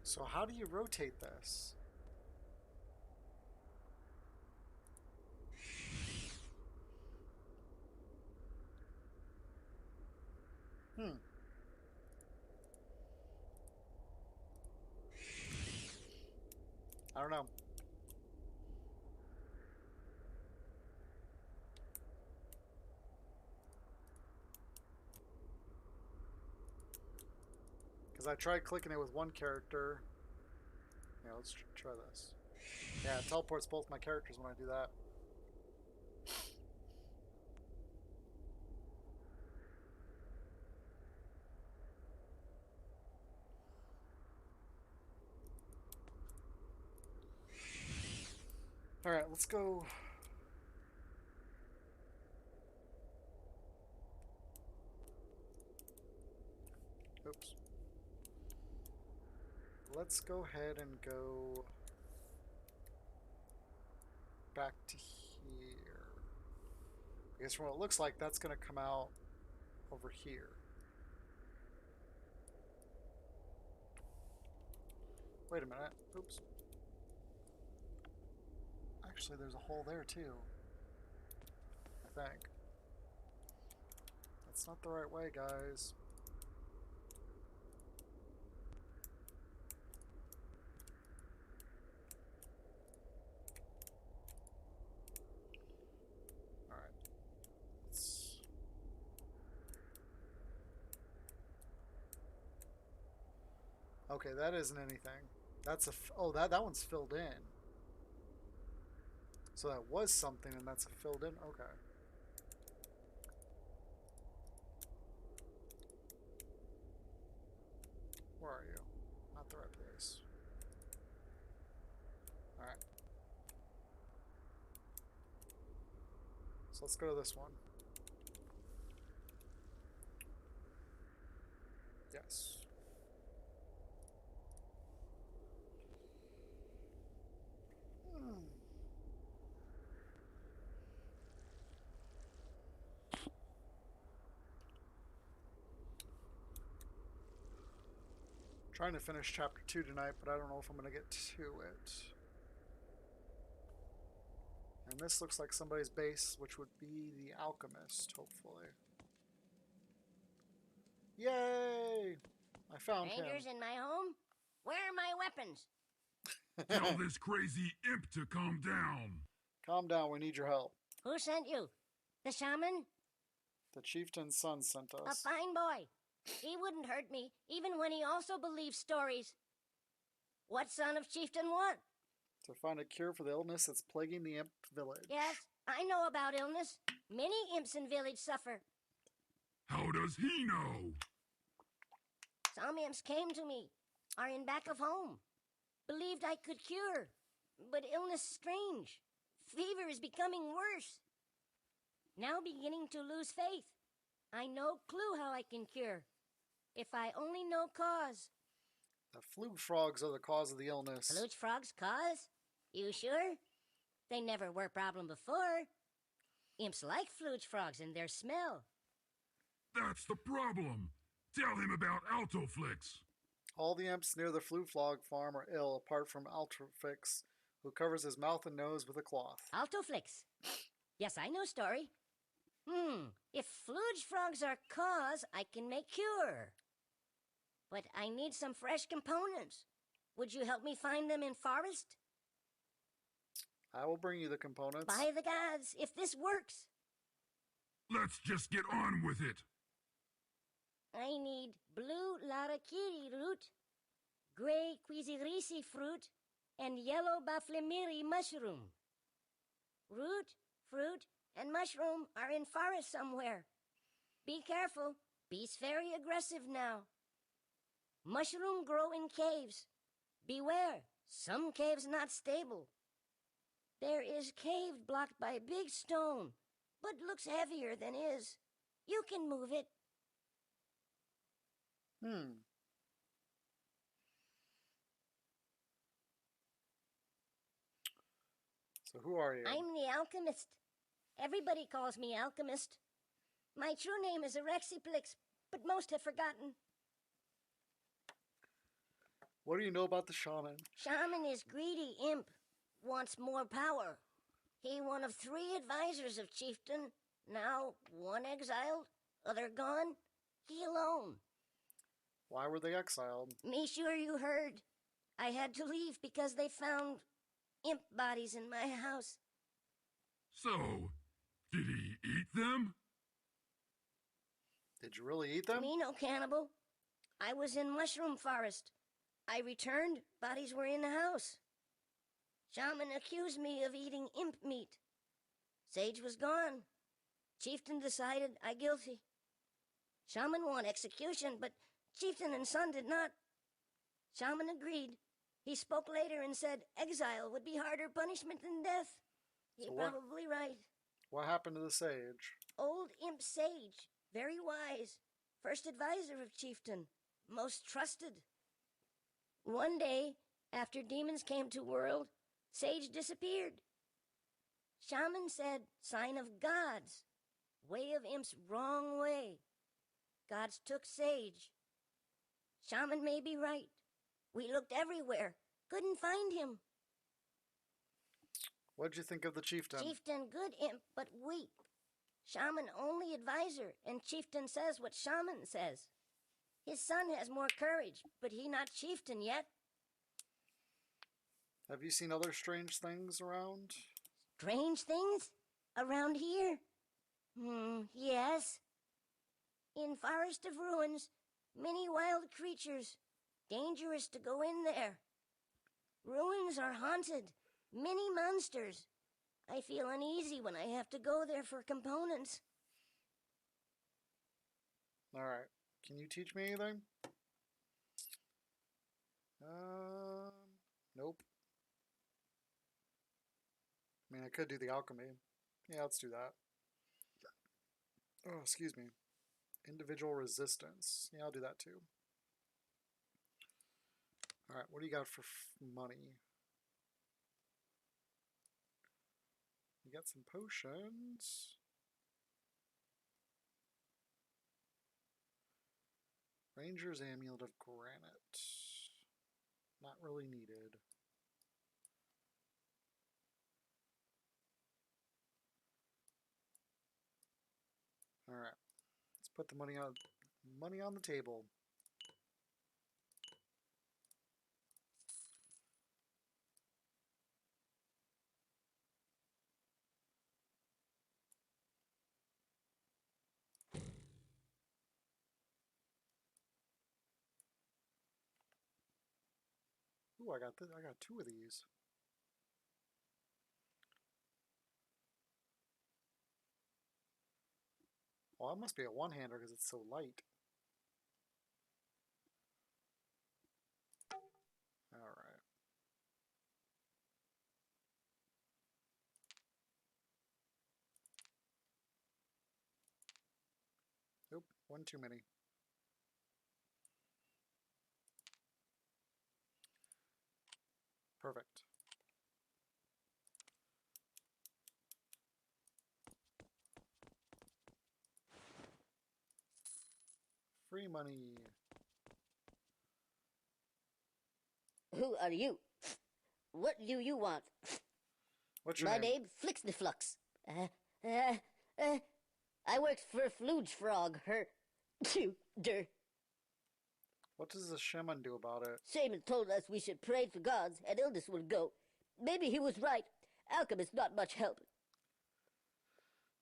So how do you rotate this? I don't know. Because I tried clicking it with one character. Yeah, let's try this. Yeah, it teleports both my characters when I do that. Alright, let's go. Oops. Let's go ahead and go back to here. I guess from what it looks like, that's going to come out over here. Wait a minute. Oops. Actually, there's a hole there too. I think. That's not the right way, guys. Alright. Okay, that isn't anything. That's a... Oh, that one's filled in. So that was something, and that's filled in? Okay. Where are you? Not the right place. Alright. So let's go to this one. Yes. Trying to finish chapter 2 tonight, but I don't know if I'm going to get to it. And this looks like somebody's base, which would be the alchemist, hopefully. Yay! I found Strangers him. in my home? Where are my weapons? Tell this crazy imp to calm down. Calm down, we need your help. Who sent you? The shaman? The chieftain's son sent A us. fine boy. He wouldn't hurt me, even when he also believes stories. What son of chieftain what? To find a cure for the illness that's plaguing the imp village. Yes, I know about illness. Many imps in village suffer. How does he know? Some imps came to me, are in back of home. Believed I could cure, but illness strange. Fever is becoming worse. Now beginning to lose faith. I no clue how I can cure. If I only know cause. The flug frogs are the cause of the illness. Flute frogs cause? You sure? They never were problem before. Imps like flute frogs and their smell. That's the problem. Tell him about Altoflix. All the imps near the flug farm are ill, apart from Altofix, who covers his mouth and nose with a cloth. Altoflix. Yes, I know story. If flute frogs are cause, I can make cure. But I need some fresh components. Would you help me find them in forest? I will bring you the components. By the gods, if this works. Let's just get on with it. I need blue larakiri root, gray quizirisi fruit, and yellow baflemiri mushroom. Root, fruit, and mushroom are in forest somewhere. Be careful. Beast very aggressive now. Mushroom grow in caves. Beware, some caves not stable. There is cave blocked by big stone, but looks heavier than is. You can move it. So who are you? I'm the alchemist. Everybody calls me alchemist. My true name is Erexiplex, but most have forgotten. What do you know about the shaman? Shaman is greedy imp, wants more power. He one of 3 advisors of chieftain. Now, one exiled, other gone. He alone. Why were they exiled? Me sure you heard. I had to leave because they found imp bodies in my house. So, did he eat them? Did you really eat them? Me no cannibal. I was in mushroom forest. I returned, bodies were in the house. Shaman accused me of eating imp meat. Sage was gone. Chieftain decided I guilty. Shaman want execution, but Chieftain and son did not. Shaman agreed. He spoke later and said exile would be harder punishment than death. He's So probably right. What happened to the sage? Old imp Sage, very wise, first advisor of Chieftain, most trusted. One day, after demons came to world, Sage disappeared. Shaman said, sign of gods. Way of imps wrong way. Gods took Sage. Shaman may be right. We looked everywhere. Couldn't find him. What'd you think of the chieftain? Chieftain good imp, but weak. Shaman only advisor, and Chieftain says what Shaman says. His son has more courage, but he not Chieftain yet. Have you seen other strange things around? Strange things? Around here? Yes. In Forest of Ruins, many wild creatures. Dangerous to go in there. Ruins are haunted. Many monsters. I feel uneasy when I have to go there for components. Alright. Can you teach me anything? Nope. I mean, I could do the alchemy. Yeah, let's do that. Oh, excuse me. Individual resistance. Yeah, I'll do that too. Alright, what do you got for money? You got some potions. Ranger's Amulet of Granite. Not really needed. Alright. Let's put the money on the table. Ooh, I got two of these. Well, it must be a one-hander because it's so light. Alright. Nope, one too many. Perfect. Free money. Who are you? What do you want? What's your My name? name Flixniflux. I worked for Fluge Frog, her tutor. What does the shaman do about it? Shaman told us we should pray for gods and illness would go. Maybe he was right. Alchemists not much help.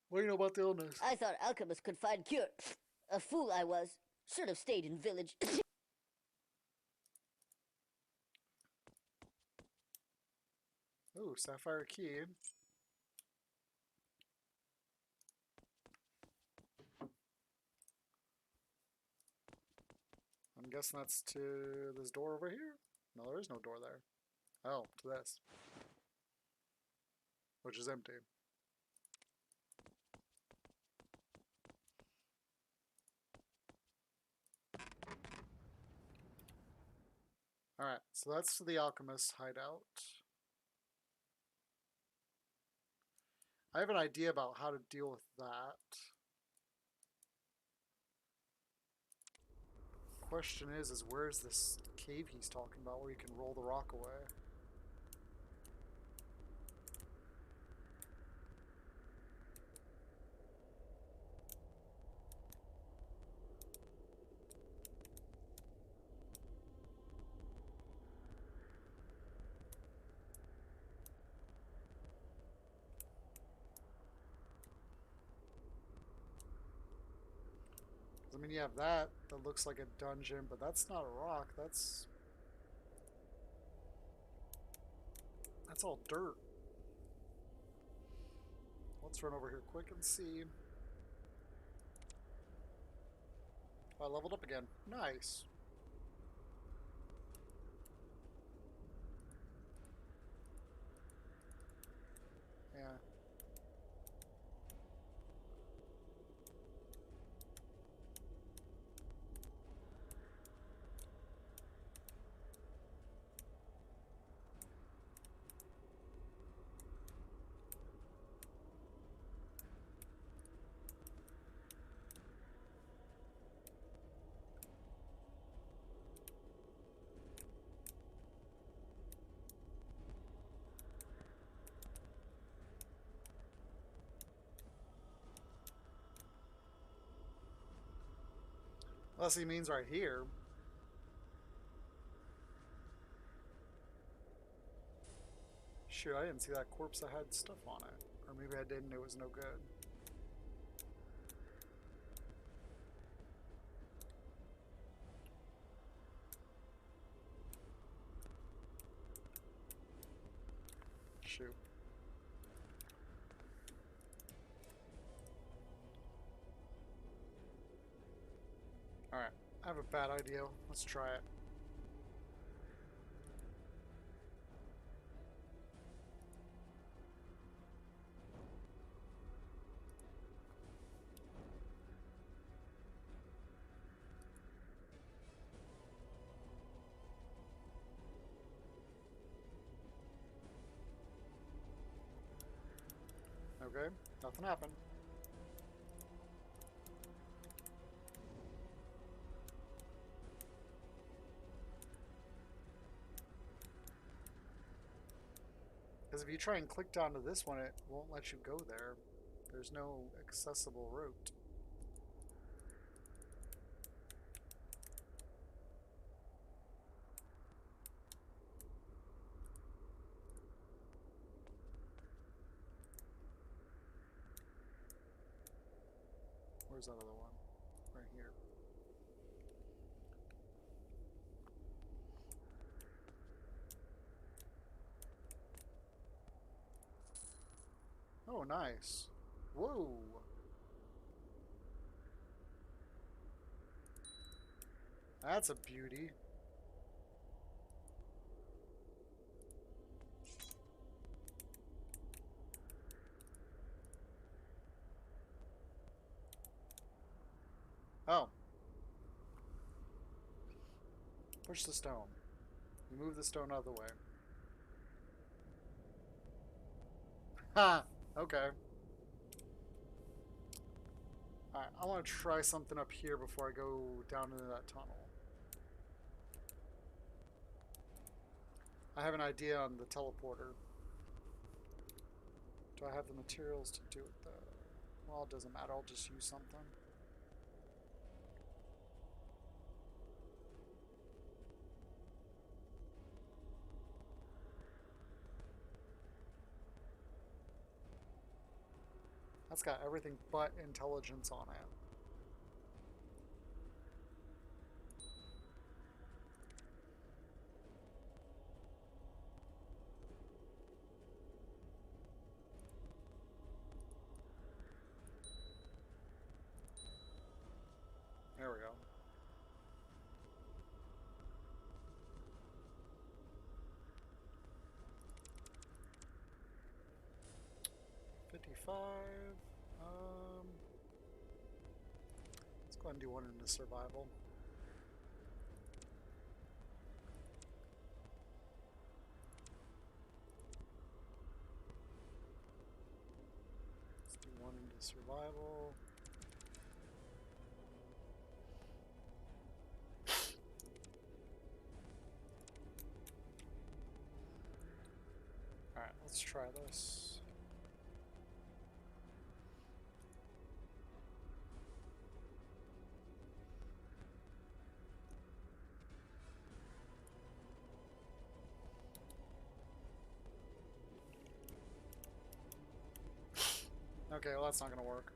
What do you know about the illness? I thought alchemists could find cure. A fool I was. Should have stayed in village. Ooh, sapphire key. I'm guessing that's to this door over here? No, there is no door there. Oh, to this. Which is empty. Alright, so that's the alchemist's hideout. I have an idea about how to deal with that. Question is where's this cave he's talking about where you can roll the rock away? I mean, you have that looks like a dungeon, but that's not a rock. That's That's all dirt. Let's run over here quick and see. Oh, I leveled up again. Nice. Yeah. Unless he means right here. Shoot, I didn't see that corpse that had stuff on it. Or maybe I didn't, it was no good. Shoot. Alright, I have a bad idea. Let's try it. Okay, nothing happened. Because if you try and click down to this one, it won't let you go there. There's no accessible route. Where's that other one? Right here. Oh, nice. Whoa. That's a beauty. Oh. Push the stone. You move the stone out of the way. Ha! Okay. Alright, I want to try something up here before I go down into that tunnel. I have an idea on the teleporter. Do I have the materials to do it though? Well, it doesn't matter. I'll just use something. That's got everything but intelligence on it. There we go. Let's go ahead and do one into survival. Let's do one into survival. Alright, let's try this. Okay, well that's not gonna work.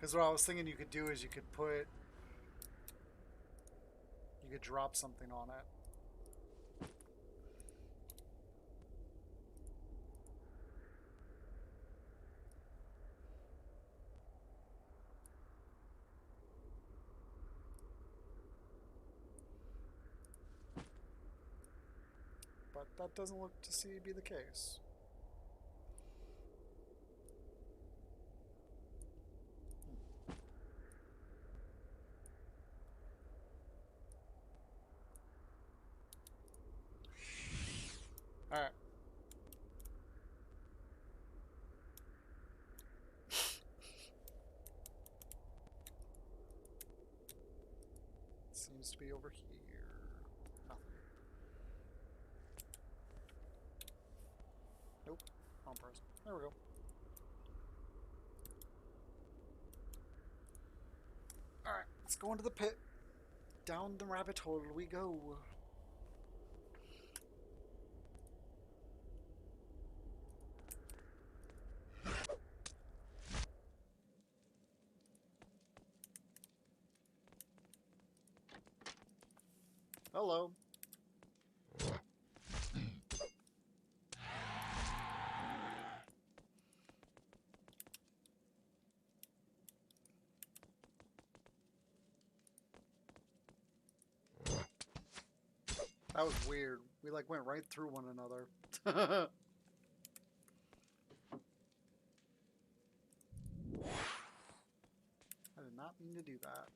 Because what I was thinking you could do is you could drop something on it. But that doesn't look to be the case. Alright. Seems to be over here. Nothing. Nope. Wrong person. There we go. Alright, let's go into the pit. Down the rabbit hole we go. Hello. That was weird. We like went right through one another. I did not mean to do that.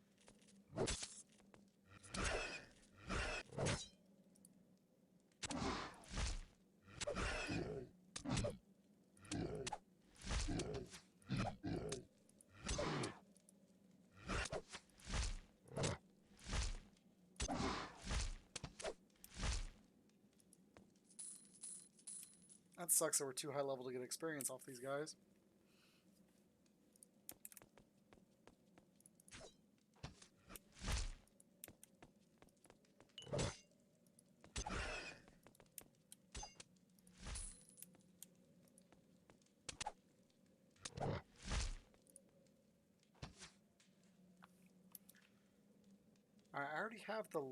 That sucks that we're too high level to get experience off these guys. Alright, I already have the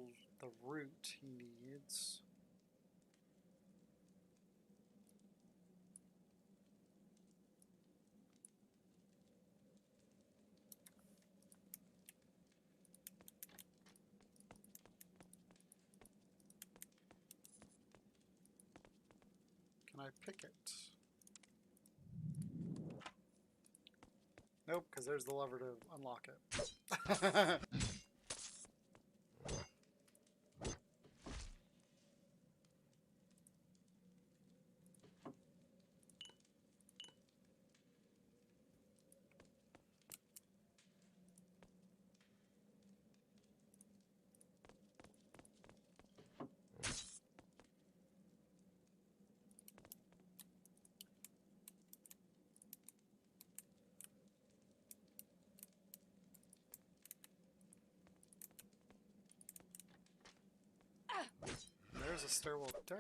root he needs. Can I pick it? Nope, because there's the lever to unlock it. There's a stairwell down.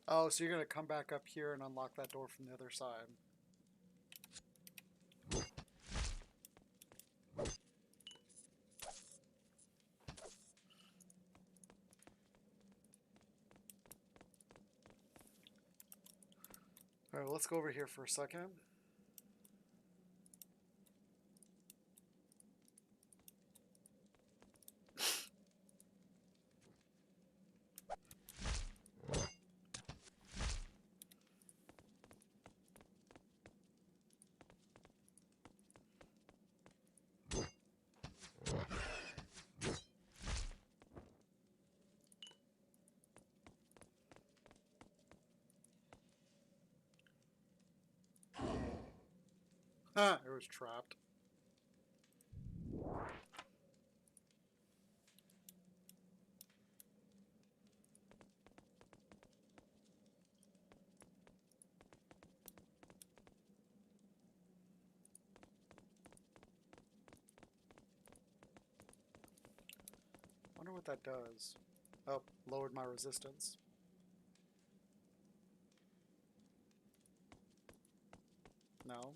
Oh, so you're going to come back up here and unlock that door from the other side. Alright, let's go over here for a second. It was trapped. Wonder what that does. Oh, lowered my resistance. No.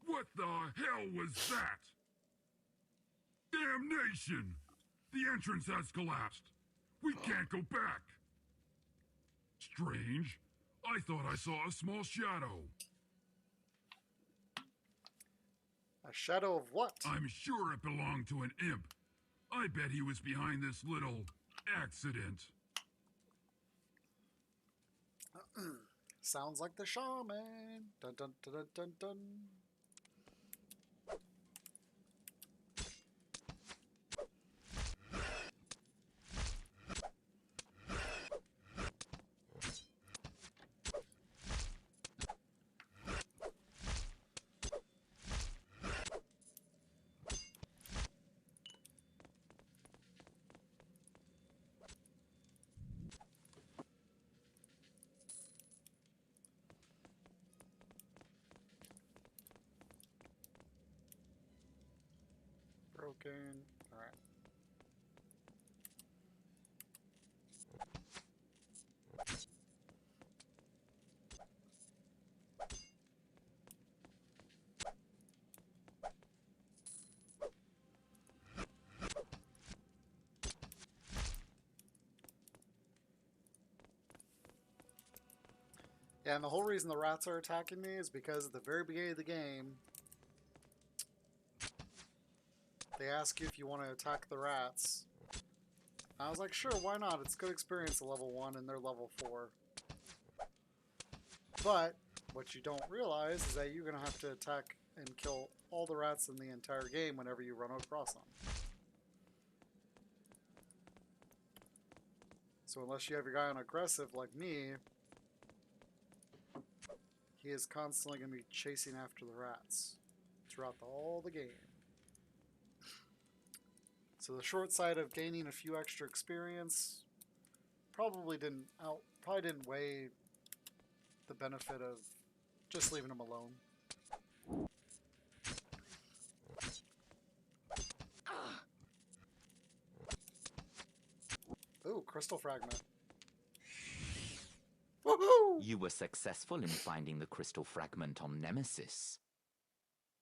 What the hell was that? Damnation! The entrance has collapsed. We can't go back. Strange. I thought I saw a small shadow. A shadow of what? I'm sure it belonged to an imp. I bet he was behind this little accident. Sounds like the shaman. Dun dun dun dun dun dun. Broken. Alright. Yeah, and the whole reason the rats are attacking me is because at the very beginning of the game, they ask you if you want to attack the rats. I was like, sure, why not? It's good experience at level 1 and they're level 4. But what you don't realize is that you're going to have to attack and kill all the rats in the entire game whenever you run across them. So unless you have your guy on aggressive like me, he is constantly going to be chasing after the rats throughout all the game. So the short side of gaining a few extra experience probably didn't weigh the benefit of just leaving him alone. Ooh, crystal fragment. Woohoo! You were successful in finding the crystal fragment on Nemesis.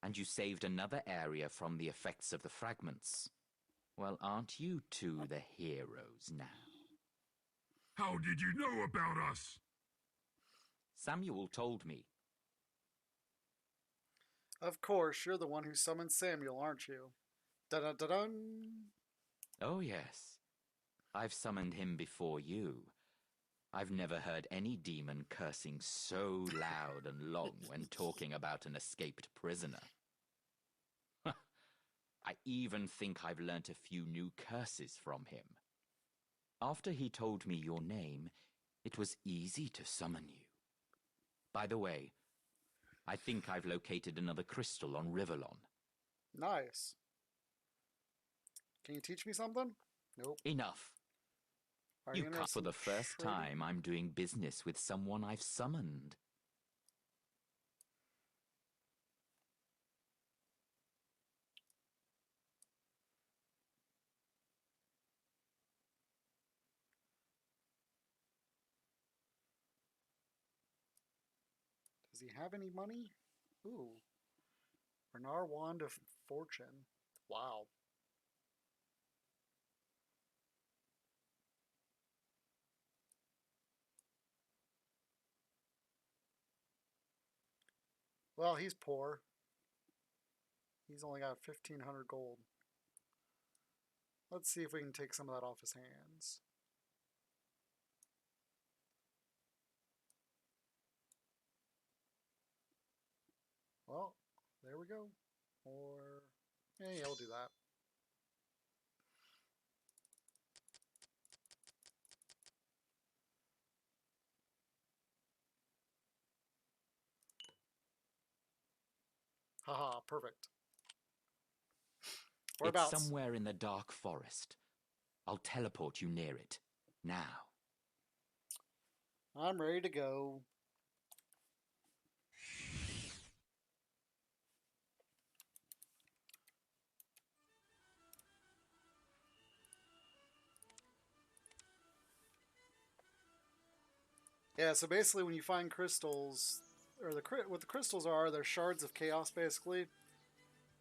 And you saved another area from the effects of the fragments. Well, aren't you two the heroes now? How did you know about us? Samuel told me. Of course, you're the one who summoned Samuel, aren't you? Dun-dun-dun-dun! Oh, yes. I've summoned him before you. I've never heard any demon cursing so loud and long when talking about an escaped prisoner. I even think I've learnt a few new curses from him. After he told me your name, it was easy to summon you. By the way, I think I've located another crystal on Rivellon. Nice. Can you teach me something? Nope. Enough. You cut for the first time I'm doing business with someone I've summoned. Does he have any money? Ooh. Renar Wand of Fortune. Wow. Well, he's poor. He's only got 1,500 gold. Let's see if we can take some of that off his hands. Well, there we go. Or, yeah, we'll do that. Haha, perfect. Whereabouts? It's somewhere in the dark forest. I'll teleport you near it. Now. I'm ready to go. Yeah, so basically when you find crystals, or what the crystals are, they're shards of chaos basically,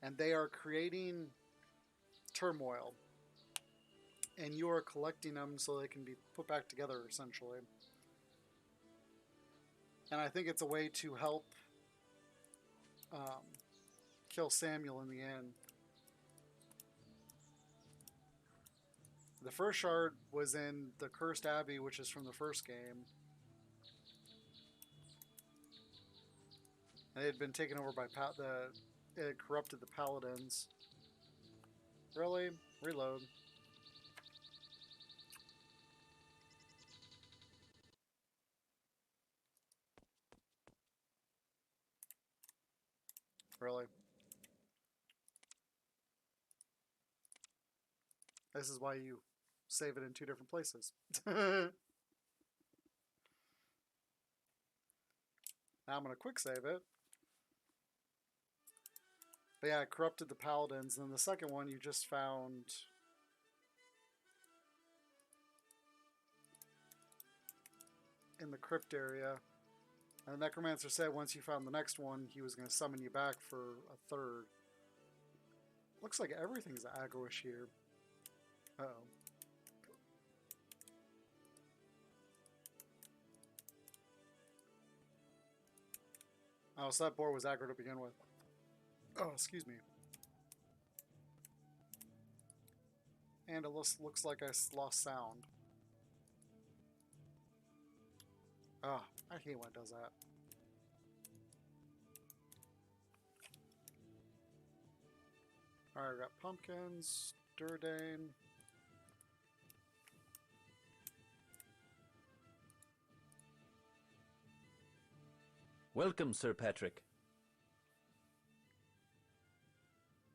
and they are creating turmoil. And you are collecting them so they can be put back together essentially. And I think it's a way to help kill Samuel in the end. The first shard was in the Cursed Abbey, which is from the first game. And it had been taken over by it had corrupted the paladins. Really? Reload. Really? This is why you save it in 2 different places. Now I'm going to quick save it. But yeah, it corrupted the paladins. And then the second one you just found in the crypt area. And the necromancer said once you found the next one, he was going to summon you back for a third. Looks like everything's aggro-ish here. Uh-oh. Oh, so that boar was aggro to begin with. Oh, excuse me. And it looks like I lost sound. Ah, I hate when it does that. Alright, I got pumpkins, Durdane. Welcome, Sir Patrick.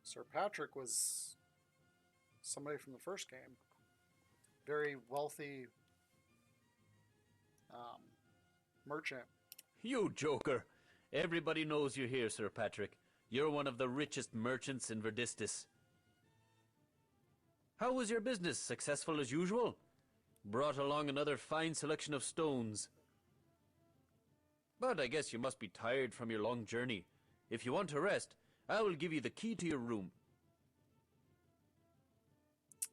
Sir Patrick was somebody from the first game. Very wealthy merchant. You joker! Everybody knows you're here, Sir Patrick. You're one of the richest merchants in Verdistis. How was your business? Successful as usual? Brought along another fine selection of stones. But I guess you must be tired from your long journey. If you want to rest, I will give you the key to your room.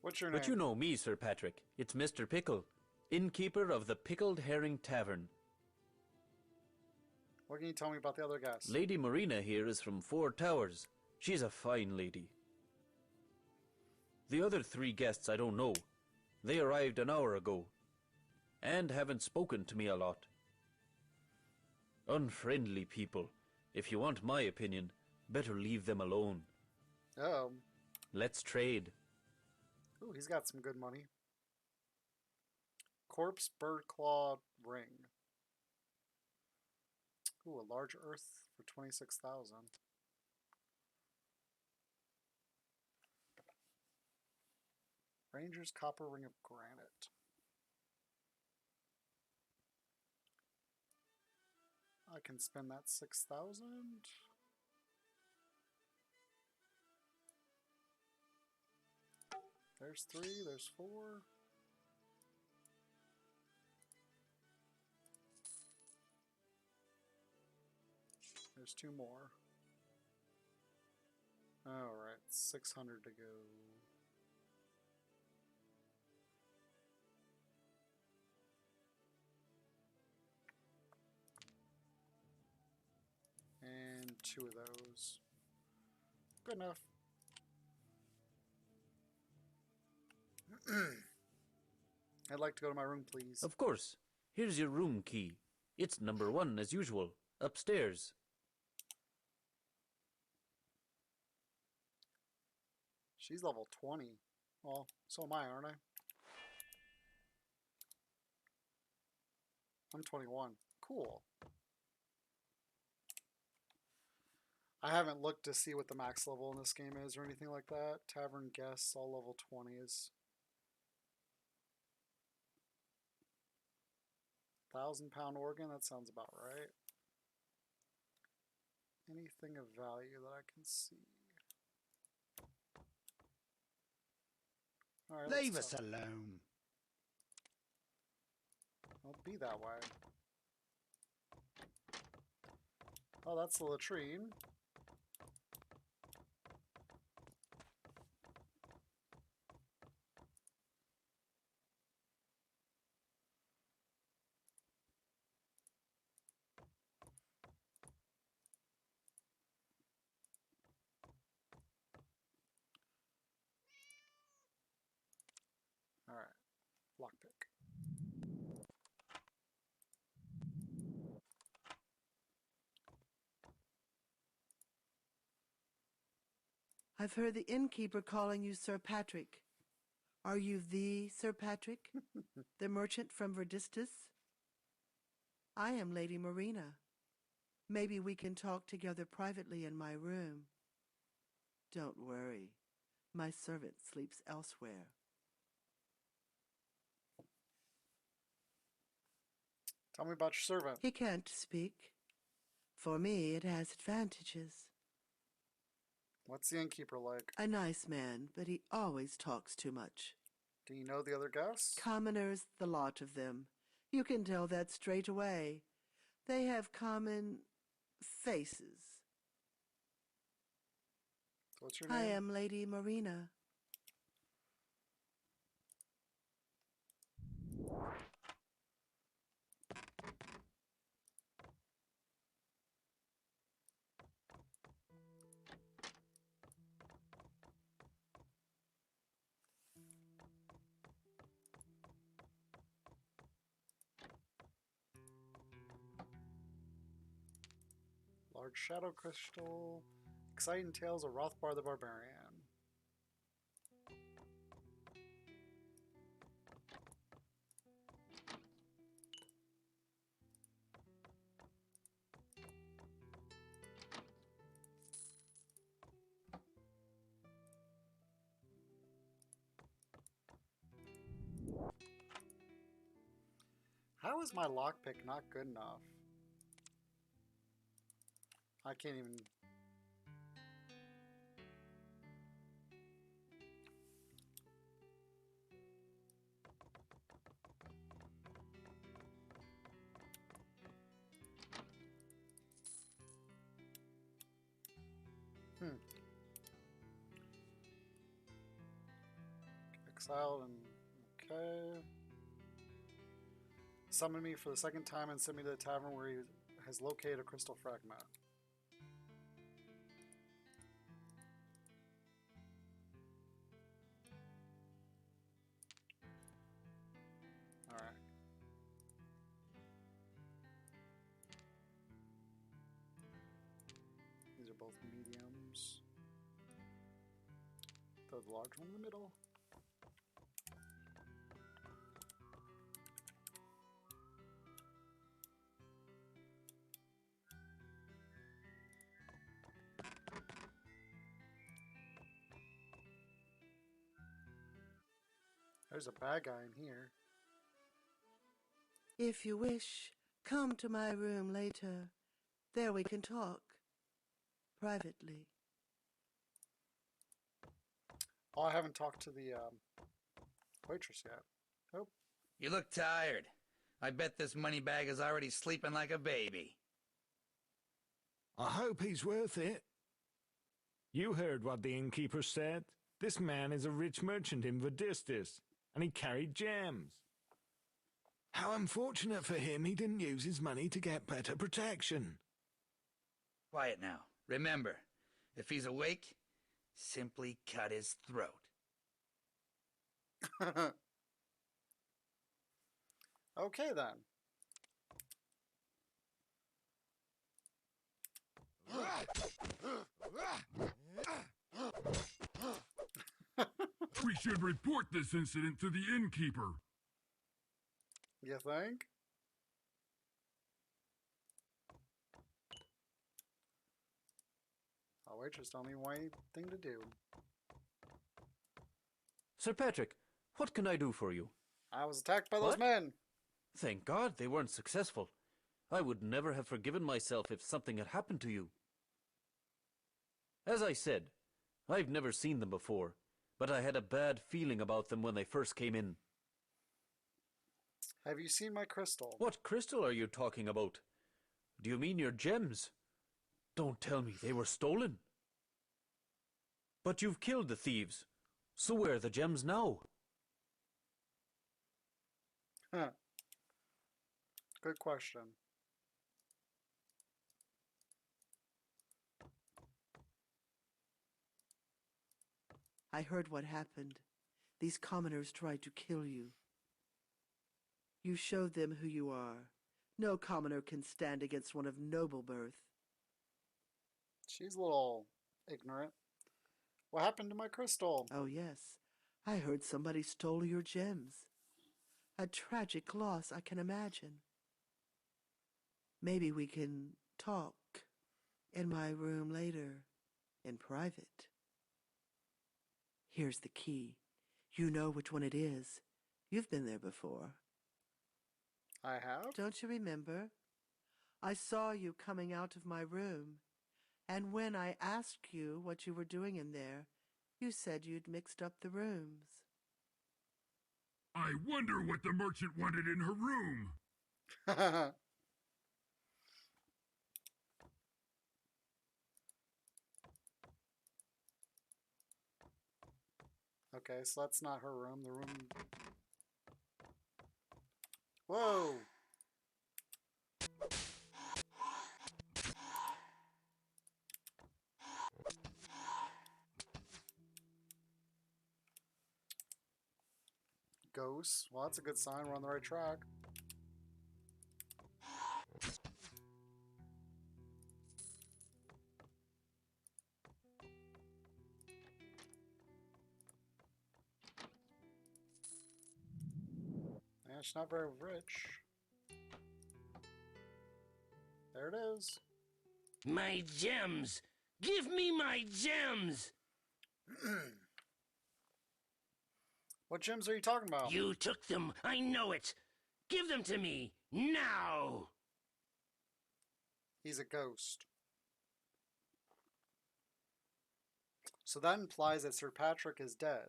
What's your name? But you know me, Sir Patrick. It's Mr. Pickle, innkeeper of the Pickled Herring Tavern. What can you tell me about the other guys? Lady Marina here is from 4 Towers. She's a fine lady. The other 3 guests I don't know. They arrived an hour ago, and haven't spoken to me a lot. Unfriendly people. If you want my opinion, better leave them alone. Oh. Let's trade. Ooh, he's got some good money. Corpse bird claw ring. Ooh, a large earth for 26,000. Ranger's copper ring of granite. I can spend that 6,000. There's 3, there's 4. There's 2 more. Alright, 600 to go. And 2 of those. Good enough. I'd like to go to my room, please. Of course. Here's your room key. It's number 1, as usual. Upstairs. She's level 20. Well, so am I, aren't I? I'm 21. Cool. I haven't looked to see what the max level in this game is or anything like that. Tavern guests, all level 20s. 1,000-pound organ, that sounds about right. Anything of value that I can see. All right, leave us alone. I'll be that way. Oh, that's the latrine. All right, lockpick. I've heard the innkeeper calling you Sir Patrick. Are you the Sir Patrick, the merchant from Verdistus? I am Lady Marina. Maybe we can talk together privately in my room. Don't worry. My servant sleeps elsewhere. Tell me about your servant. He can't speak. For me, it has advantages. What's the innkeeper like? A nice man, but he always talks too much. Do you know the other guests? Commoners, the lot of them. You can tell that straight away. They have common faces. What's your name? I am Lady Marina. Large shadow crystal. Exciting tales of Rothbar the Barbarian. How is my lockpick not good enough? I can't even... Exiled and... Okay. Summon me for the second time and send me to the tavern where he has located a crystal fragment. Alright. These are both mediums. Throw the large one in the middle. There's a bad guy in here. If you wish, come to my room later. There we can talk. Privately. Oh, I haven't talked to the waitress yet. Oh. You look tired. I bet this money bag is already sleeping like a baby. I hope he's worth it. You heard what the innkeeper said. This man is a rich merchant in Verdistis, and he carried gems. How unfortunate for him he didn't use his money to get better protection. Quiet now. Remember, if he's awake, simply cut his throat. Okay then. We should report this incident to the innkeeper. You think? Oh, waitress, tell me one thing to do. Sir Patrick, what can I do for you? I was attacked by those What? men. Thank God they weren't successful. I would never have forgiven myself if something had happened to you. As I said, I've never seen them before, but I had a bad feeling about them when they first came in. Have you seen my crystal? What crystal are you talking about? Do you mean your gems? Don't tell me they were stolen. But you've killed the thieves. So where are the gems now? Huh. Good question. I heard what happened. These commoners tried to kill you. You showed them who you are. No commoner can stand against one of noble birth. She's a little ignorant. What happened to my crystal? Oh, yes. I heard somebody stole your gems. A tragic loss, I can imagine. Maybe we can talk in my room later, in private. Here's the key. You know which one it is. You've been there before. I have? Don't you remember? I saw you coming out of my room, and when I asked you what you were doing in there, you said you'd mixed up the rooms. I wonder what the merchant wanted in her room. Okay, so that's not her room. The room... Whoa! Ghosts. Well, that's a good sign. We're on the right track. Yeah, she's not very rich. There it is. My gems! Give me my gems! What gems are you talking about? You took them. I know it. Give them to me. Now! He's a ghost. So that implies that Sir Patrick is dead.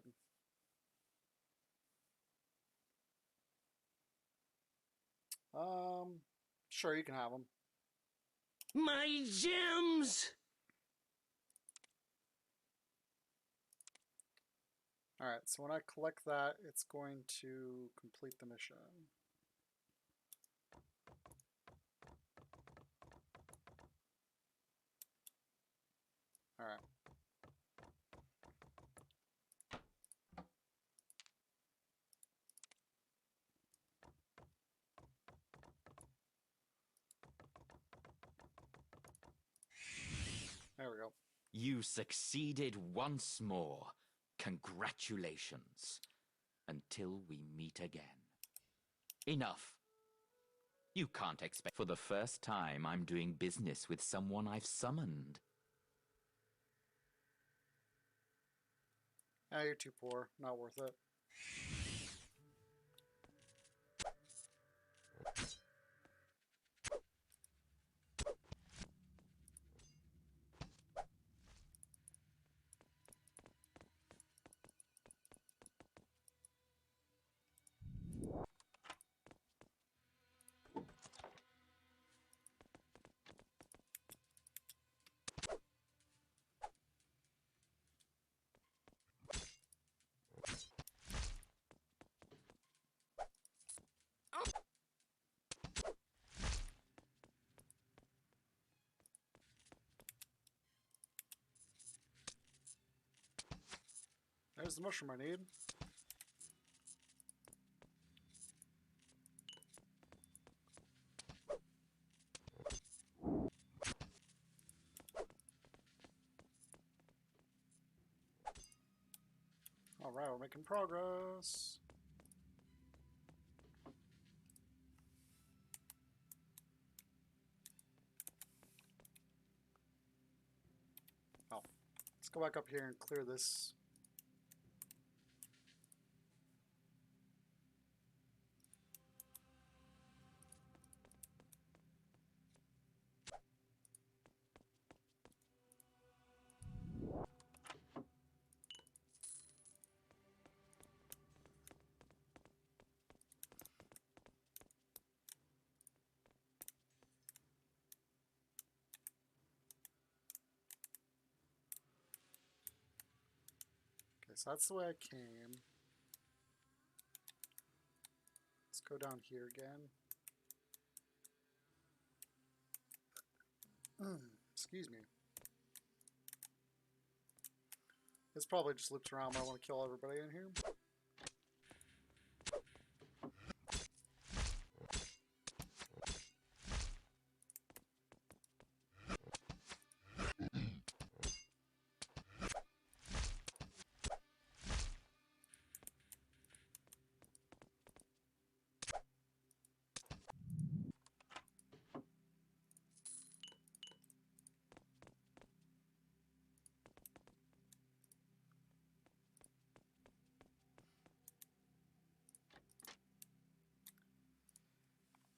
Sure, you can have them. My gems! Alright, so when I collect that, it's going to complete the mission. Alright. There we go. You succeeded once more. Congratulations. Until we meet again. Enough. You can't expect. For the first time, I'm doing business with someone I've summoned. Ah, you're too poor. Not worth it. There's the mushroom I need. Alright, we're making progress. Oh, let's go back up here and clear this. So that's the way I came. Let's go down here again. Excuse me. This probably just loops around, but I want to kill everybody in here.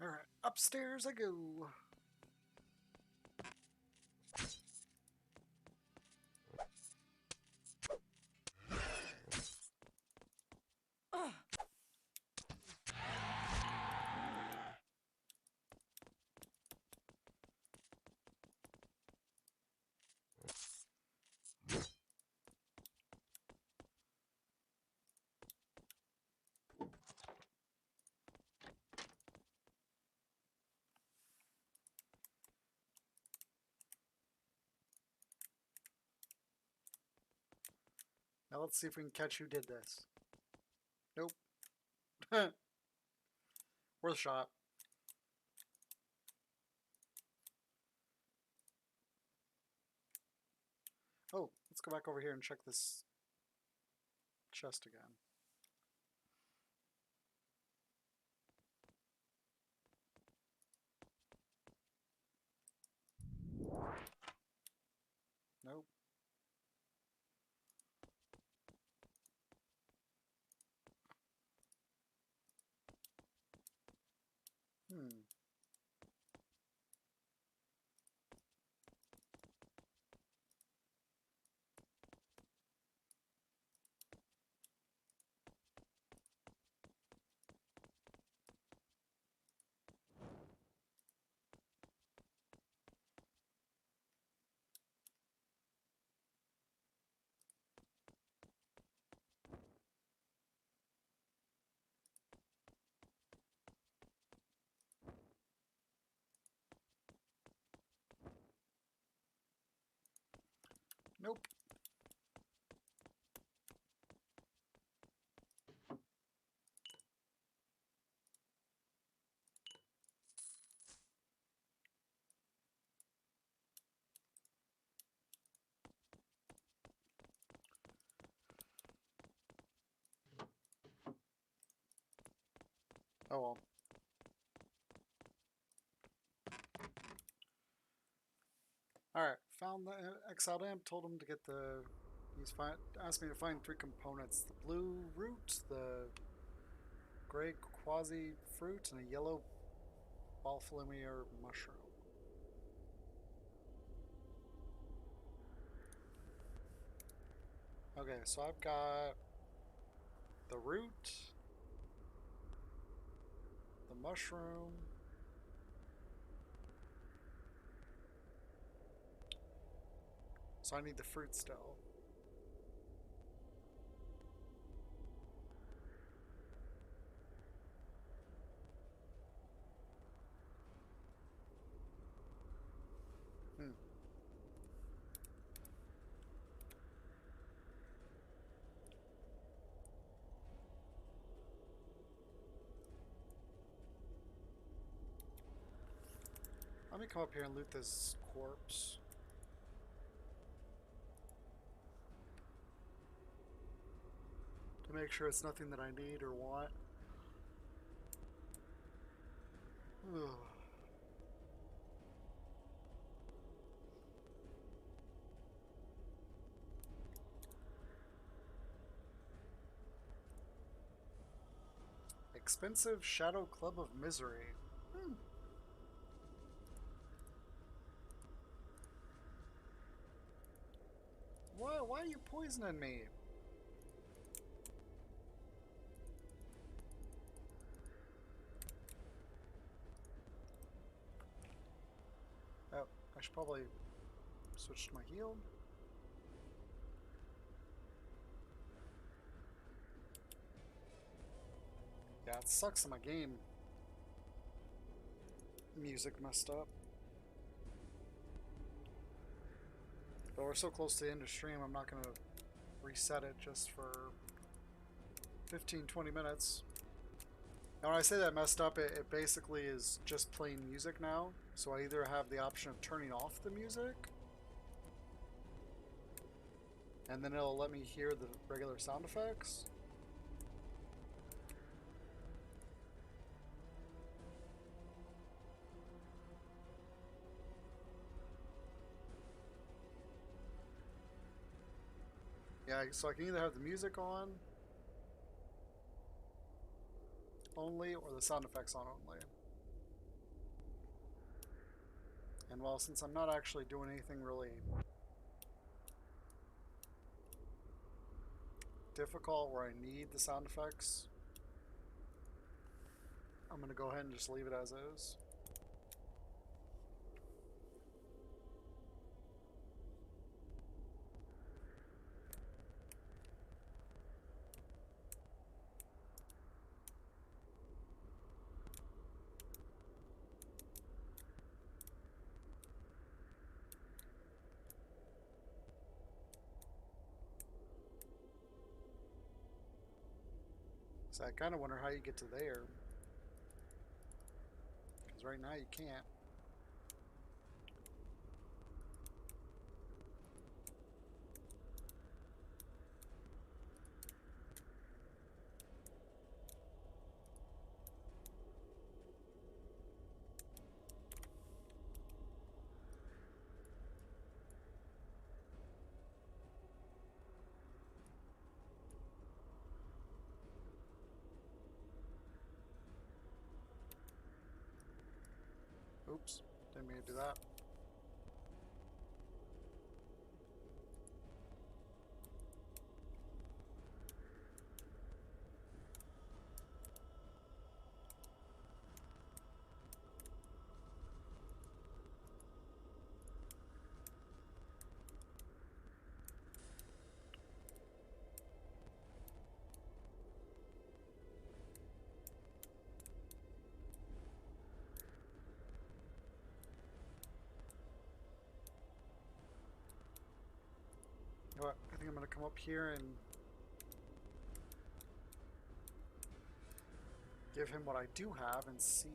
Alright, upstairs I go. Now let's see if we can catch who did this. Nope. Worth a shot. Oh, let's go back over here and check this chest again. Nope. Nope. Oh well. Alright, found the exiled imp, told him to get the... asked me to find 3 components. The blue root, the gray quasi fruit, and a yellow balflumier mushroom. Okay, so I've got the root, the mushroom, so I need the fruit still. Let me come up here and loot this corpse. To make sure it's nothing that I need or want. Ugh. Expensive Shadow Club of Misery. Why are you poisoning me? Oh, I should probably switch to my heal. it sucks that my game music messed up. But we're so close to the end of stream, I'm not going to reset it just for 15-20 minutes. Now when I say that messed up, it basically is just playing music now. So I either have the option of turning off the music, and then it'll let me hear the regular sound effects. Yeah, so I can either have the music on only or the sound effects on only. And well, since I'm not actually doing anything really difficult where I need the sound effects, I'm going to go ahead and just leave it as is. So I kind of wonder how you get to there. Because right now you can't. Oops, didn't mean to do that. You know what? I think I'm going to come up here and give him what I do have and see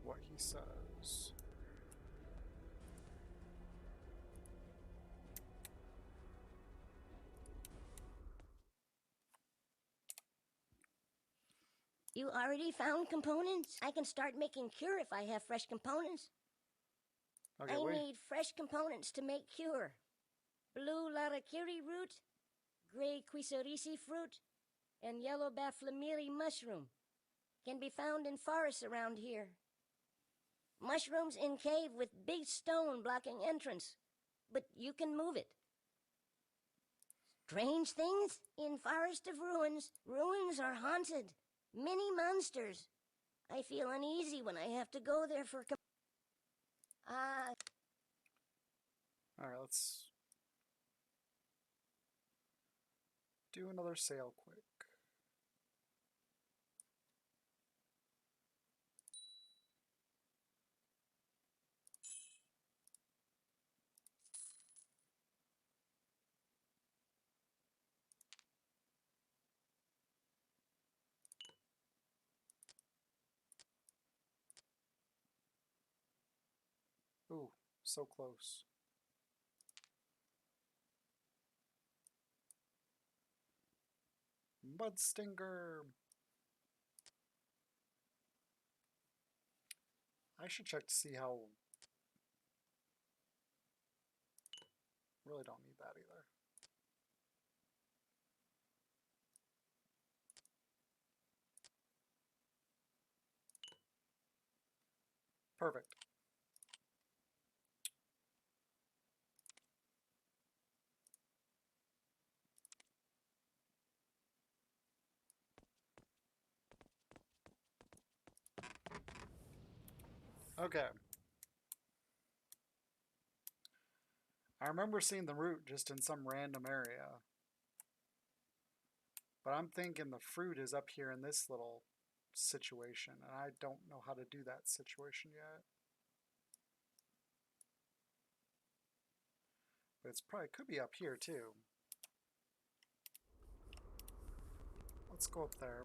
what he says. You already found components? I can start making cure if I have fresh components. Okay, I need fresh components to make cure. Blue larakiri root, gray quisorisi fruit, and yellow baflamiri mushroom. Can be found in forests around here. Mushrooms in cave with big stone blocking entrance, but you can move it. Strange things in forest of ruins. Ruins are haunted. Many monsters. I feel uneasy when I have to go there for Alright, let's do another sale quick. Ooh, so close. Mud Stinger. I should check to see how. Really don't need that either. Perfect. Okay. I remember seeing the root just in some random area. But I'm thinking the fruit is up here in this little situation, and I don't know how to do that situation yet. But it's probably could be up here too. Let's go up there.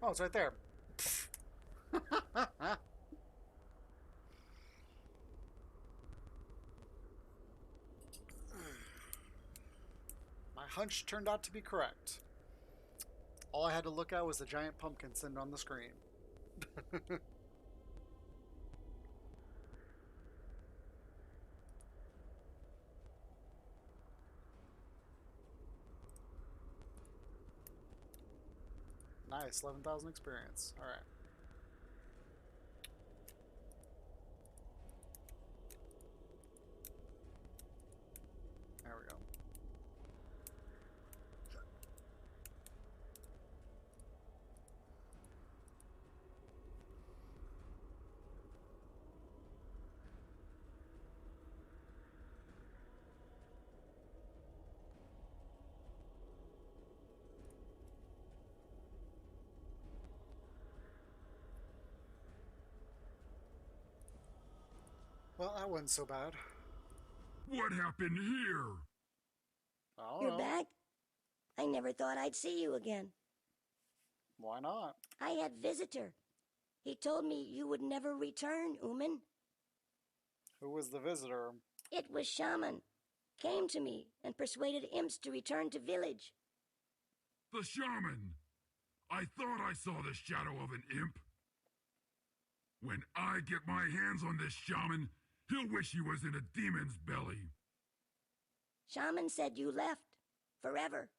Oh, it's right there. My hunch turned out to be correct. All I had to look at was the giant pumpkin sitting on the screen. Nice, 11,000 experience. All right. There we go. Well, that wasn't so bad. What happened here? I don't You're know. back? I never thought I'd see you again. Why not? I had visitor. He told me you would never return, Ooman. Who was the visitor? It was Shaman. Came to me and persuaded imps to return to village. The shaman! I thought I saw the shadow of an imp. When I get my hands on this shaman, he'll wish he was in a demon's belly. Shaman said you left. Forever.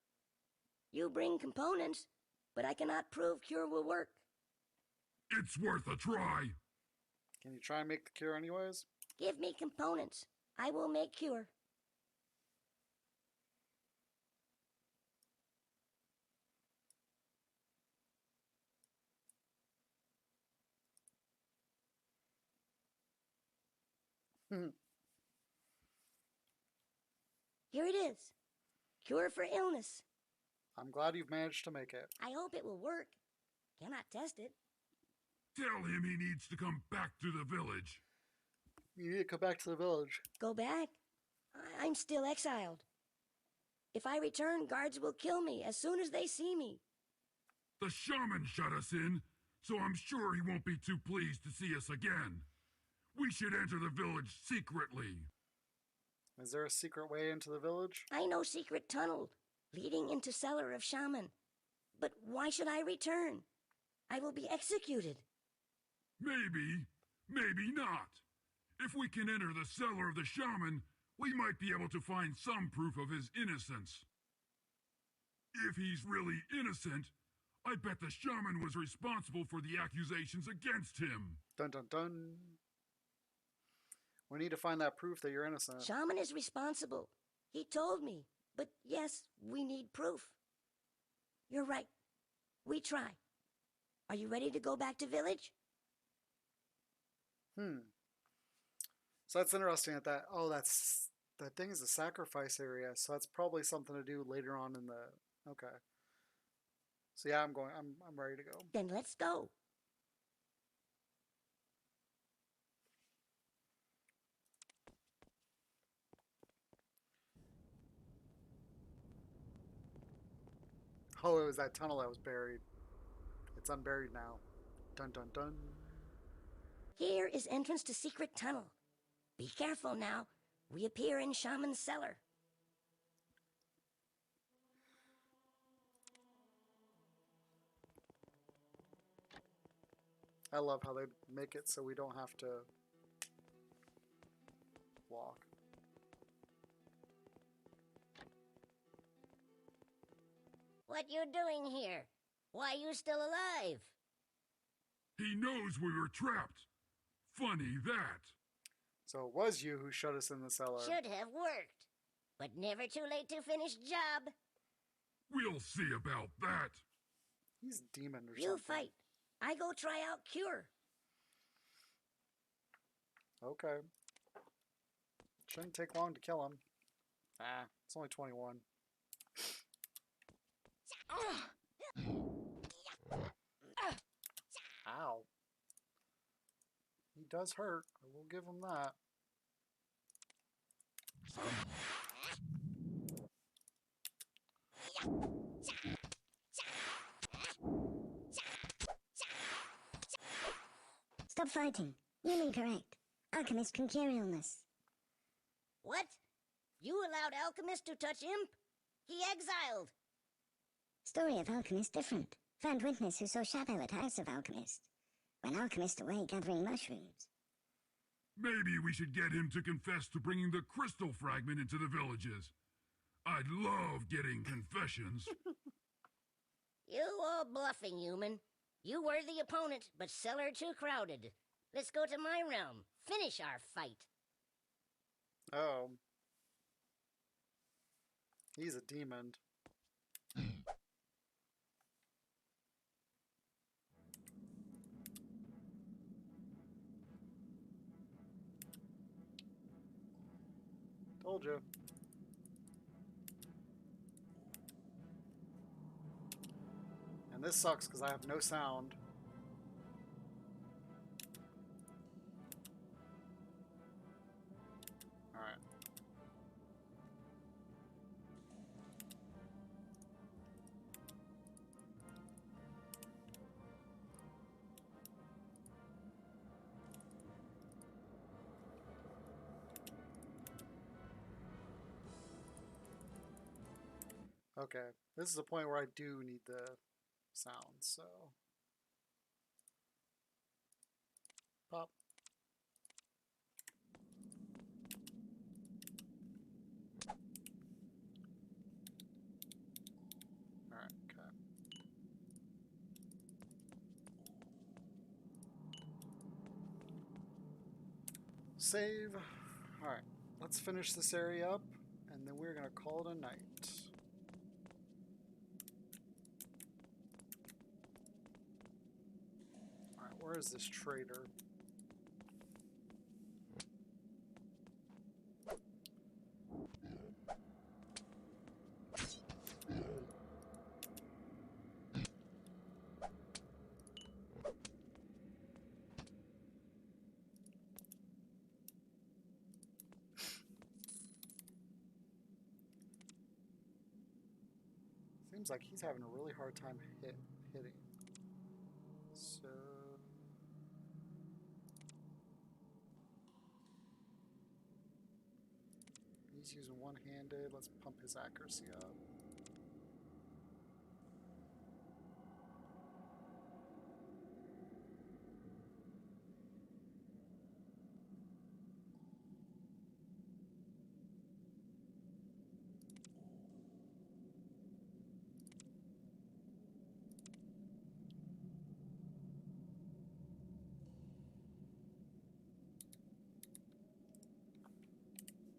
You bring components, but I cannot prove cure will work. It's worth a try. Can you try and make the cure anyways? Give me components. I will make cure. Here it is. Cure for illness. I'm glad you've managed to make it. I hope it will work. Cannot test it. Tell him he needs to come back to the village. You need to come back to the village. Go back? I'm still exiled. If I return, guards will kill me as soon as they see me. The shaman shut us in, so I'm sure he won't be too pleased to see us again. We should enter the village secretly. Is there a secret way into the village? I know secret tunnel leading into cellar of shaman. But why should I return? I will be executed. Maybe, maybe not. If we can enter the cellar of the shaman, we might be able to find some proof of his innocence. If he's really innocent, I bet the shaman was responsible for the accusations against him. Dun dun dun. We need to find that proof that you're innocent. Shaman is responsible. He told me. But yes, we need proof. You're right. We try. Are you ready to go back to village? So that's interesting that that thing is a sacrifice area, so that's probably something to do later on in the okay. So yeah, I'm ready to go. Then let's go. Oh, it was that tunnel that was buried. It's unburied now. Dun dun dun. Here is entrance to secret tunnel. Be careful now. We appear in shaman's cellar. I love how they make it so we don't have to walk. What you doing here? Why you still alive? He knows we were trapped. Funny that. So it was you who shut us in the cellar. Should have worked. But never too late to finish job. We'll see about that. He's a demon or You something. fight. I go try out cure. Okay. Shouldn't take long to kill him. Ah, it's only 21. Ow. He does hurt. I will give him that. Stop fighting. You're incorrect. Alchemists can cure illness. What? You allowed alchemists to touch Imp? He exiled. Story of alchemist different. Found witness who saw shadow at house of alchemist. When alchemist away gathering mushrooms. Maybe we should get him to confess to bringing the crystal fragment into the villages. I'd love getting confessions. You all bluffing, human. You were the opponent, but cellar too crowded. Let's go to my realm. Finish our fight. Oh. He's a demon. Told you. And this sucks because I have no sound. Alright. Okay, this is a point where I do need the sound, so... Pop. Alright, okay. Save. Alright, let's finish this area up, and then we're gonna call it a night. Alright, where is this trader? Seems like he's having a really hard time hitting. So... he's using one-handed. Let's pump his accuracy up.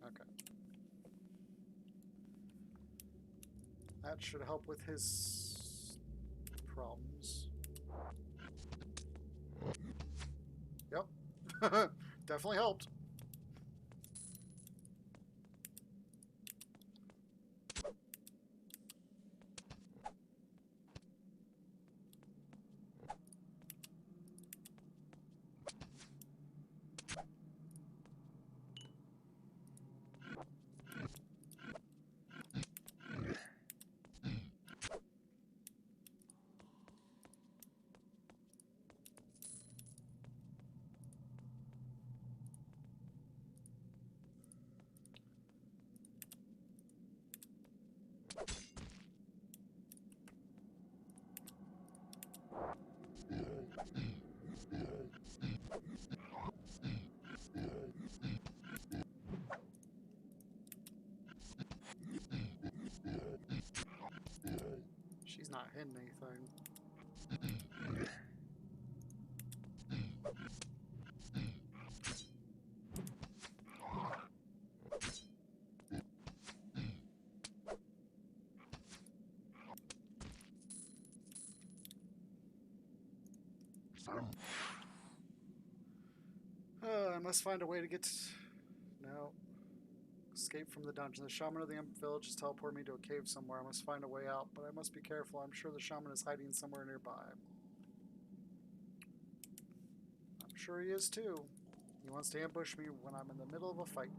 Okay. That should help with his problems. Yep. Definitely helped. She's not hitting anything. I must find a way to get... No. Escape from the dungeon. The shaman of the imp village has teleported me to a cave somewhere. I must find a way out, but I must be careful. I'm sure the shaman is hiding somewhere nearby. I'm sure he is too. He wants to ambush me when I'm in the middle of a fight.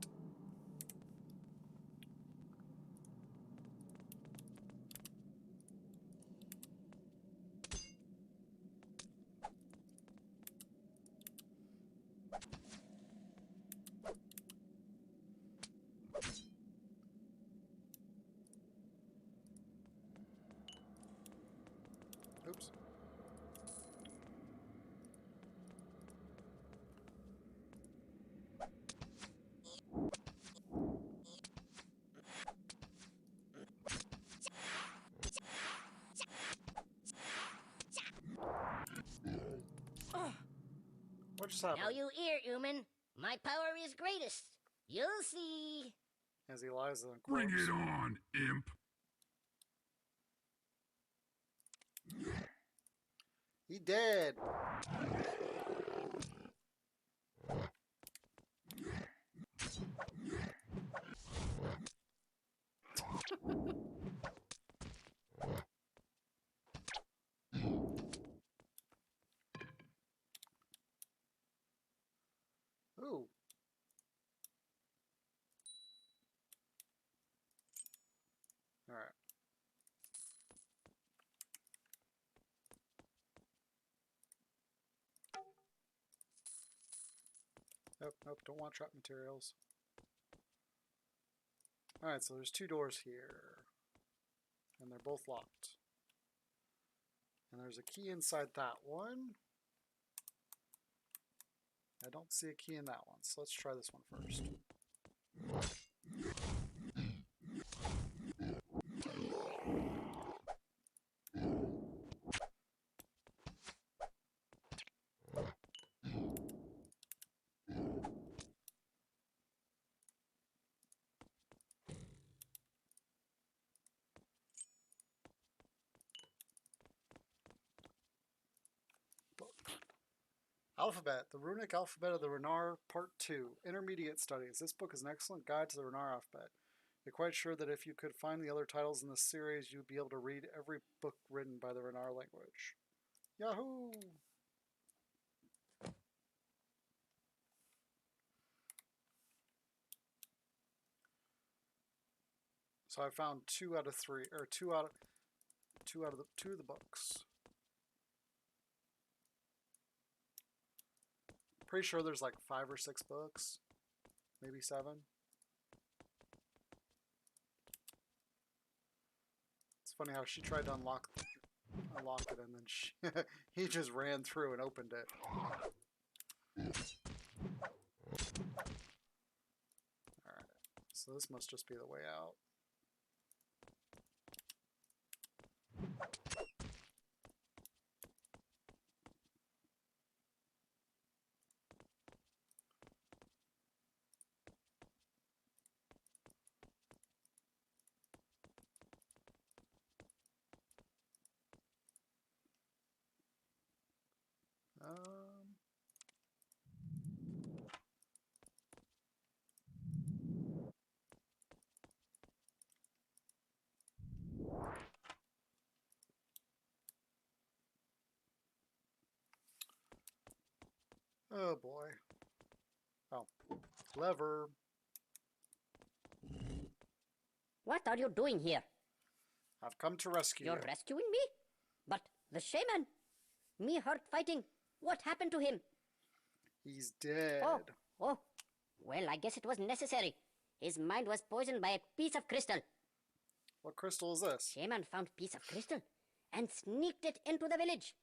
Oops. What just happened? Now you hear, human. My power is greatest. You'll see. As he lies in a corpse. Bring it on, imp! He dead. Ooh. All right. Nope, nope, don't want trap materials. Alright, so there's two doors here. And they're both locked. And there's a key inside that one. I don't see a key in that one, so let's try this one first. Alphabet, the runic alphabet of the Renar, Part 2, Intermediate Studies. This book is an excellent guide to the Renar alphabet. You're quite sure that if you could find the other titles in this series, you'd be able to read every book written by the Renar language. Yahoo! So I found 2 out of 3, or 2 out of the books. Pretty sure there's like 5 or 6 books, maybe 7. It's funny how she tried to unlock it, and then he just ran through and opened it. Alright, so this must just be the way out. Oh boy. Oh, lever. What are you doing here? I've come to rescue You're you. rescuing me? But the shaman. Me hurt fighting. What happened to him? He's dead. Oh. Well, I guess it was necessary. His mind was poisoned by a piece of crystal. What crystal is this? Shaman found piece of crystal and sneaked it into the village.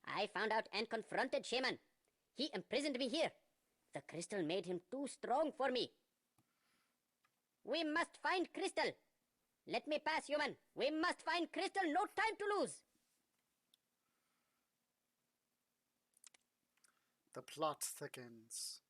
I found out and confronted Shaman. He imprisoned me here. The crystal made him too strong for me. We must find crystal. Let me pass, human. We must find crystal. No time to lose. The plot thickens.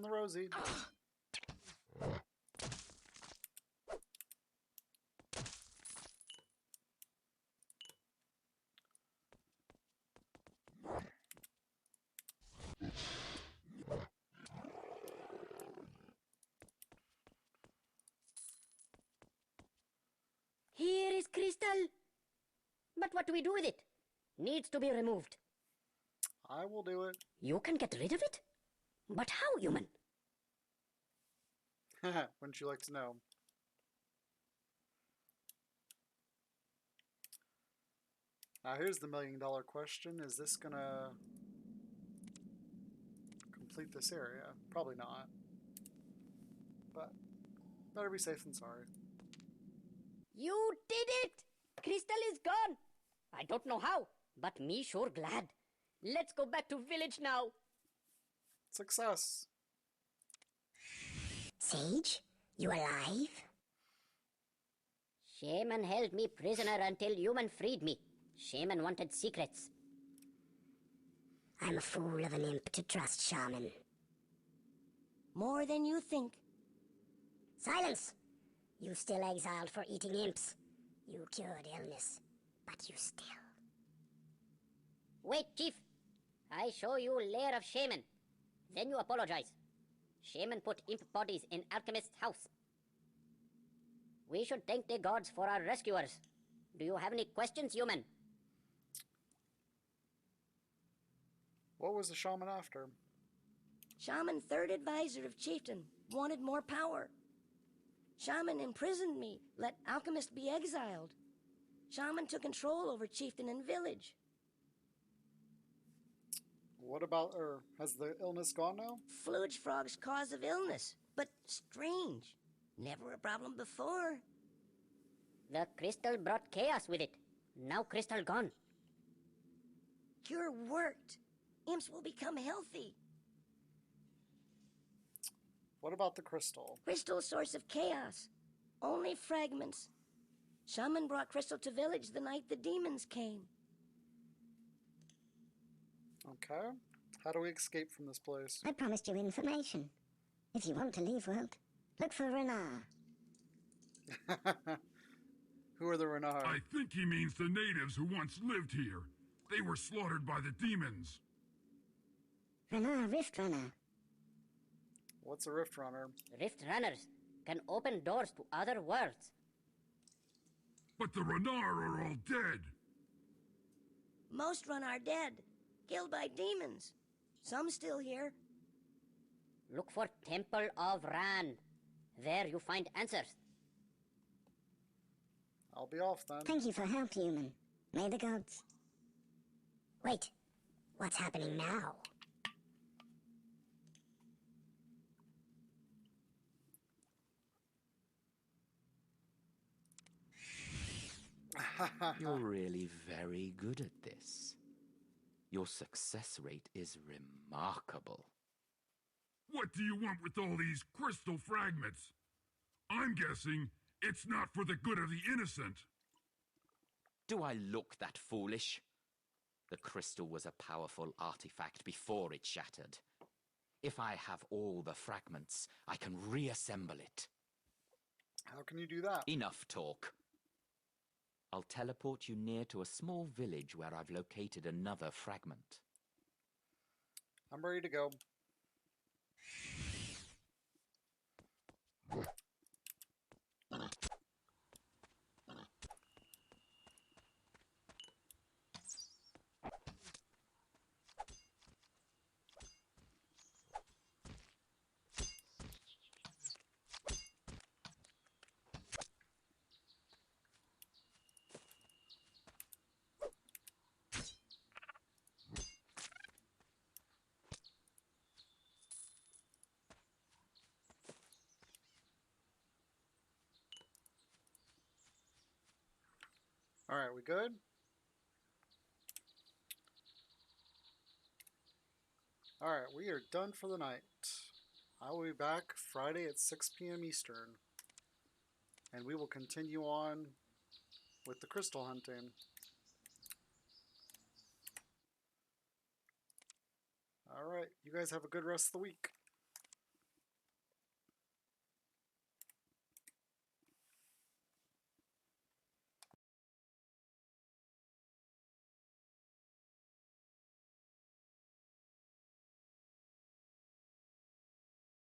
found the Rosie. Here is crystal. But what do we do with it? Needs to be removed. I will do it. You can get rid of it? But how, human? Wouldn't you like to know? Now here's the $1,000,000 question. Is this gonna complete this area? Probably not. But better be safe than sorry. You did it! Crystal is gone. I don't know how, but me sure glad. Let's go back to village now. Success. Sage, you alive? Shaman held me prisoner until human freed me. Shaman wanted secrets. I'm a fool of an imp to trust Shaman. More than you think. Silence! You still exiled for eating imps. You cured illness, but you still... Wait, Chief. I show you lair of Shaman. Then you apologize. Shaman put imp bodies in alchemist's house. We should thank the gods for our rescuers. Do you have any questions, human? What was the shaman after? Shaman, third advisor of chieftain, wanted more power. Shaman imprisoned me, let alchemist be exiled. Shaman took control over chieftain and village. What about, has the illness gone now? Flewage frog's cause of illness, but strange. Never a problem before. The crystal brought chaos with it. Now crystal gone. Cure worked. Imps will become healthy. What about the crystal? Crystal source of chaos. Only fragments. Shaman brought crystal to village the night the demons came. Okay. How do we escape from this place? I promised you information. If you want to leave world, look for Renard. Who are the Renard? I think he means the natives who once lived here. They were slaughtered by the demons. Renard Rift Runner. What's a Rift Runner? Rift runners can open doors to other worlds. But the Renard are all dead. Most run are dead, killed by demons. Some still here. Look for Temple of Ran. There you find answers. I'll be off then. Thank you for help, human. May the gods... Wait, what's happening now? You're really very good at this. Your success rate is remarkable. What do you want with all these crystal fragments? I'm guessing it's not for the good of the innocent. Do I look that foolish? The crystal was a powerful artifact before it shattered. If I have all the fragments, I can reassemble it. How can you do that? Enough talk. I'll teleport you near to a small village where I've located another fragment. I'm ready to go. Alright, we good? Alright, we are done for the night. I will be back Friday at 6 p.m. Eastern. And we will continue on with the crystal hunting. Alright, you guys have a good rest of the week.